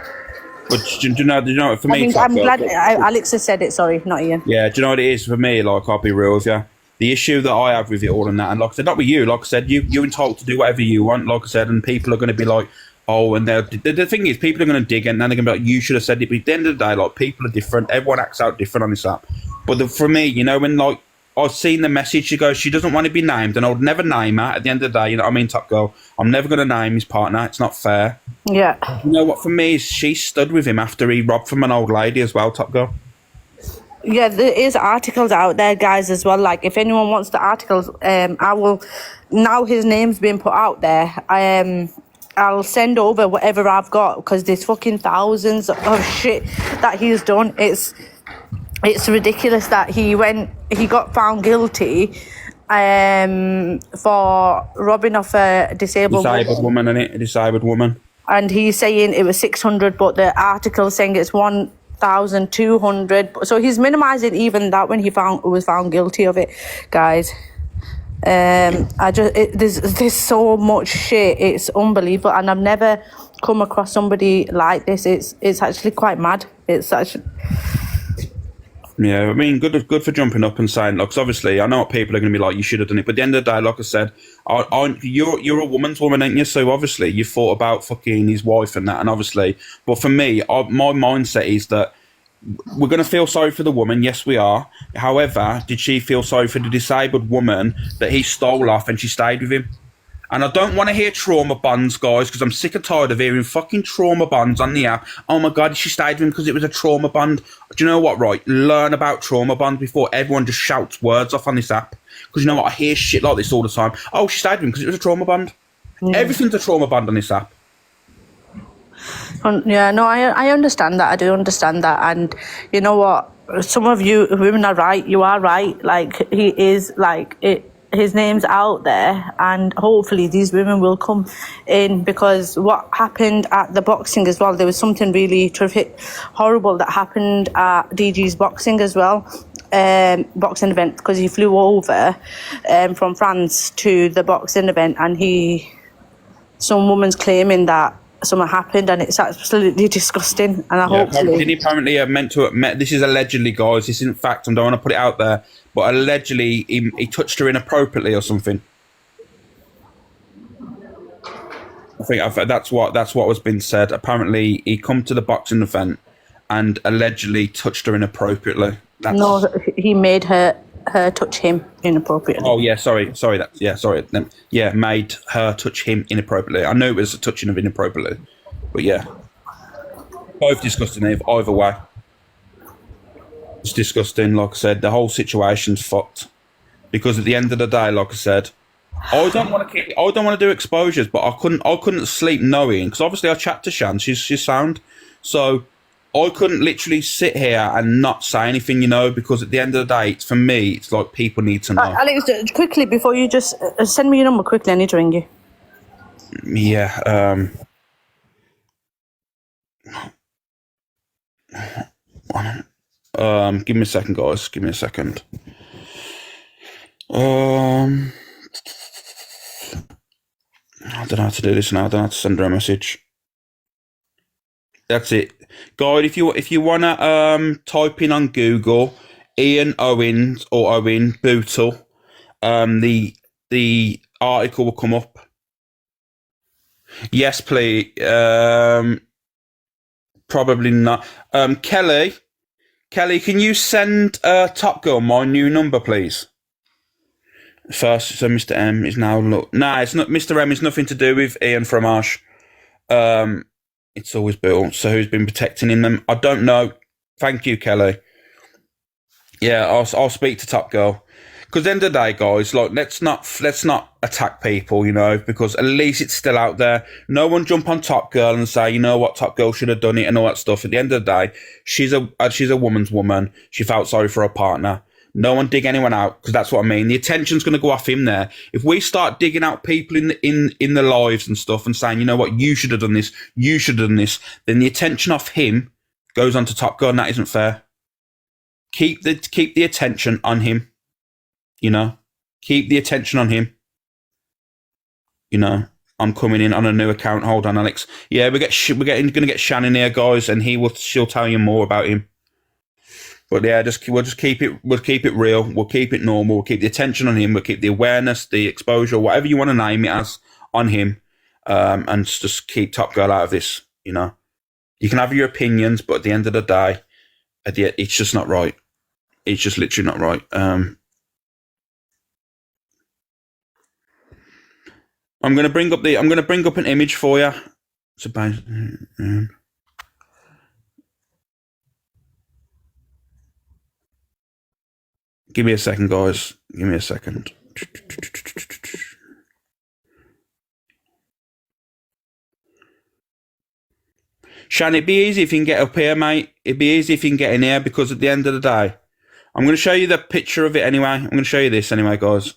S1: But do you know, for me,
S16: I'm glad Alex has said it. Sorry, not Ian.
S1: Yeah, do you know what it is for me? Like, I'll be real with you. The issue that I have with it all and that, and like I said, not with you. Like I said, you're entitled to do whatever you want. Like I said, and people are going to be like, oh, and the thing is, people are going to dig, and then they're going to be like, you should have said it. But at the end of the day, like, people are different. Everyone acts out different on this app. But for me, you know, when like I've seen the message, she goes, she doesn't want to be named, and I would never name her. At the end of the day, you know what I mean, Top Girl, I'm never going to name his partner. It's not fair.
S16: Yeah.
S1: You know what? For me, she stood with him after he robbed from an old lady as well, Top Girl.
S16: Yeah, there is articles out there, guys, as well. Like, if anyone wants the articles, I will. Now his name's been put out there. I'll send over whatever I've got, because there's fucking thousands of shit that he's done. It's ridiculous that he got found guilty for robbing off a disabled
S1: woman, innit? A disabled woman.
S16: And he's saying it was 600, but the article's saying it's 1,200. So he's minimising even that when he was found guilty of it, guys. There's so much shit. It's unbelievable, and I've never come across somebody like this. It's actually quite mad. It's actually.
S1: Yeah, I mean, good for jumping up and saying, look, 'cause obviously, I know what people are going to be like, you should have done it. But at the end of the day, like I said, you're a woman's woman, ain't you? So obviously, you thought about fucking his wife and that, and obviously, but for me, my mindset is that we're going to feel sorry for the woman. Yes, we are. However, did she feel sorry for the disabled woman that he stole off and she stayed with him? And I don't want to hear trauma bonds, guys, because I'm sick and tired of hearing fucking trauma bonds on the app. Oh my God, she stayed with him because it was a trauma bond. Do you know what, right? Learn about trauma bonds before everyone just shouts words off on this app. Because you know what? I hear shit like this all the time. Oh, she stayed with him because it was a trauma bond. Yeah. Everything's a trauma bond on this app.
S16: Yeah, no, I understand that. I do understand that. And you know what? Some of you women are right. You are right. Like, he is, like, it. His name's out there, and hopefully these women will come in, because what happened at the boxing as well, there was something really terrific, horrible that happened at DG's boxing as well, boxing event, because he flew over from France to the boxing event, and some woman's claiming that something happened, and it's absolutely disgusting. And
S1: Didn't he apparently meant to have met? This is allegedly, guys. This isn't fact. I don't want to put it out there, but allegedly he touched her inappropriately or something. I think that's what was being said. Apparently, he come to the boxing event and allegedly touched her inappropriately.
S16: No, he made her touch him inappropriately.
S1: Oh yeah, sorry. Yeah, made her touch him inappropriately. I knew it was a touching of inappropriately, but yeah, both disgusting either way. It's disgusting. Like I said, the whole situation's fucked, because at the end of the day, like I said, I don't want to do exposures, but I couldn't sleep knowing, because obviously I chat to Shan, she's sound, so I couldn't literally sit here and not say anything, you know, because at the end of the day, for me, it's like people need to know.
S16: Alex, quickly, before you just send me your number quickly, I need to ring you.
S1: Yeah. Give me a second, guys. Give me a second. I don't know how to do this now. I don't know how to send her a message. That's it, guys. If you wanna type in on Google Ian Owens or Owen Bootle, the article will come up. Yes, please. Probably not. Kelly, can you send Top Girl my new number, please? First, so Mr. M is now it's not Mr. M. It's nothing to do with Ian Fromage. It's always Bill. So who's been protecting him? I don't know. Thank you, Kelly. Yeah, I'll speak to Top Girl. Because at the end of the day, guys, like let's not attack people, because at least it's still out there. No one jump on Top Girl and say, you know what, Top Girl should have done it and all that stuff. At the end of the day, she's a woman's woman. She felt sorry for her partner. No one dig anyone out, because that's what I mean. The attention's going to go off him there. If we start digging out people in their lives and stuff and saying, you know what, you should have done this, you should have done this, then the attention off him goes on to Top Girl, and that isn't fair. Keep the attention on him. Keep the attention on him. I'm coming in on a new account. Hold on, Alex. Yeah, we're going to get Shannon here, guys, and she'll tell you more about him. But yeah, we'll keep it real. We'll keep it normal. We'll keep the attention on him. We'll keep the awareness, the exposure, whatever you want to name it as, on him, and just keep Top Girl out of this. You can have your opinions, but at the end of the day, it's just not right. It's just literally not right. I'm going to bring up an image for you. It's about. Give me a second, guys. Give me a second. Shan, it'd be easy if you can get up here, mate. It'd be easy if you can get in here, because at the end of the day, I'm going to show you the picture of it anyway. I'm going to show you this anyway, guys.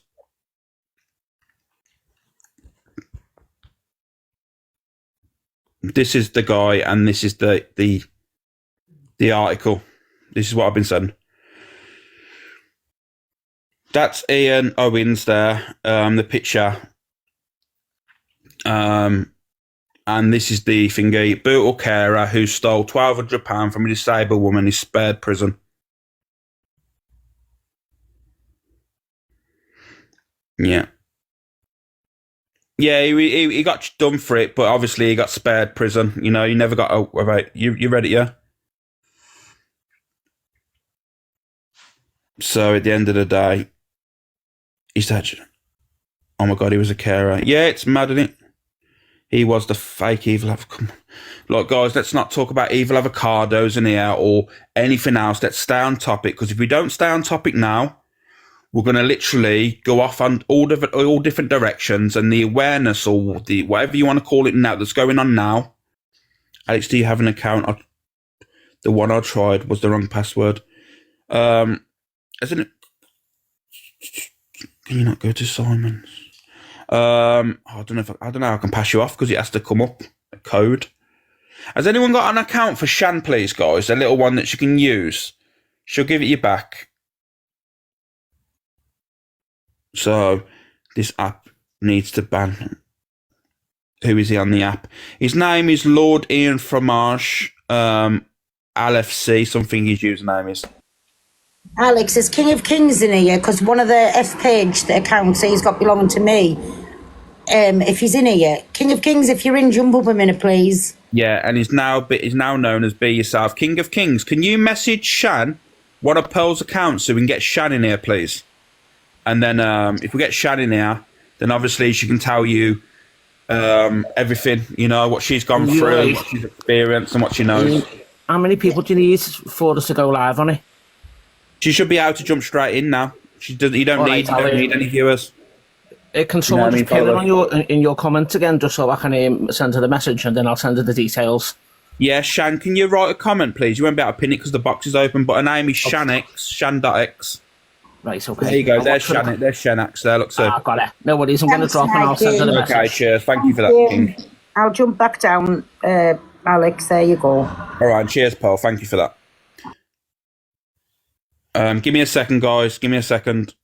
S1: This is the guy, and this is the article. This is what I've been saying. That's Ian Owens there, the picture. And this is the thingy. Brutal carer who stole £1,200 from a disabled woman is spared prison. Yeah. Yeah, he got done for it, but obviously he got spared prison. He never got about. You read it, yeah? So at the end of the day, he's actually. Oh my God, he was a carer. Yeah, it's mad, isn't it? He was the fake evil avocado. Look, guys, let's not talk about evil avocados in here or anything else. Let's stay on topic, because if we don't stay on topic now, we're going to literally go off on all different directions, and the awareness, or the whatever you want to call it now, that's going on now. Alex, do you have an account? The one I tried was the wrong password. Isn't it? Can you not go to Simon's? I don't know. I don't know how I can pass you off, because it has to come up a code. Has anyone got an account for Shan, please, guys? A little one that she can use. She'll give it you back. So this app needs to ban. Who is he on the app? His name is Lord Ian Fromage, LFC, something his username is.
S2: Alex, is King of Kings in here? Because one of the F page, the accounts he's got belonging to me. If he's in here, King of Kings, if you're in, jump up a minute, please.
S1: Yeah, and he's now known as Be Yourself. King of Kings, can you message Shan one of Pearl's accounts so we can get Shan in here, please? And then if we get Shan in here, then obviously she can tell you everything, what she's gone through, what she's experienced, and what she knows.
S21: How many people do you need for us to go live on it?
S1: She should be able to jump straight in now. You don't need any viewers.
S21: Can someone just pin it in your comments again, just so I can send her the message, and then I'll send her the details.
S1: Yeah, Shan, can you write a comment, please? You won't be able to pin it because the box is open, but her name is Shanx, Shan.x.
S21: Right, okay.
S1: There you go. There's Shan. There's Shanax there. Look, so.
S21: Got it. No worries. I'm going to drop and I'll send her the message.
S1: Okay, cheers. Thank you for that, King.
S2: I'll jump back down, Alex. There you go.
S1: All right. Cheers, Paul. Thank you for that. Give me a second, guys. Give me a second.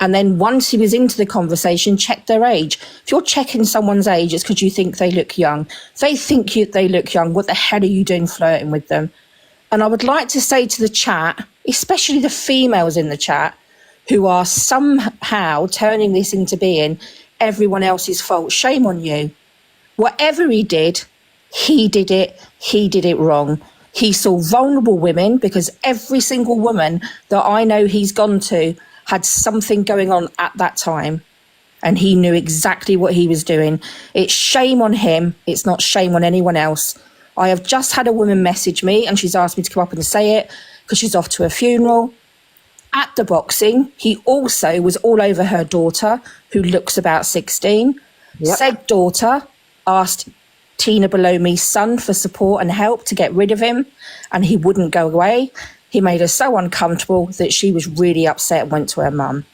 S4: And then once he was into the conversation, checked their age. If you're checking someone's age, it's because you think they look young. If they think they look young, what the hell are you doing flirting with them? And I would like to say to the chat, especially the females in the chat, who are somehow turning this into being everyone else's fault. Shame on you. Whatever he did it wrong. He saw vulnerable women, because every single woman that I know he's gone to had something going on at that time. And he knew exactly what he was doing. It's shame on him. It's not shame on anyone else. I have just had a woman message me and she's asked me to come up and say it because she's off to a funeral. At the boxing, he also was all over her daughter, who looks about 16. Yep. Said daughter asked Tina Belowmi's son for support and help to get rid of him, and he wouldn't go away. He made her so uncomfortable that she was really upset and went to her mum.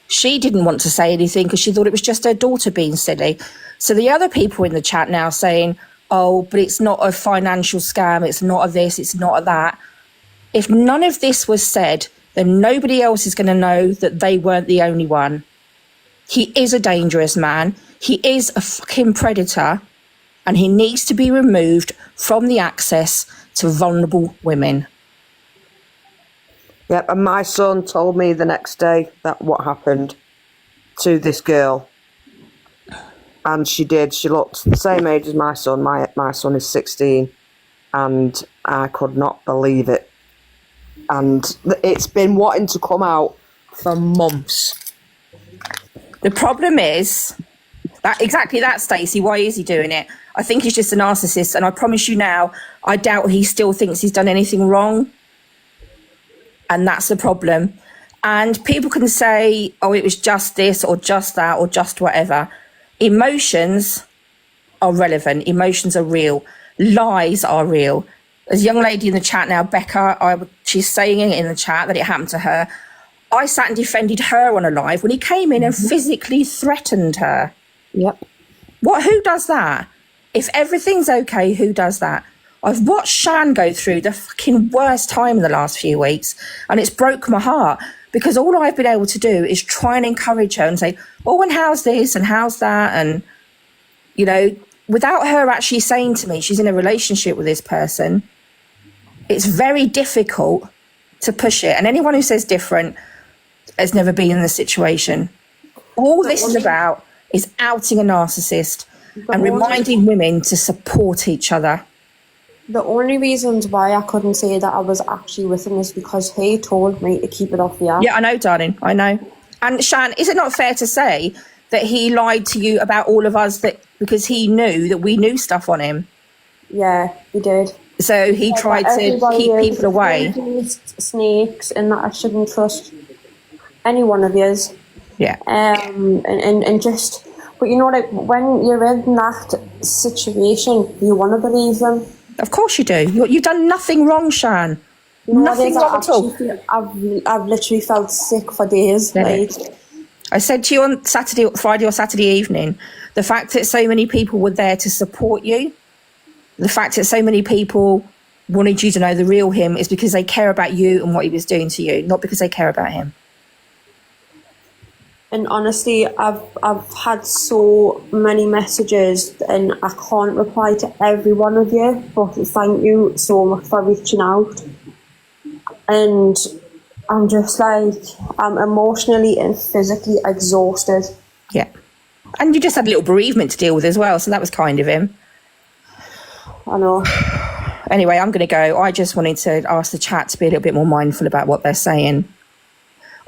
S4: She didn't want to say anything because she thought it was just her daughter being silly. So the other people in the chat now saying, oh, but it's not a financial scam, it's not a this, it's not a that. If none of this was said, then nobody else is going to know that they weren't the only one. He is a dangerous man. He is a fucking predator, and he needs to be removed from the access to vulnerable women.
S22: Yep, and my son told me the next day that what happened to this girl. And she did. She looked the same age as my son. My son is 16, and I could not believe it. And it's been wanting to come out for months.
S4: The problem is that exactly that, Stacey. Why is he doing it? I think he's just a narcissist, and I promise you now, I doubt he still thinks he's done anything wrong. And that's the problem. And people can say, oh, it was just this or just that or just whatever. Emotions are relevant. Emotions are real. Lies are real. There's a young lady in the chat now, Becca, she's saying in the chat that it happened to her. I sat and defended her on a live when he came in and physically threatened her.
S22: Yep.
S4: Who does that? If everything's okay, who does that? I've watched Shan go through the fucking worst time in the last few weeks, and it's broke my heart, because all I've been able to do is try and encourage her and say, oh, and how's this and how's that? And, you know, without her actually saying to me she's in a relationship with this person, it's very difficult to push it. And anyone who says different has never been in the situation. All this is about is outing a narcissist and reminding women to support each other.
S23: The only reasons why I couldn't say that I was actually with him is because he told me to keep it off the app.
S4: Yeah, I know, darling. I know. And Shan, is it not fair to say that he lied to you about all of us because he knew that we knew stuff on him?
S23: Yeah, he did.
S4: So he tried to keep people away.
S23: Snakes, and that I shouldn't trust any one of yous.
S4: Yeah.
S23: And just, but you know, like when you're in that situation, you want to believe them.
S4: Of course you do. You've done nothing wrong, Shan.
S23: You know,
S4: nothing wrong at all.
S23: I've literally felt sick for days.
S4: Yeah.
S23: Like,
S4: I said to you on Friday or Saturday evening, the fact that so many people were there to support you, the fact that so many people wanted you to know the real him, is because they care about you and what he was doing to you, not because they care about him.
S23: And honestly, I've had so many messages, and I can't reply to every one of you, but thank you so much for reaching out. And I'm just like, I'm emotionally and physically exhausted.
S4: Yeah. And you just had a little bereavement to deal with as well, so that was kind of him.
S23: I know.
S4: Anyway, I'm going to go. I just wanted to ask the chat to be a little bit more mindful about what they're saying.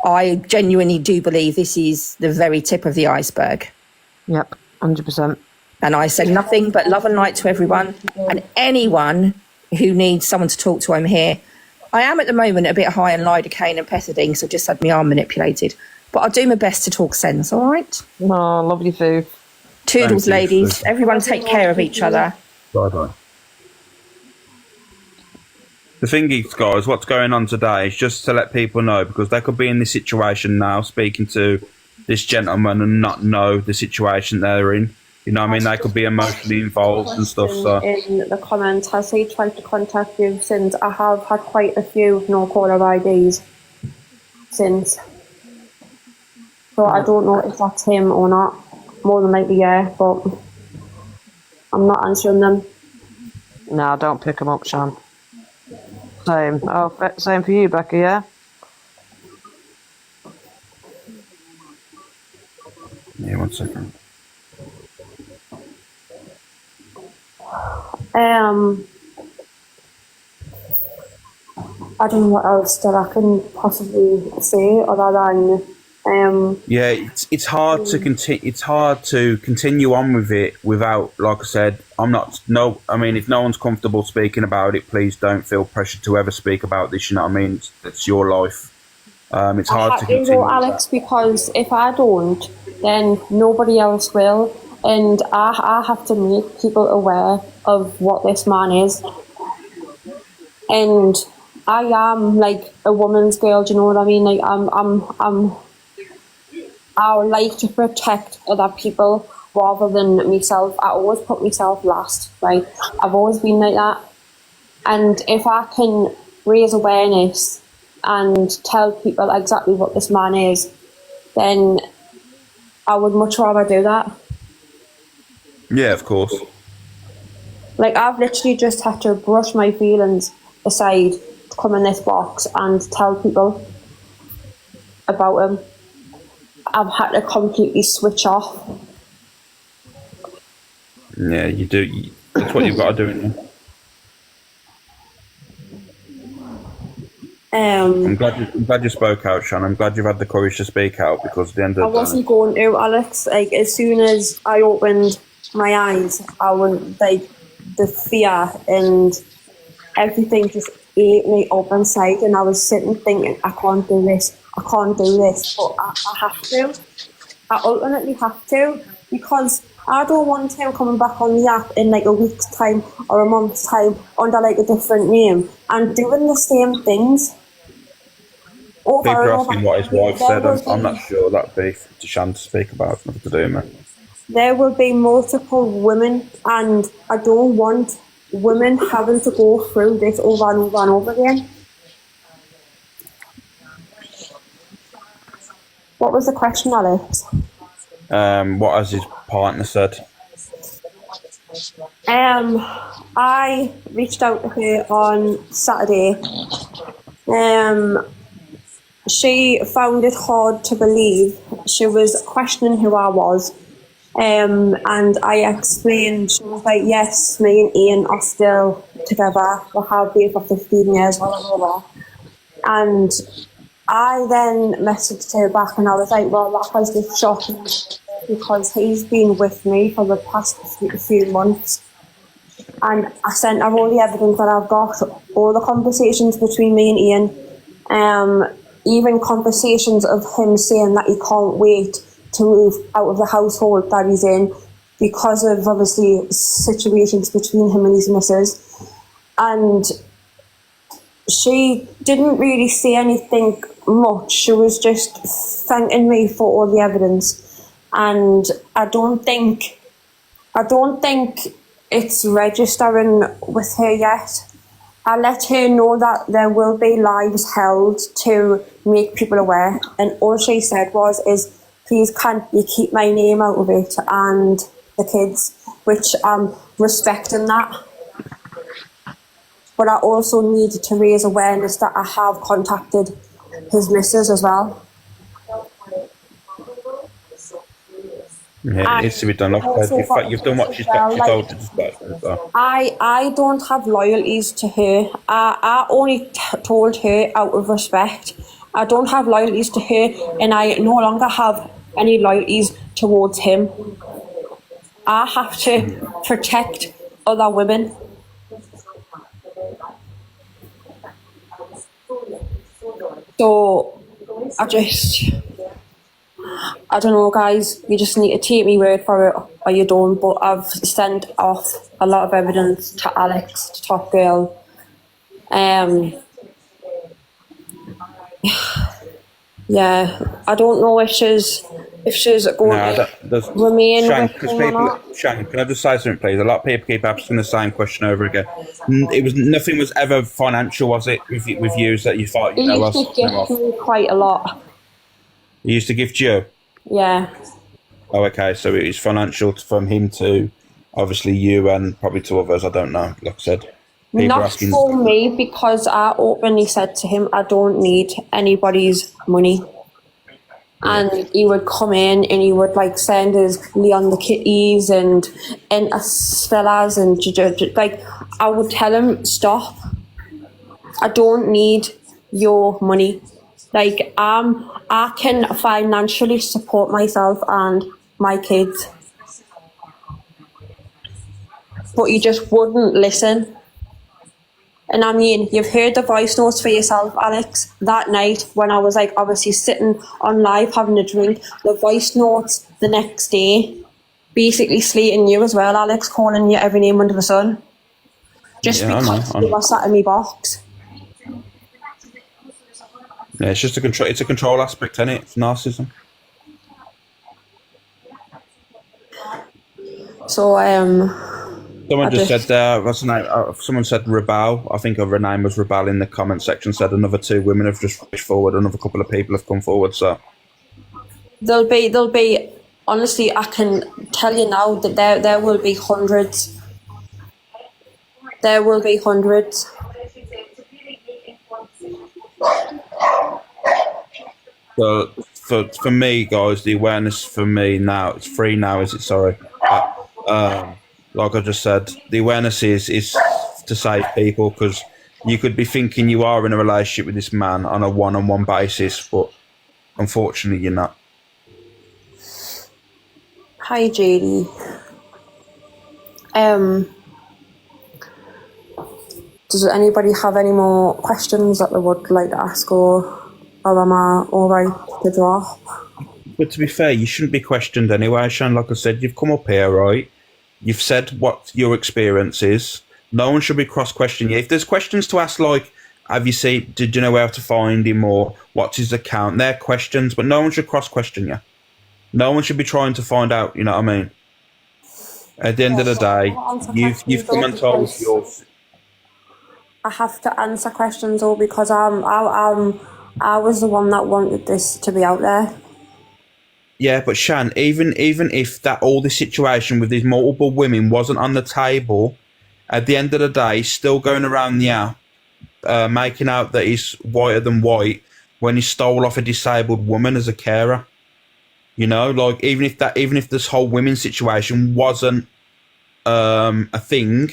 S4: I genuinely do believe this is the very tip of the iceberg.
S22: Yep, 100%.
S4: And I say nothing but love and light to everyone, and anyone who needs someone to talk to, I'm here. I am at the moment a bit high on lidocaine and pethidine, so I've just had my arm manipulated. But I'll do my best to talk sense, all right?
S22: Oh, lovely food.
S4: Toodles, ladies. Everyone take care of each other.
S1: Bye-bye. The thing is, guys, what's going on today is just to let people know, because they could be in this situation now, speaking to this gentleman and not know the situation they're in. You know what I mean? They could be emotionally involved and stuff. So
S23: in the comments, has he tried to contact you since? I have had quite a few no caller IDs since. So I don't know if that's him or not. More than likely, yeah, but I'm not answering them.
S22: No, don't pick them up, Shan. Same. Oh, same for you, Becky, yeah?
S1: Yeah, 1 second.
S23: I don't know what else that I can possibly say other than
S1: Yeah, it's hard to continue. It's hard to continue on with it without, like I said, I mean, if no one's comfortable speaking about it, please don't feel pressured to ever speak about this. You know what I mean? It's your life. It's hard to continue.
S23: Alex, because if I don't, then nobody else will, and I have to make people aware of what this man is, and I am like a woman's girl. Do you know what I mean? Like I would like to protect other people rather than myself. I always put myself last, right? I've always been like that. And if I can raise awareness and tell people exactly what this man is, then I would much rather do that.
S1: Yeah, of course.
S23: Like, I've literally just had to brush my feelings aside to come in this box and tell people about him. I've had to completely switch off.
S1: Yeah, you do. That's what you've got to do. I'm glad you spoke out, Sean. I'm glad you've had the courage to speak out, because at the end of the day, I
S23: wasn't going to, Alex. Like, as soon as I opened my eyes, I went, like, the fear and everything just ate me up inside, and I was sitting thinking, I can't do this, but I have to. I ultimately have to, because I don't want him coming back on the app in like a week's time or a month's time under like a different name and doing the same things.
S1: People are asking what his wife said. I'm not sure that'd be to Shan to speak about. Nothing to do with me.
S23: There will be multiple women, and I don't want women having to go through this over and over and over again. What was the question, Alex?
S1: What has his partner said?
S23: I reached out to her on Saturday. She found it hard to believe. She was questioning who I was. And I explained, she was like, yes, me and Ian are still together. We have been for 15 years, blah, blah, blah. And I then messaged her back and I was like, well, that was just shocking, because he's been with me for the past few months. And I sent her all the evidence that I've got, all the conversations between me and Ian, even conversations of him saying that he can't wait to move out of the household that he's in because of, obviously, situations between him and his missus. And she didn't really say anything much. She was just thanking me for all the evidence. And I don't think it's registering with her yet. I let her know that there will be lives held to make people aware, and all she said is, please can't you keep my name out of it and the kids, which I'm respecting that. But I also needed to raise awareness that I have contacted his missus as well.
S1: Yeah, it needs to be done. You've done what she's told you to do.
S23: I don't have loyalties to her. I only told her out of respect. I don't have loyalties to her, and I no longer have any loyalties towards him. I have to protect other women. So I don't know, guys. You just need to take me word for it, or you don't. But I've sent off a lot of evidence to Alex, to Top Girl. Yeah, I don't know if she's going to remain with him or not.
S1: Shan, can I just say something, please? A lot of people keep asking the same question over again. Nothing was ever financial, was it, with you that you thought,
S23: He used to gift me quite a lot.
S1: He used to gift you?
S23: Yeah.
S1: Oh, okay. So it is financial from him to obviously you and probably to others. I don't know. Like I said, people are
S23: Not
S1: asking.
S23: for me, because I openly said to him, I don't need anybody's money. And he would come in and he would like send us Leon the Kitties and Fellas and like, I would tell him, stop. I don't need your money. Like, I can financially support myself and my kids. But he just wouldn't listen. And I mean, you've heard the voice notes for yourself, Alex. That night when I was like obviously sitting on live having a drink, the voice notes the next day, basically slating you as well, Alex, calling you every name under the sun. Just because you were sat in my box.
S1: Yeah, it's just it's a control aspect, isn't it? It's narcissism.
S23: So
S1: someone just said, what's the name? Someone said Rebel. I think her name was Rebel in the comment section. Said another 2 women have just pushed forward. Another couple of people have come forward. So
S23: there'll be. Honestly, I can tell you now that there will be hundreds. There will be hundreds.
S1: So for me, guys, the awareness for me now, it's free now, is it? Sorry. Like I just said, the awareness is to save people, because you could be thinking you are in a relationship with this man on a one-on-one basis, but unfortunately you're not.
S23: Hi, JD. Does anybody have any more questions that they would like to ask, or am I all right to drop?
S1: But to be fair, you shouldn't be questioned anyway, Shan. Like I said, you've come up here, right? You've said what your experience is. No one should be cross-questioning you. If there's questions to ask, like, did you know where to find him, or what's his account? They're questions, but no one should cross-question you. No one should be trying to find out, you know what I mean? At the end of the day, you've come and told yours.
S23: I have to answer questions though, because I was the one that wanted this to be out there.
S1: Yeah, but Shan, even if that all this situation with these multiple women wasn't on the table, at the end of the day, still going around the app, making out that he's whiter than white when he stole off a disabled woman as a carer. You know, like even if this whole women situation wasn't a thing,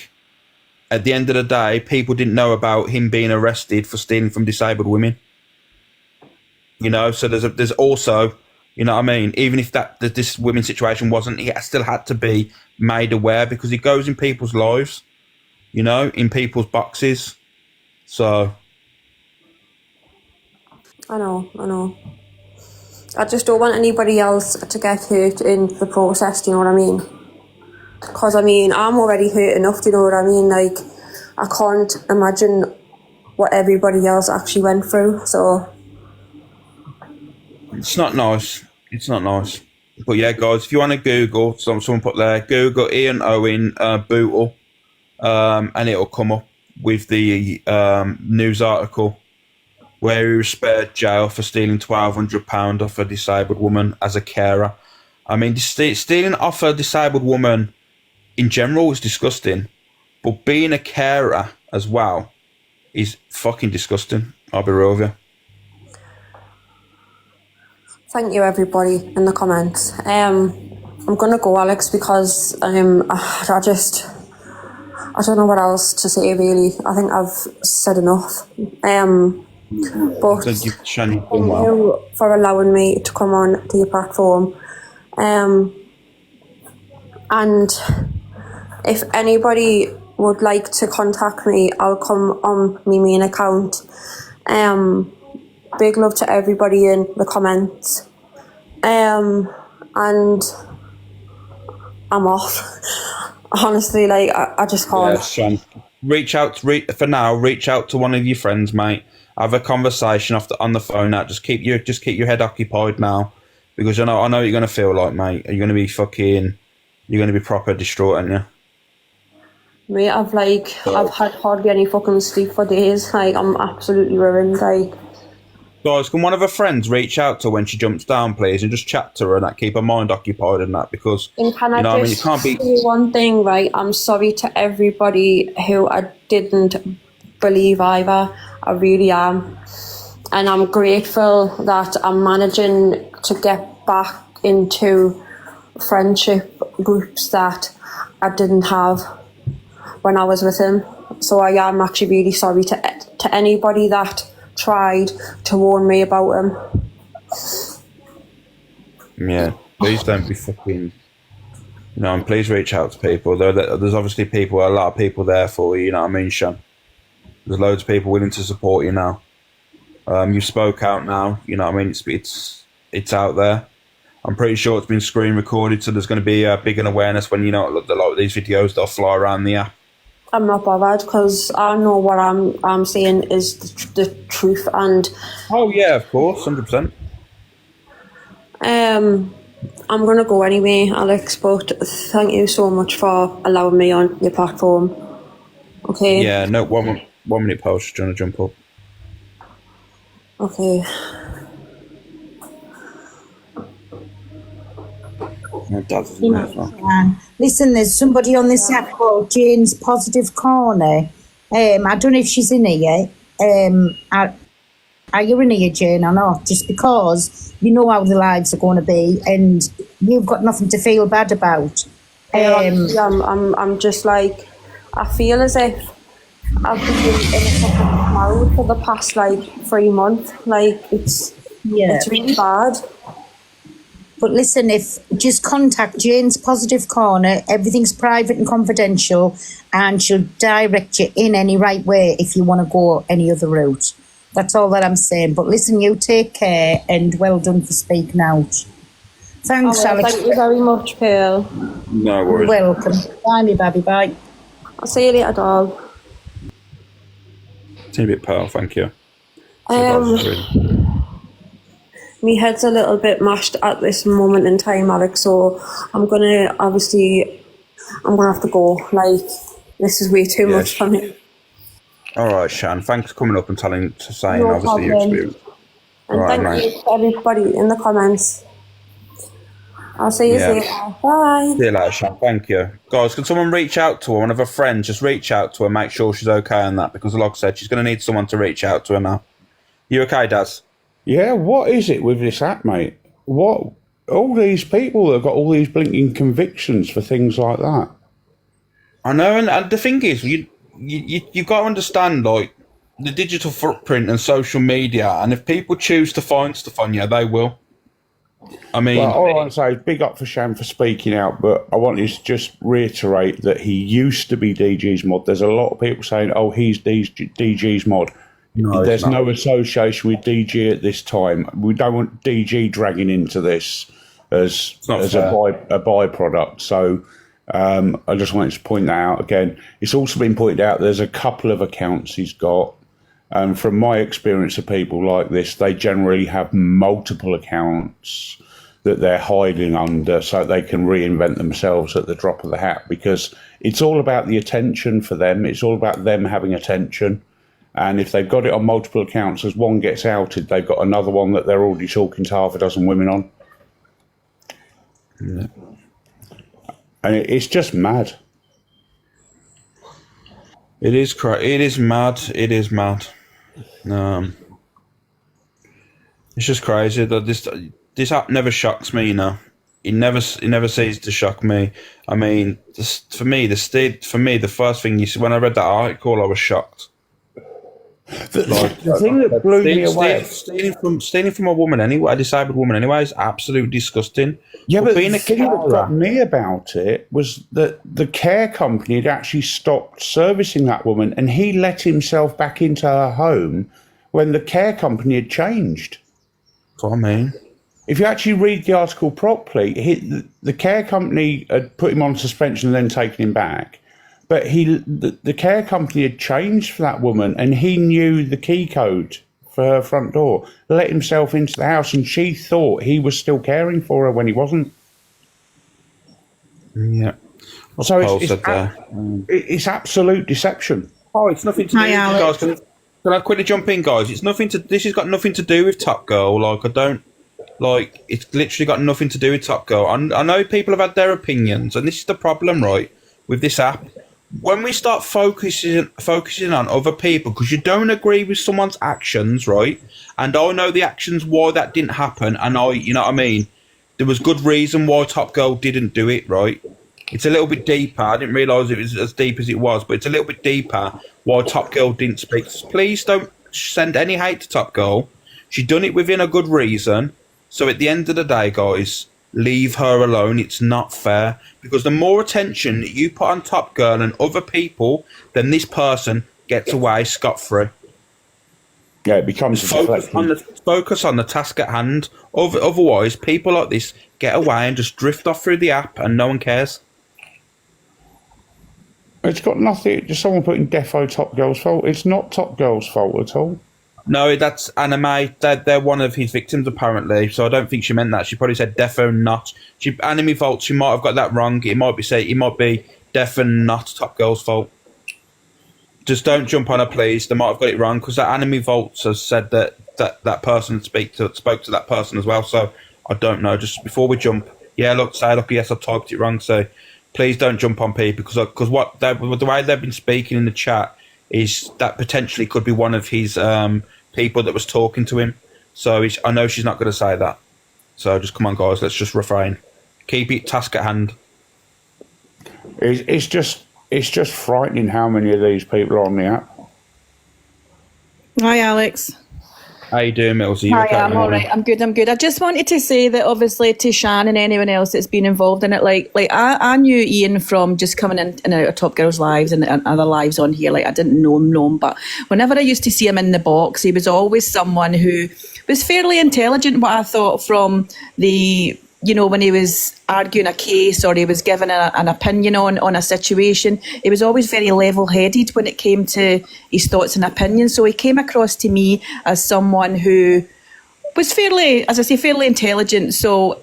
S1: at the end of the day, people didn't know about him being arrested for stealing from disabled women. You know, so there's also. You know what I mean? Even if this women's situation wasn't, he still had to be made aware, because he goes in people's lives, you know, in people's boxes. So.
S23: I know. I just don't want anybody else to get hurt in the process, do you know what I mean? Because, I mean, I'm already hurt enough, do you know what I mean? Like, I can't imagine what everybody else actually went through, so.
S1: It's not nice. It's not nice. But yeah, guys, if you want to Google, someone put there, Google Ian Owen Bootle, and it'll come up with the news article where he was spared jail for stealing £1,200 off a disabled woman as a carer. I mean, stealing off a disabled woman in general is disgusting, but being a carer as well is fucking disgusting. I'll be real with you.
S23: Thank you, everybody, in the comments. I'm going to go, Alex, because I don't know what else to say, really. I think I've said enough. But thank you for allowing me to come on to your platform. And if anybody would like to contact me, I'll come on my main account. Big love to everybody in the comments. And I'm off. Honestly, like, I just can't.
S1: Yes, Sean. Reach out to one of your friends, mate. Have a conversation on the phone. Just keep your head occupied now, because I know you're gonna feel like, mate. You're gonna be proper distraught, aren't you?
S23: Mate, I've had hardly any fucking sleep for days. Like, I'm absolutely ruined. Like,
S1: Guys, can one of her friends reach out to her when she jumps down, please, and just chat to her and that, keep her mind occupied and that, because,
S23: And can I
S1: you know what I mean,
S23: just
S1: you can't be...
S23: say one thing, right? I'm sorry to everybody who I didn't believe either. I really am. And I'm grateful that I'm managing to get back into friendship groups that I didn't have when I was with him. So I am actually really sorry to anybody that tried to warn me about him.
S1: Yeah, please don't be fucking... You know, and please reach out to people. There's obviously a lot of people there for you, you know what I mean, Sean? There's loads of people willing to support you now. You spoke out now, you know what I mean? It's out there. I'm pretty sure it's been screen recorded, so there's going to be a big awareness when, you know, a lot of these videos, they'll fly around the app.
S23: I'm not bothered because I know what I'm saying is the truth, and
S1: oh yeah, of course, 100%.
S23: I'm gonna go anyway, Alex. But thank you so much for allowing me on your platform. Okay.
S1: Yeah, no, 1 minute pause. Do you want to jump up?
S23: Okay.
S2: Listen, there's somebody on this app called Jane's Positive Corner. I don't know if she's in here yet. Are you in here, Jane, or not? Just because you know how the lives are going to be, and you've got nothing to feel bad about.
S23: I'm just like, I feel as if I've been in a fucking cloud for the past 3 months. It's really bad.
S2: But listen, just contact Jane's Positive Corner. Everything's private and confidential, and she'll direct you in any right way if you want to go any other route. That's all that I'm saying. But listen, you take care, and well done for speaking out. Thanks, Alex.
S23: Thank you very much, Pearl.
S1: No worries.
S2: Welcome. Bye, me baby. Bye.
S23: I'll see you later, dog.
S1: See you a bit, Pearl. Thank you.
S23: My head's a little bit mashed at this moment in time, Alex, so I'm gonna have to go. This is way too much for me.
S1: Alright, Shan, thanks for coming up and saying
S23: No
S1: obviously your
S23: problem.
S1: experience.
S23: And
S1: Alright,
S23: thank
S1: mate.
S23: you to everybody in the comments. I'll see you later. Bye.
S1: See you later, Shan. Thank you. Guys, can someone reach out to her? One of her friends, just reach out to her, make sure she's okay on that, because like I said, she's going to need someone to reach out to her now. You okay, Daz?
S3: Yeah, what is it with this app, mate? What? All these people that have got all these blinking convictions for things like that.
S1: I know, and the thing is, you've got to understand, the digital footprint and social media, and if people choose to find stuff on you, they will. I mean...
S3: Well, all I want to say is big up for Shan for speaking out, but I wanted to just reiterate that he used to be DG's mod. There's a lot of people saying, oh, he's DG's mod.
S1: No,
S3: there's no association with DG at this time. We don't want DG dragging into this as a byproduct. So I just wanted to point that out again. It's also been pointed out there's a couple of accounts he's got. And from my experience of people like this, they generally have multiple accounts that they're hiding under so they can reinvent themselves at the drop of the hat, because it's all about the attention for them. It's all about them having attention. And if they've got it on multiple accounts, as one gets outed, they've got another one that they're already talking to half a dozen women on.
S1: Yeah.
S3: And it's just mad.
S1: It is mad. It is mad. It's just crazy that this app never shocks me, you know. It never ceases to shock me. I mean, for me, the first thing you see when I read that article, I was shocked.
S3: The thing that blew me away,
S1: stealing from a woman anyway, a disabled woman anyway, is absolutely disgusting.
S3: Yeah, but
S1: being
S3: the thing that got me about it was that the care company had actually stopped servicing that woman, and he let himself back into her home when the care company had changed.
S1: That's what I mean.
S3: If you actually read the article properly, the care company had put him on suspension and then taken him back. But the care company had changed for that woman, and he knew the key code for her front door, let himself into the house, and she thought he was still caring for her when he wasn't.
S1: Yeah.
S3: So it's absolute deception.
S1: Oh, it's nothing to do with you guys. Can I quickly jump in, guys? This has got nothing to do with Top Girl. It's literally got nothing to do with Top Girl. I know people have had their opinions, and this is the problem, right, with this app. When we start focusing on other people, because you don't agree with someone's actions, right? And I know the actions why that didn't happen, and you know what I mean? There was good reason why Top Girl didn't do it, right? It's a little bit deeper. I didn't realise it was as deep as it was, but it's a little bit deeper why Top Girl didn't speak. Please don't send any hate to Top Girl. She done it within a good reason. So at the end of the day, guys, leave her alone. It's not fair. Because the more attention that you put on Top Girl and other people, then this person gets away scot-free.
S3: Yeah, it becomes
S1: focus on the task at hand. Otherwise, people like this get away and just drift off through the app and no one cares.
S3: It's got nothing. Just someone putting defo Top Girl's fault. It's not Top Girl's fault at all.
S1: No, that's anime. They're one of his victims, apparently. So I don't think she meant that. She probably said defo not. Anime fault. She might have got that wrong. It might be defo not Top Girl's fault. Just don't jump on her, please. They might have got it wrong because that Anime Vaults has said that person spoke to that person as well. So I don't know. Just before we jump, yes, I typed it wrong. So please don't jump on people because the way they've been speaking in the chat is that potentially could be one of his people that was talking to him. So I know she's not going to say that. So just come on, guys. Let's just refrain. Keep it task at hand.
S3: It's just frightening how many of these people are on the app.
S6: Hi, Alex.
S1: How you doing, Mills?
S6: Hi, I'm all right. I'm good. I just wanted to say that obviously to Shan and anyone else that's been involved in it, I knew Ian from just coming in and out of Top Girls' lives and other lives on here. I didn't know him, but whenever I used to see him in the box, he was always someone who was fairly intelligent, what I thought, from the, when he was arguing a case or he was giving an opinion on a situation, he was always very level-headed when it came to his thoughts and opinions. So he came across to me as someone who was fairly intelligent. So,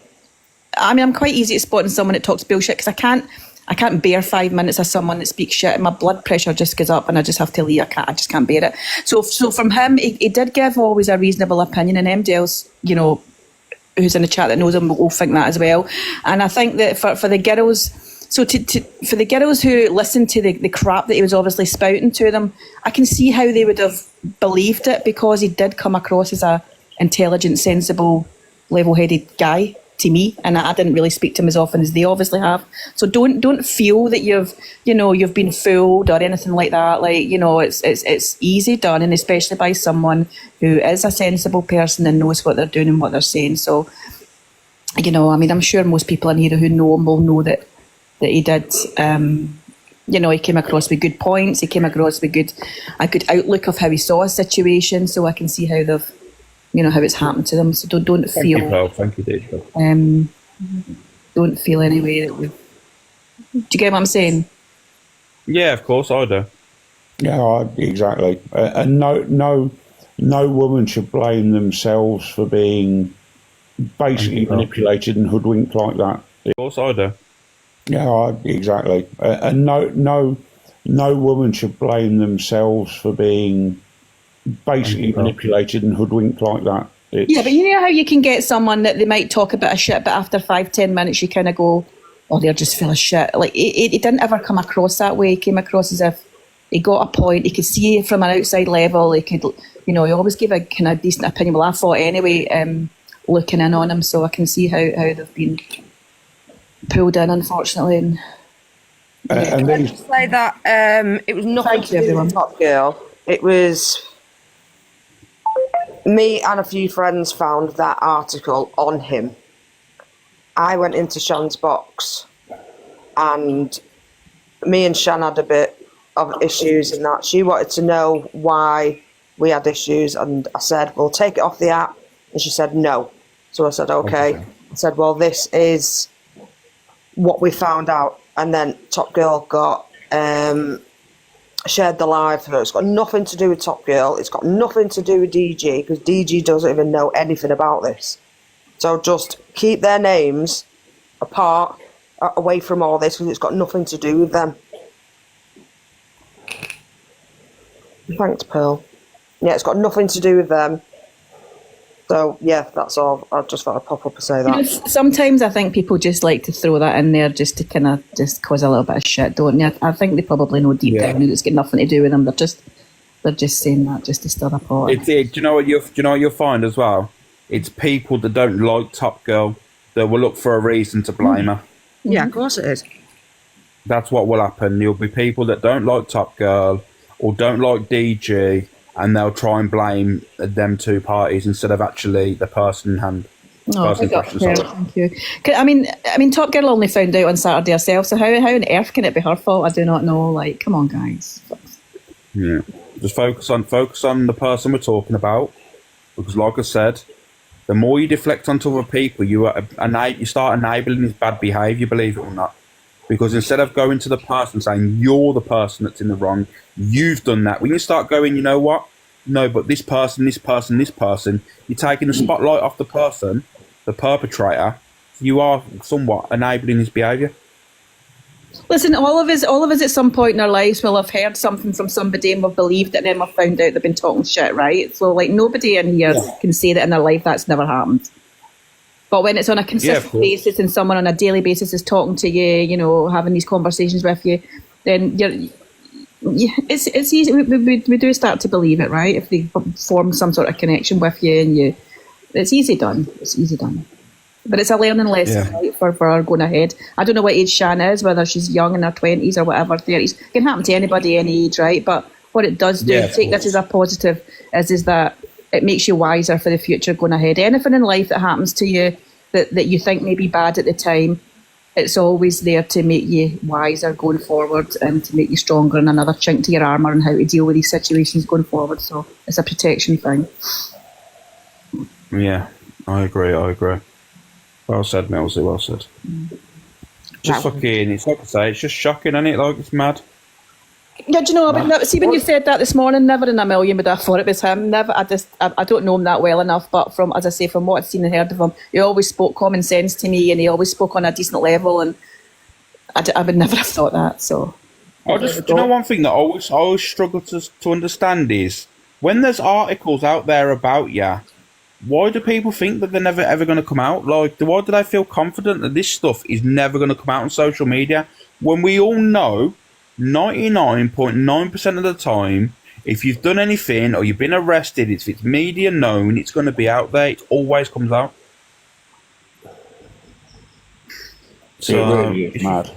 S6: I'm quite easy at spotting someone that talks bullshit because I can't bear 5 minutes of someone that speaks shit and my blood pressure just goes up and I just have to leave. I just can't bear it. So from him, he did give always a reasonable opinion, and MD else, who's in the chat that knows him will think that as well. And I think that for the girls, for the girls who listened to the crap that he was obviously spouting to them, I can see how they would have believed it because he did come across as a intelligent, sensible, level-headed guy to me, and I didn't really speak to him as often as they obviously have. So don't feel that you've been fooled or anything like that. It's easy done, and especially by someone who is a sensible person and knows what they're doing and what they're saying. So, I'm sure most people in here who know him will know that he did. He came across with good points. He came across with a good outlook of how he saw a situation. So I can see how they've. How it's happened to them. So don't feel.
S1: Thank you, Dave.
S6: Don't feel any way that we. Do you get what I'm saying?
S1: Yeah, of course I do.
S3: Yeah, exactly. And no woman should blame themselves for being basically manipulated and hoodwinked like that.
S1: Of course I do.
S3: Yeah, exactly. And no woman should blame themselves for being basically manipulated and hoodwinked like that.
S6: Yeah, but you know how you can get someone that they might talk about a shit, but after 5-10 minutes you kind of go, oh, they're just full of shit. It didn't ever come across that way. It came across as if he got a point. He could see from an outside level. He could, he always gave a kind of decent opinion. Well, I thought anyway, looking in on him, so I can see how they've been pulled in, unfortunately.
S22: And then just say that it was nothing to do with Top Girl. It was me and a few friends found that article on him. I went into Shan's box and me and Shan had a bit of issues in that. She wanted to know why we had issues and I said, well, take it off the app. And she said, no. So I said, okay. I said, well, this is what we found out. And then Top Girl got shared the live. It's got nothing to do with Top Girl. It's got nothing to do with DG because DG doesn't even know anything about this. So just keep their names apart, away from all this, because it's got nothing to do with them. Thanks, Pearl. Yeah, it's got nothing to do with them. So, yeah, that's all. I just thought I'd pop up and say that.
S6: Sometimes I think people just like to throw that in there just to kind of just cause a little bit of shit, don't they? I think they probably know deep down that it's got nothing to do with them. They're just saying that just to stir the pot.
S1: Do you know what you'll find as well? It's people that don't like Top Girl that will look for a reason to blame her.
S22: Yeah, of course it is.
S1: That's what will happen. There'll be people that don't like Top Girl or don't like DG, and they'll try and blame them two parties instead of actually the person in hand.
S6: Oh, thank you. I mean, Top Girl only found out on Saturday herself, so how on earth can it be her fault? I do not know. Like, come on, guys.
S1: Yeah, just focus on the person we're talking about, because, like I said, the more you deflect onto other people, you start enabling his bad behaviour. Believe it or not, because instead of going to the person saying you're the person that's in the wrong, you've done that. When you start going, you know what? No, but this person, you're taking the spotlight off the person, the perpetrator. You are somewhat enabling his behaviour.
S6: Listen, all of us at some point in our lives will have heard something from somebody and we've believed it, and then we've found out they've been talking shit, right? So, like, nobody in here can say that in their life that's never happened. But when it's on a consistent basis and someone on a daily basis is talking to you, you know, having these conversations with you, then it's easy. We do start to believe it, right? If they form some sort of connection with you, and it's easy done. It's easy done. But it's a learning lesson, right, for her going ahead. I don't know what age Shan is, whether she's young in her 20s or whatever, 30s. It can happen to anybody any age, right? But what it does do, take this as a positive, is that it makes you wiser for the future going ahead. Anything in life that happens to you that you think may be bad at the time, it's always there to make you wiser going forward and to make you stronger and another chink to your armour and how to deal with these situations going forward. So it's a protection thing.
S1: Yeah, I agree. Well said, Millsy, well said. Just fucking, it's like I say, it's just shocking, isn't it? Like, it's mad.
S6: Yeah, do you know, but see, when you said that this morning, never in a million would I have thought it was him. Never. I don't know him that well enough, but from, as I say, from what I've seen and heard of him, he always spoke common sense to me, and he always spoke on a decent level, and I would never have thought that. So,
S1: do you know one thing that I always struggle to understand is when there's articles out there about you, why do people think that they're never ever going to come out? Like, why do they feel confident that this stuff is never going to come out on social media when we all know 99.9% of the time, if you've done anything or you've been arrested, if it's media known, it's going to be out there. It always comes out. So,
S3: it really is mad.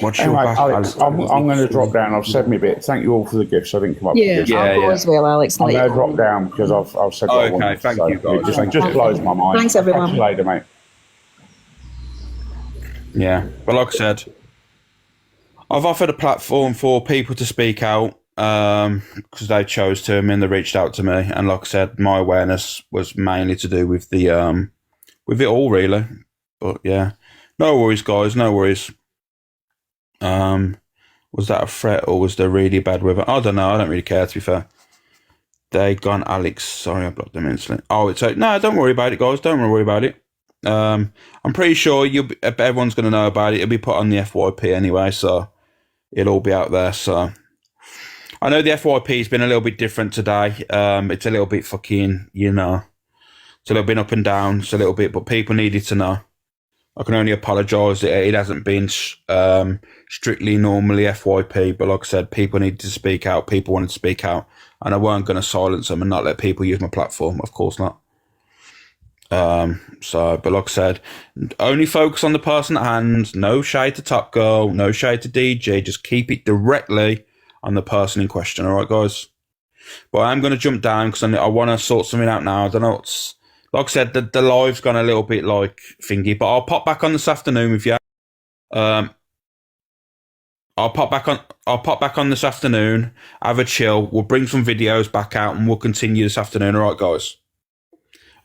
S1: What's
S3: anyway,
S1: your back,
S3: Alex, I'm going to drop down. I've said me bit. Thank you all for the gifts. I didn't come up with gifts.
S6: I'll go as well, Alex.
S3: I'm going to drop down because I've said what I wanted.
S1: Thank you, guys.
S3: It just blows my mind.
S6: Thanks, everyone.
S3: Catch you later, mate.
S1: Yeah, but like I said, I've offered a platform for people to speak out because they chose to, and they reached out to me. And like I said, my awareness was mainly to do with the with it all, really. But yeah, no worries, guys. No worries. Was that a threat or was there really bad weather? I don't know. I don't really care, to be fair. They gone, Alex. Sorry, I blocked them instantly. Oh, it's no. Don't worry about it, guys. Don't worry about it. I'm pretty sure everyone's going to know about it. It'll be put on the FYP anyway, so it'll all be out there. So I know the FYP's been a little bit different today. It's a little bit fucking, it's a little bit up and down. It's a little bit, but people needed to know. I can only apologise that it hasn't been strictly normally FYP, but like I said, people needed to speak out. People wanted to speak out, and I weren't going to silence them and not let people use my platform. Of course not. But like I said, only focus on the person at hand. No shade to Top Girl, no shade to DJ. Just keep it directly on the person in question. All right, guys. But I'm going to jump down because I want to sort something out now. I don't know what's. Like I said, the live's gone a little bit like thingy, but I'll pop back on this afternoon with you. I'll pop back on this afternoon, have a chill. We'll bring some videos back out and we'll continue this afternoon. All right, guys.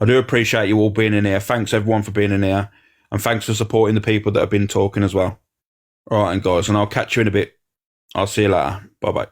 S1: I do appreciate you all being in here. Thanks everyone for being in here, and thanks for supporting the people that have been talking as well. All right, and guys, and I'll catch you in a bit. I'll see you later. Bye bye.